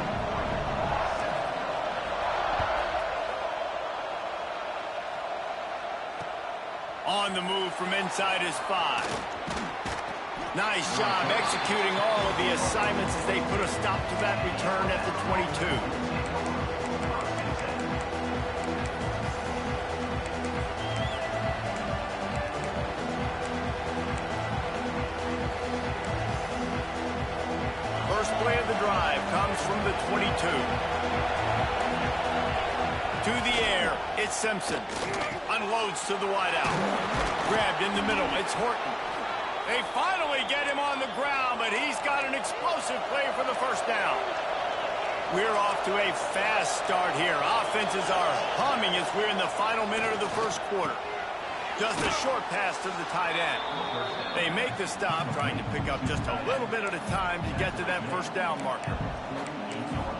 On the move from inside his 5. Nice job executing all of the assignments as they put a stop to that return at the 22. First play of the drive comes from the 22. To the air, it's Simpson. Unloads to the wideout. Grabbed in the middle, it's Horton. They finally get him on the ground, but he's got an explosive play for the first down. We're off to a fast start here. Offenses are humming as we're in the final minute of the first quarter. Just a short pass to the tight end. They make the stop, trying to pick up just a little bit at a time to get to that first down marker.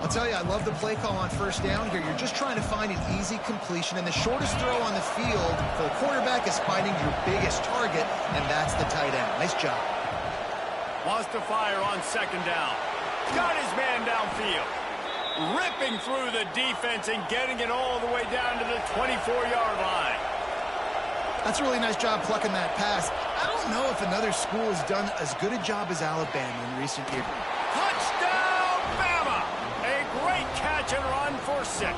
I'll tell you, I love the play call on first down here. You're just trying to find an easy completion, and the shortest throw on the field for the quarterback is finding your biggest target, and that's the tight end. Nice job. Wants to fire on second down. Got his man downfield. Ripping through the defense and getting it all the way down to the 24-yard line. That's a really nice job plucking that pass. I don't know if another school has done as good a job as Alabama in recent years. Touchdown, Bama! A great catch and run for 6.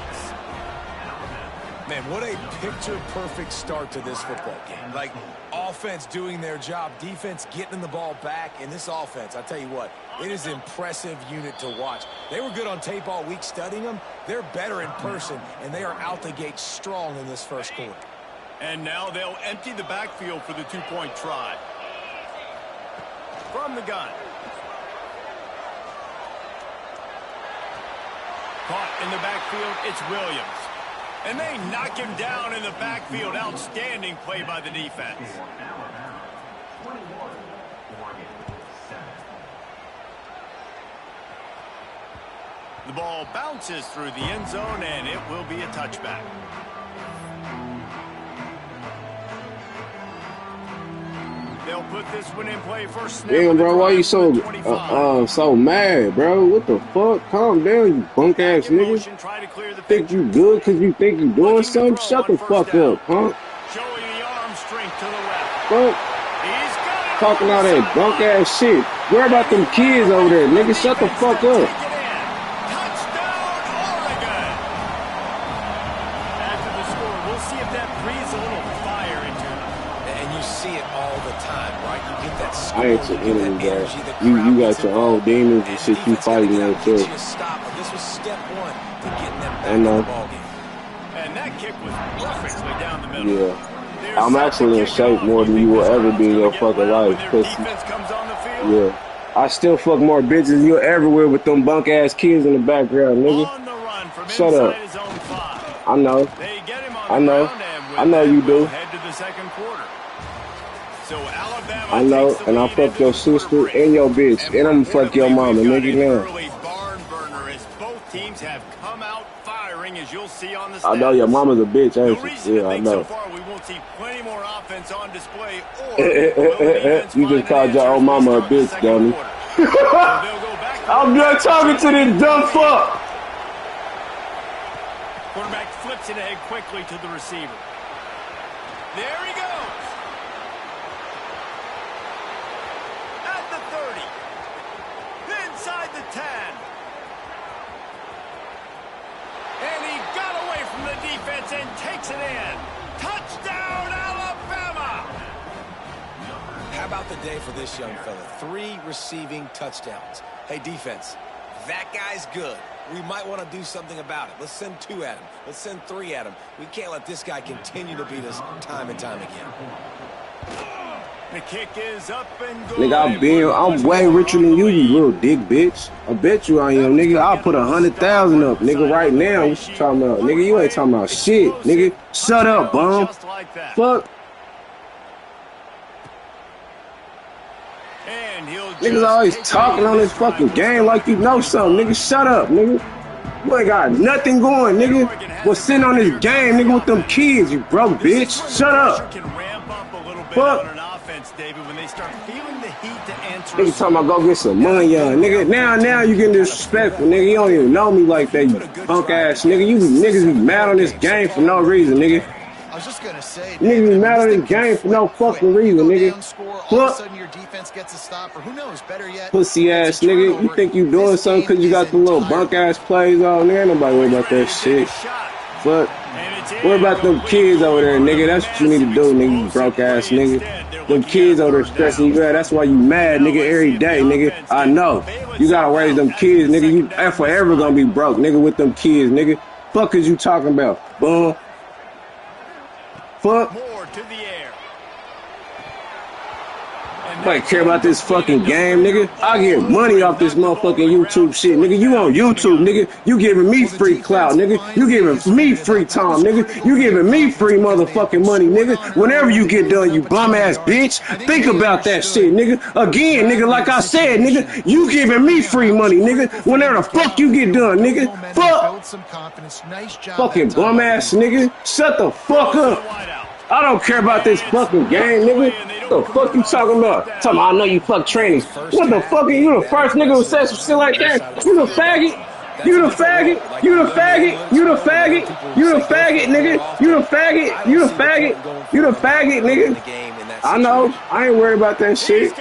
Man, what a picture-perfect start to this football game. Like, offense doing their job, defense getting the ball back, and this offense, I tell you what, it is an impressive unit to watch. They were good on tape all week studying them. They're better in person, and they are out the gate strong in this first quarter. And now they'll empty the backfield for the 2-point try. From the gun. Caught in the backfield, it's Williams. And they knock him down in the backfield. Outstanding play by the defense. The ball bounces through the end zone, and it will be a touchback. They'll put this one in play first snap. Damn, bro, why you so so mad, bro? What the fuck? Calm down, you punk ass nigga. Think you good because you think you doing something? Shut the fuck up, punk. Showing the arm strength to the left. Fuck. Talking all that bunk ass shit. Worry about them kids over there, nigga. Shut the fuck up. Touchdown, Oregon. After the score, we'll see if that breathes a little fire into them. And you see it all the time, right? You get that score, I ain't your enemy, bro. You got your own demons and shit you fighting at too. This was step one to getting them back I in know. the ballgame. And that kick was perfectly down the middle. Yeah. I'm actually in shape more than you will ever be in your fucking life, pussy. Yeah. I still fuck more bitches than you'll ever will with them bunk ass kids in the background, nigga. Shut up. I know. I know. I know you do. I know, and I fuck your sister and your bitch, and I'm gonna fuck your mama, nigga, now. I know your mama's a bitch, ain't she? Yeah, I know. You just called your old mama a bitch, dummy. I'm done talking to this dumb fuck. Quarterback flips it ahead quickly to the receiver. There he goes. At the 30. Inside the 10. And he got away from the defense and takes it in. Touchdown, Alabama! How about the day for this young fella? 3 receiving touchdowns. Hey, defense, that guy's good. We might want to do something about it. Let's send 2 at him. Let's send 3 at him. We can't let this guy continue to beat us time and time again. The kick is up and good. Nigga, I'm way richer than you, you little dick bitch. I bet you I am, nigga. I'll put 100,000 up, nigga, right now. What you talking about? Nigga, you ain't talking about shit, nigga. Shut up, bum. Fuck. Niggas always talking on this fucking game like you know something, nigga. Shut up, nigga. You ain't got nothing going, nigga. We're sitting on this game, nigga, with them kids, you broke bitch. Shut up. Fuck. Nigga talking about go get some money, young nigga. Now you getting disrespectful, nigga. You don't even know me like that, you punk ass nigga. You niggas be mad on this game for no reason, nigga. I was just gonna say, niggas be mad on this game for no fucking reason, nigga. All of a sudden your defense gets a stop, or who knows, better yet, pussy ass nigga. You think you doing something because you got the little bunk ass plays on there? Ain't nobody worry about that shit. Fuck. Worry about them kids over there, nigga. That's what you need to do, nigga. You broke ass nigga. Them kids over there stressing you out. That's why you mad, nigga, every day, nigga. I know. You gotta raise them kids, nigga. You forever gonna be broke, nigga, with them kids, nigga. Fuck is you talking about, bum? Fuck. Nobody care about this fucking game, nigga. I get money off this motherfucking YouTube shit, nigga. You on YouTube, nigga. You giving me free clout, nigga. You giving me free time, nigga. You giving me free motherfucking money, nigga. Whenever you get done, you bum ass bitch. Think about that shit, nigga. Again, nigga, like I said, nigga, you giving me free money, nigga. Whenever the fuck you get done, nigga. Fuck. Fucking bum ass nigga. Shut the fuck up. I don't care about this fucking game, nigga. What the fuck you talking about? Talking about I know you fuck trainees. What the fuck are you the first nigga who said some shit like that? You the faggot. You the faggot. You the faggot. You the faggot. You the faggot, nigga. You the faggot. You the faggot. You the faggot, nigga. I know. I ain't worried about that shit.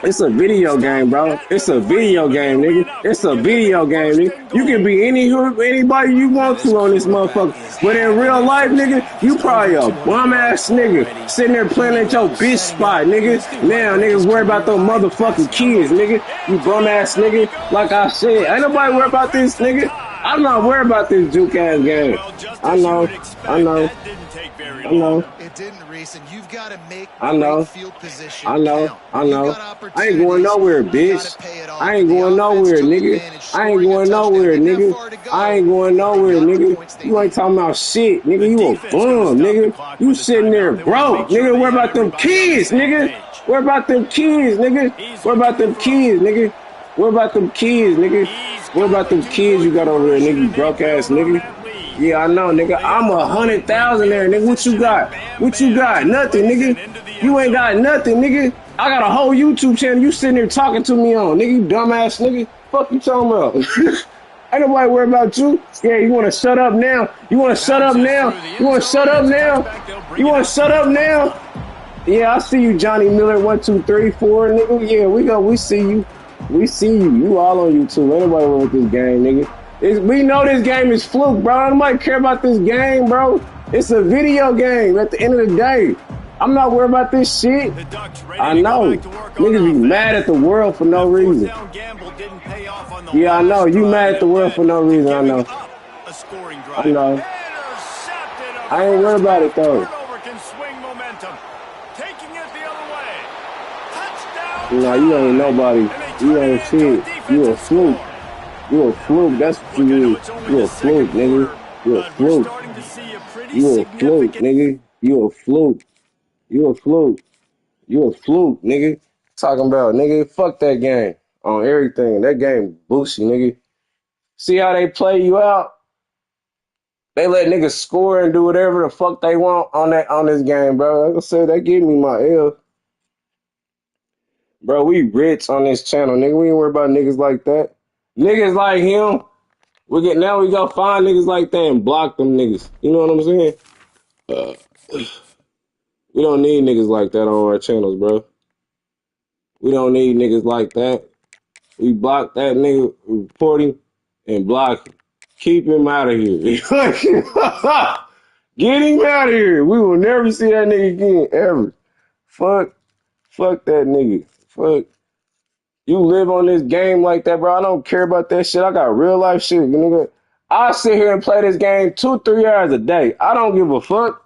It's a video game, bro. It's a video game, nigga. It's a video game, nigga. You can be anybody you want to on this motherfucker. But in real life, nigga, you probably a bum ass nigga sitting there playing at your bitch spot, nigga. Now, niggas worry about those motherfucking kids, nigga. You bum ass nigga. Like I said, ain't nobody worry about this, nigga. I'm not worried about this juke ass game. I know. I know. I know. It didn't, Reese, and you've got to make field position. I know. I know. I ain't going nowhere, bitch. I ain't going nowhere, nigga. I ain't going nowhere, nigga. I ain't going nowhere, nigga. You ain't talking about shit, nigga. You a bum, nigga. You sitting there broke, nigga. What about them kids, nigga? What about them kids, nigga? What about them kids, nigga? What about them kids, nigga? What about them kids you got over there, nigga? You broke ass nigga. Yeah, I know, nigga. I'm 100,000 there, nigga. What you got? What you got? Nothing, nigga. You ain't got nothing, nigga. I got a whole YouTube channel you sitting there talking to me on, nigga. You dumbass nigga. Fuck you talking about? Ain't nobody worried about you. Yeah, you want to shut up now? You want to shut up now? You want to shut up now? You want to shut up now? Yeah, I see you, Johnny Miller. 1, 2, 3, 4, nigga. Yeah, we see you. We see you. You all on YouTube. Ain't nobody worried about this game, nigga. We know this game is fluke, bro. Nobody care about this game, bro. It's a video game at the end of the day. I'm not worried about this shit. The Ducks ready I to go back know. to work on Niggas be offense. mad at the world for no That fourth reason. down gamble didn't pay off on the Yeah, I know. last You drive, mad and at the it world led for no to reason. I giving know. up a scoring I drive. know. Intercepted. A I ain't worried first about half it though. turnover can swing momentum. Taking it the other way. Touchdown Nah, you ain't tide. nobody. And they You turn it ain't into a shit. You a defensive fluke. score. You a fluke. That's what Look, I you know is. it's only You the a second fluke, nigga. quarter, You a but we're fluke. starting to see a pretty You a fluke, significant. nigga. You a fluke. You a fluke. You a fluke, nigga. Talking about, nigga, fuck that game on everything. That game boosty, nigga. See how they play you out? They let niggas score and do whatever the fuck they want on this game, bro. Like I said, they give me my L. Bro, we rich on this channel, nigga. We ain't worry about niggas like that. Niggas like him, we go find niggas like that and block them niggas. You know what I'm saying? Uh, we don't need niggas like that on our channels, bro. We don't need niggas like that. We block that nigga reporting and block him. Keep him out of here. Get him out of here. We will never see that nigga again, ever. Fuck, fuck that nigga. Fuck. You live on this game like that, bro. I don't care about that shit. I got real life shit, nigga. I sit here and play this game 2-3 hours a day. I don't give a fuck.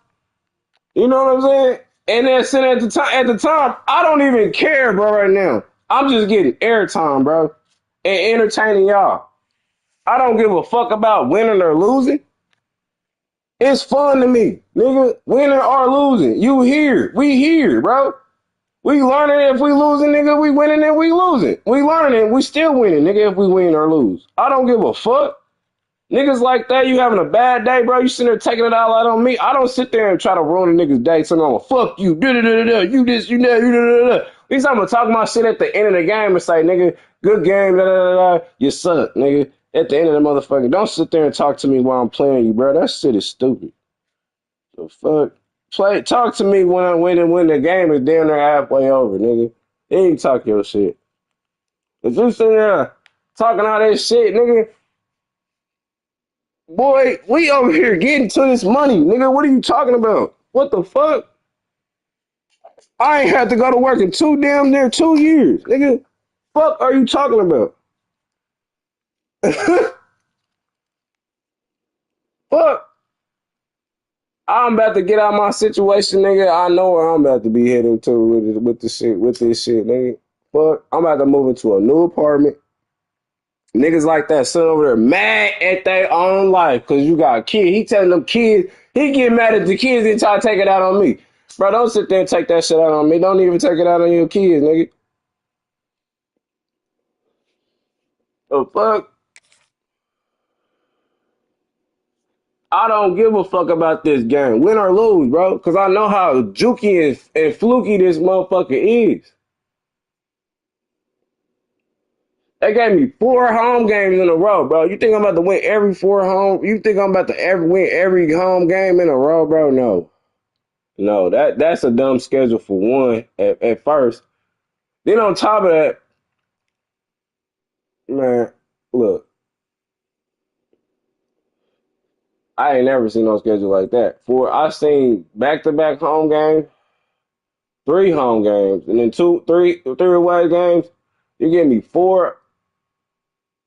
You know what I'm saying? And then sitting at the time, I don't even care, bro, right now. I'm just getting airtime, bro. And entertaining y'all. I don't give a fuck about winning or losing. It's fun to me, nigga. Winning or losing. You here. We here, bro. We learning if we losing, nigga. We winning and we losing. We learning and we still winning, nigga, if we win or lose. I don't give a fuck. Niggas like that, you having a bad day, bro. You sitting there taking it all out on me. I don't sit there and try to ruin a nigga's day. So I'm gonna fuck you. Da-da-da-da-da. You this, you that, you da-da-da-da. At least I'm gonna talk my shit at the end of the game and say, nigga, good game, da-da-da-da. You suck, nigga. At the end of the motherfucker. Don't sit there and talk to me while I'm playing you, bro. That shit is stupid. The fuck? Talk to me when the game is damn near halfway over, nigga. Then you talk your shit. If you sitting there talking all that shit, nigga, boy, we over here getting to this money, nigga. What are you talking about? What the fuck? I ain't had to go to work in damn near 2 years, nigga. Fuck are you talking about? Fuck. I'm about to get out my situation, nigga. I know where I'm about to be heading to with this shit, nigga. Fuck. I'm about to move into a new apartment. Niggas like that sit over there mad at their own life because you got a kid. He telling them kids, he get mad at the kids and try to take it out on me. Bro, don't sit there and take that shit out on me. Don't even take it out on your kids, nigga. The fuck? I don't give a fuck about this game. Win or lose, bro. Because I know how jukey and fluky this motherfucker is. They gave me 4 home games in a row, bro. You think I'm about to win every 4 home? You think I'm about to win every home game in a row, bro? No. No, that's a dumb schedule for one at first. Then on top of that, man, look, I ain't never seen no schedule like that. I seen back-to-back home games, 3 home games, and then three away games. You give me 4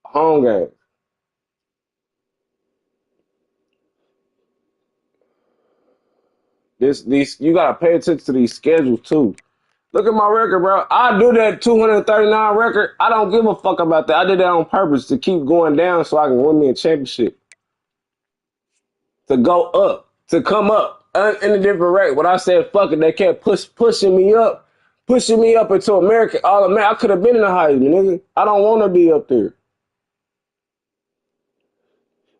home games. These you gotta pay attention to these schedules too. Look at my record, bro. I do that 239 record. I don't give a fuck about that. I did that on purpose to keep going down so I can win me a championship. To go up, to come up in a different rate. When I said fuck it, they kept pushing me up into America. All America. I could have been in the Heisman, nigga. I don't want to be up there.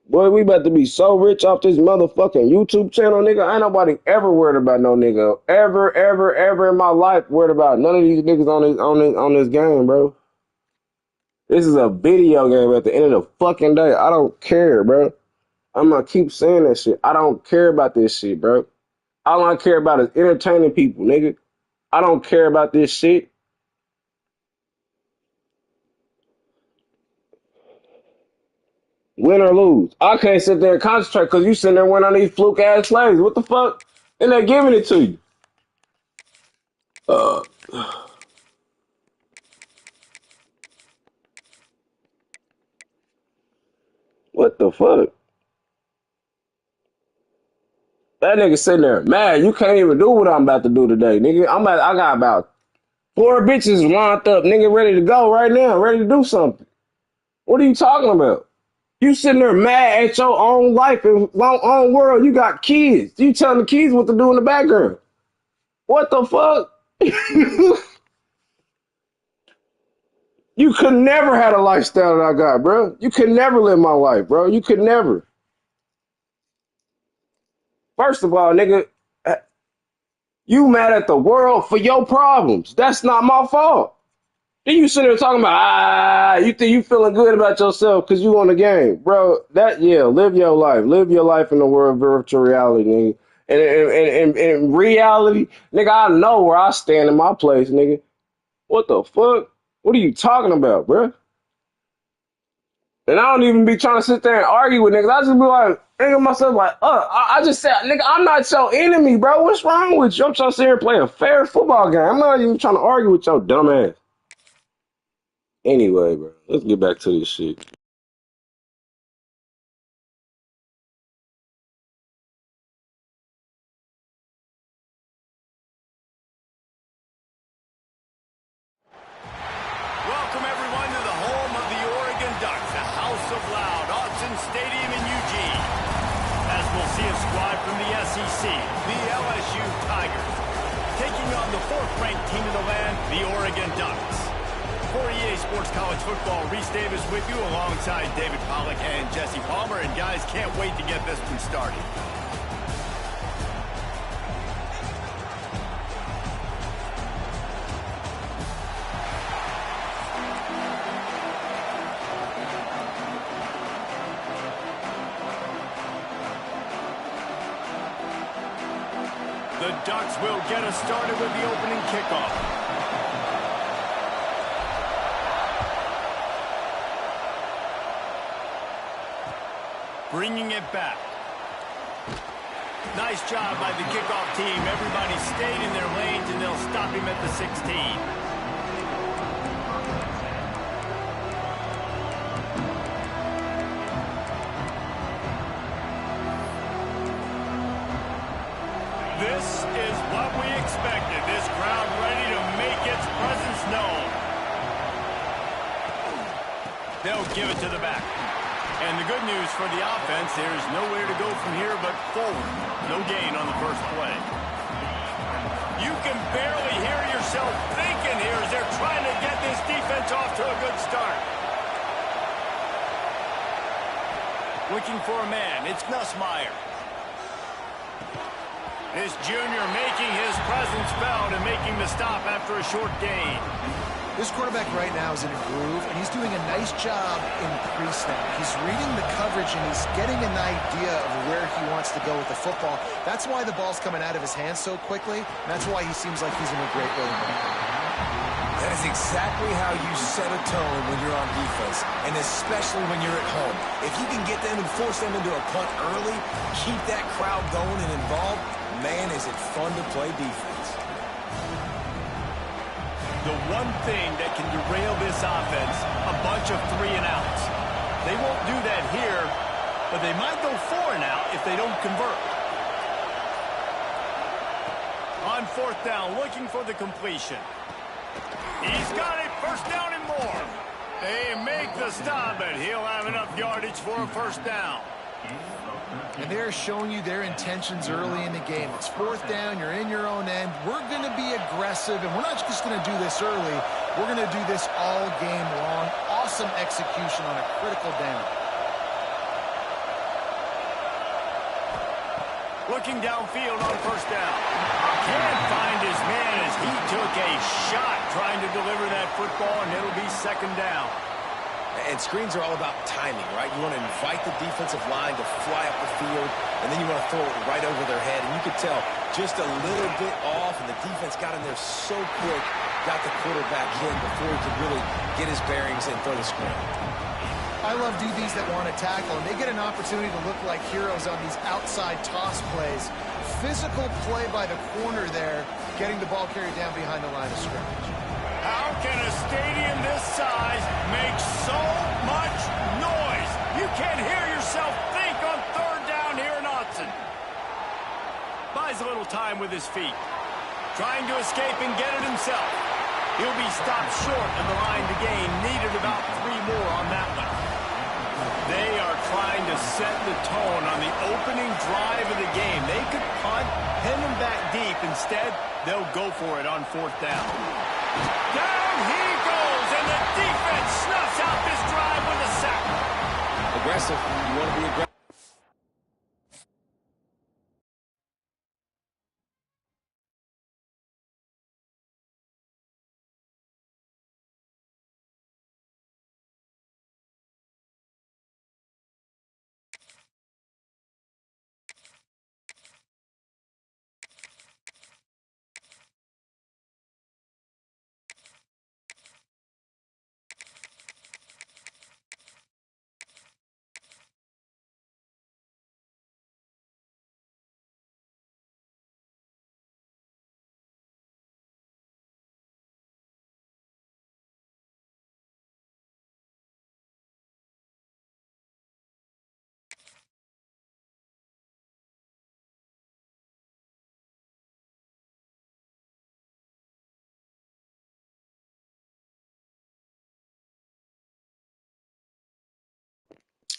Boy, we about to be so rich off this motherfucking YouTube channel, nigga. Ain't nobody ever worried about no nigga. Ever in my life worried about none of these niggas on this game, bro. This is a video game at the end of the fucking day. I don't care, bro. I'm gonna keep saying that shit. I don't care about this shit, bro. All I care about is entertaining people, nigga. I don't care about this shit. Win or lose. I can't sit there and concentrate because you sitting there winning on these fluke ass plays. What the fuck? And they're giving it to you. Uh, what the fuck? That nigga sitting there, man, you can't even do what I'm about to do today, nigga. I got about 4 bitches lined up, nigga, ready to go right now, ready to do something. What are you talking about? You sitting there mad at your own life and own world. You got kids. You telling the kids what to do in the background. What the fuck? You could never have a lifestyle that I got, bro. You could never live my life, bro. You could never. First of all, nigga, you mad at the world for your problems. That's not my fault. Then you sitting there talking about, you think you feeling good about yourself because you on the game. Bro, live your life. Live your life in the world of virtual reality, nigga. And in reality, nigga, I know where I stand in my place, nigga. What the fuck? What are you talking about, bro? And I don't even be trying to sit there and argue with niggas. I just be like, thinking to myself, like, I just said, nigga, I'm not your enemy, bro. What's wrong with you? I'm trying to sit here and play a fair football game. I'm not even trying to argue with your dumb ass. Anyway, bro, let's get back to this shit. Welcome everyone to the home of the Oregon Ducks, the House of Loud, Autzen Stadium in Eugene. As we'll see a squad from the SEC, the LSU Tigers, taking on the 4th-ranked team in the land, the Oregon Ducks. For EA Sports College Football, Reese Davis with you alongside David Pollack and Jesse Palmer. And guys, can't wait to get this one started. The Ducks will get us started with the opening kickoff. Bringing it back. Nice job by the kickoff team. Everybody stayed in their lanes, and they'll stop him at the 16. This is what we expected. This crowd ready to make its presence known. They'll give it to the back. And the good news for the offense, there's nowhere to go from here but forward. No gain on the first play. You can barely hear yourself thinking here as they're trying to get this defense off to a good start. Looking for a man, it's Nussmeier. This junior making his presence felt and making the stop after a short gain. This quarterback right now is in a groove, and he's doing a nice job in pre-snap. He's reading the coverage, and he's getting an idea of where he wants to go with the football. That's why the ball's coming out of his hands so quickly, and that's why he seems like he's in a great rhythm. That is exactly how you set a tone when you're on defense, and especially when you're at home. If you can get them and force them into a punt early, keep that crowd going and involved, man, is it fun to play defense. The one thing that can derail this offense, a bunch of 3-and-outs. They won't do that here, but they might go 4-and-out if they don't convert. On 4th down, looking for the completion. He's got it, 1st down and more. They make the stop, but he'll have enough yardage for a 1st down. And they're showing you their intentions early in the game. It's 4th down, you're in your own end. We're going to be aggressive, and we're not just going to do this early. We're going to do this all game long. Awesome execution on a critical down. Looking downfield on 1st down. Can't find his man as he took a shot trying to deliver that football, and it'll be 2nd down. And screens are all about timing, right? You want to invite the defensive line to fly up the field, and then you want to throw it right over their head. And you could tell just a little bit off, and the defense got in there so quick, got the quarterback in before he could really get his bearings and throw the screen. I love DBs that want to tackle, and they get an opportunity to look like heroes on these outside toss plays. Physical play by the corner there, getting the ball carried down behind the line of scrimmage. How can a stadium this size make so much noise? You can't hear yourself think on third down here in Autzen. Buys a little time with his feet. Trying to escape and get it himself. He'll be stopped short of the line to gain. Needed about 3 more on that one. They are trying to set the tone on the opening drive of the game. They could punt, pin them back deep. Instead, they'll go for it on 4th down. Down he goes, and the defense snuffs out this drive with a sack. Aggressive. You want to be aggressive.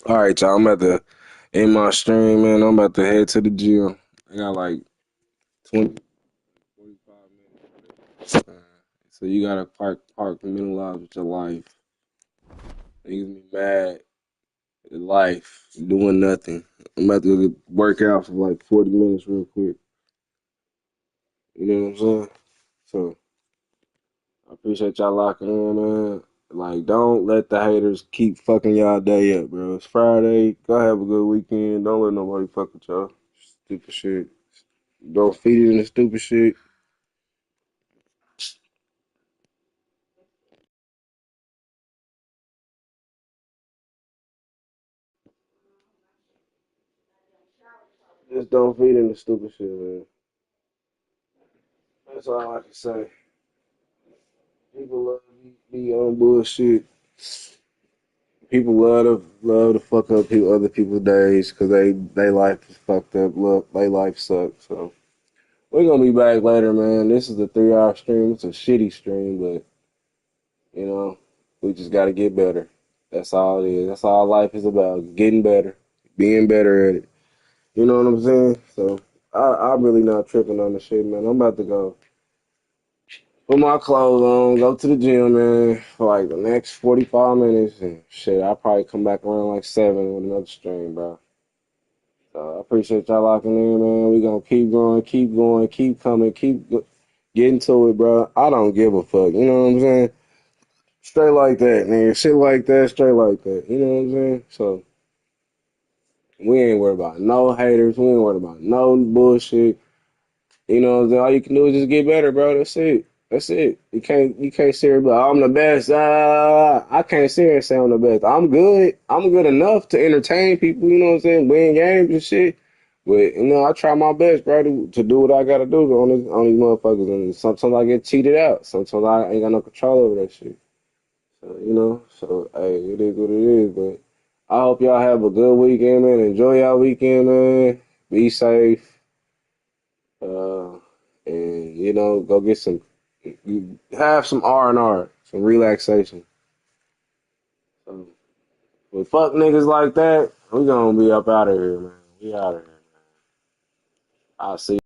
All right, y'all. I'm about to end my stream, man. I'm about to head to the gym. I got like 20, 45 minutes. So you gotta compartmentalize with your life. Niggas be mad at life, doing nothing. I'm about to go work out for like 40 minutes real quick. You know what I'm saying? So I appreciate y'all locking in, man. Like, don't let the haters keep fucking y'all day up, bro. It's Friday. Go have a good weekend. Don't let nobody fuck with y'all. Stupid shit. Don't feed it in the stupid shit. Just don't feed in the stupid shit, man. That's all I can say. People love to be on bullshit. People love to fuck up other people's days because they life is fucked up. Look, they life sucks. So we're gonna be back later, man. This is a 3 hour stream. It's a shitty stream, but you know we just got to get better. That's all it is. That's all life is about. Getting better, being better at it. You know what I'm saying? So I'm really not tripping on the shit, man. I'm about to go put my clothes on, go to the gym, man, for like the next 45 minutes. And shit, I'll probably come back around like 7 with another stream, bro. So I appreciate y'all locking in, man. We gonna keep going, keep coming, getting to it, bro. I don't give a fuck. You know what I'm saying? Straight like that, nigga. Shit like that, straight like that. You know what I'm saying? So we ain't worried about no haters. We ain't worried about no bullshit. You know what I'm saying? All you can do is just get better, bro. That's it. That's it. You can't sit here but I'm the best. I can't sit here and say I'm the best. I'm good. I'm good enough to entertain people, you know what I'm saying? Win games and shit. But I try my best, bro, to do what I gotta do on these motherfuckers. And sometimes I get cheated out. Sometimes I ain't got no control over that shit. So hey, it is what it is. But I hope y'all have a good weekend, man. Enjoy y'all weekend, man. Be safe. Uh, and go get have some R&R, some relaxation. So, with fuck niggas like that, we gonna be up out of here, man. We out of here, man. I'll see.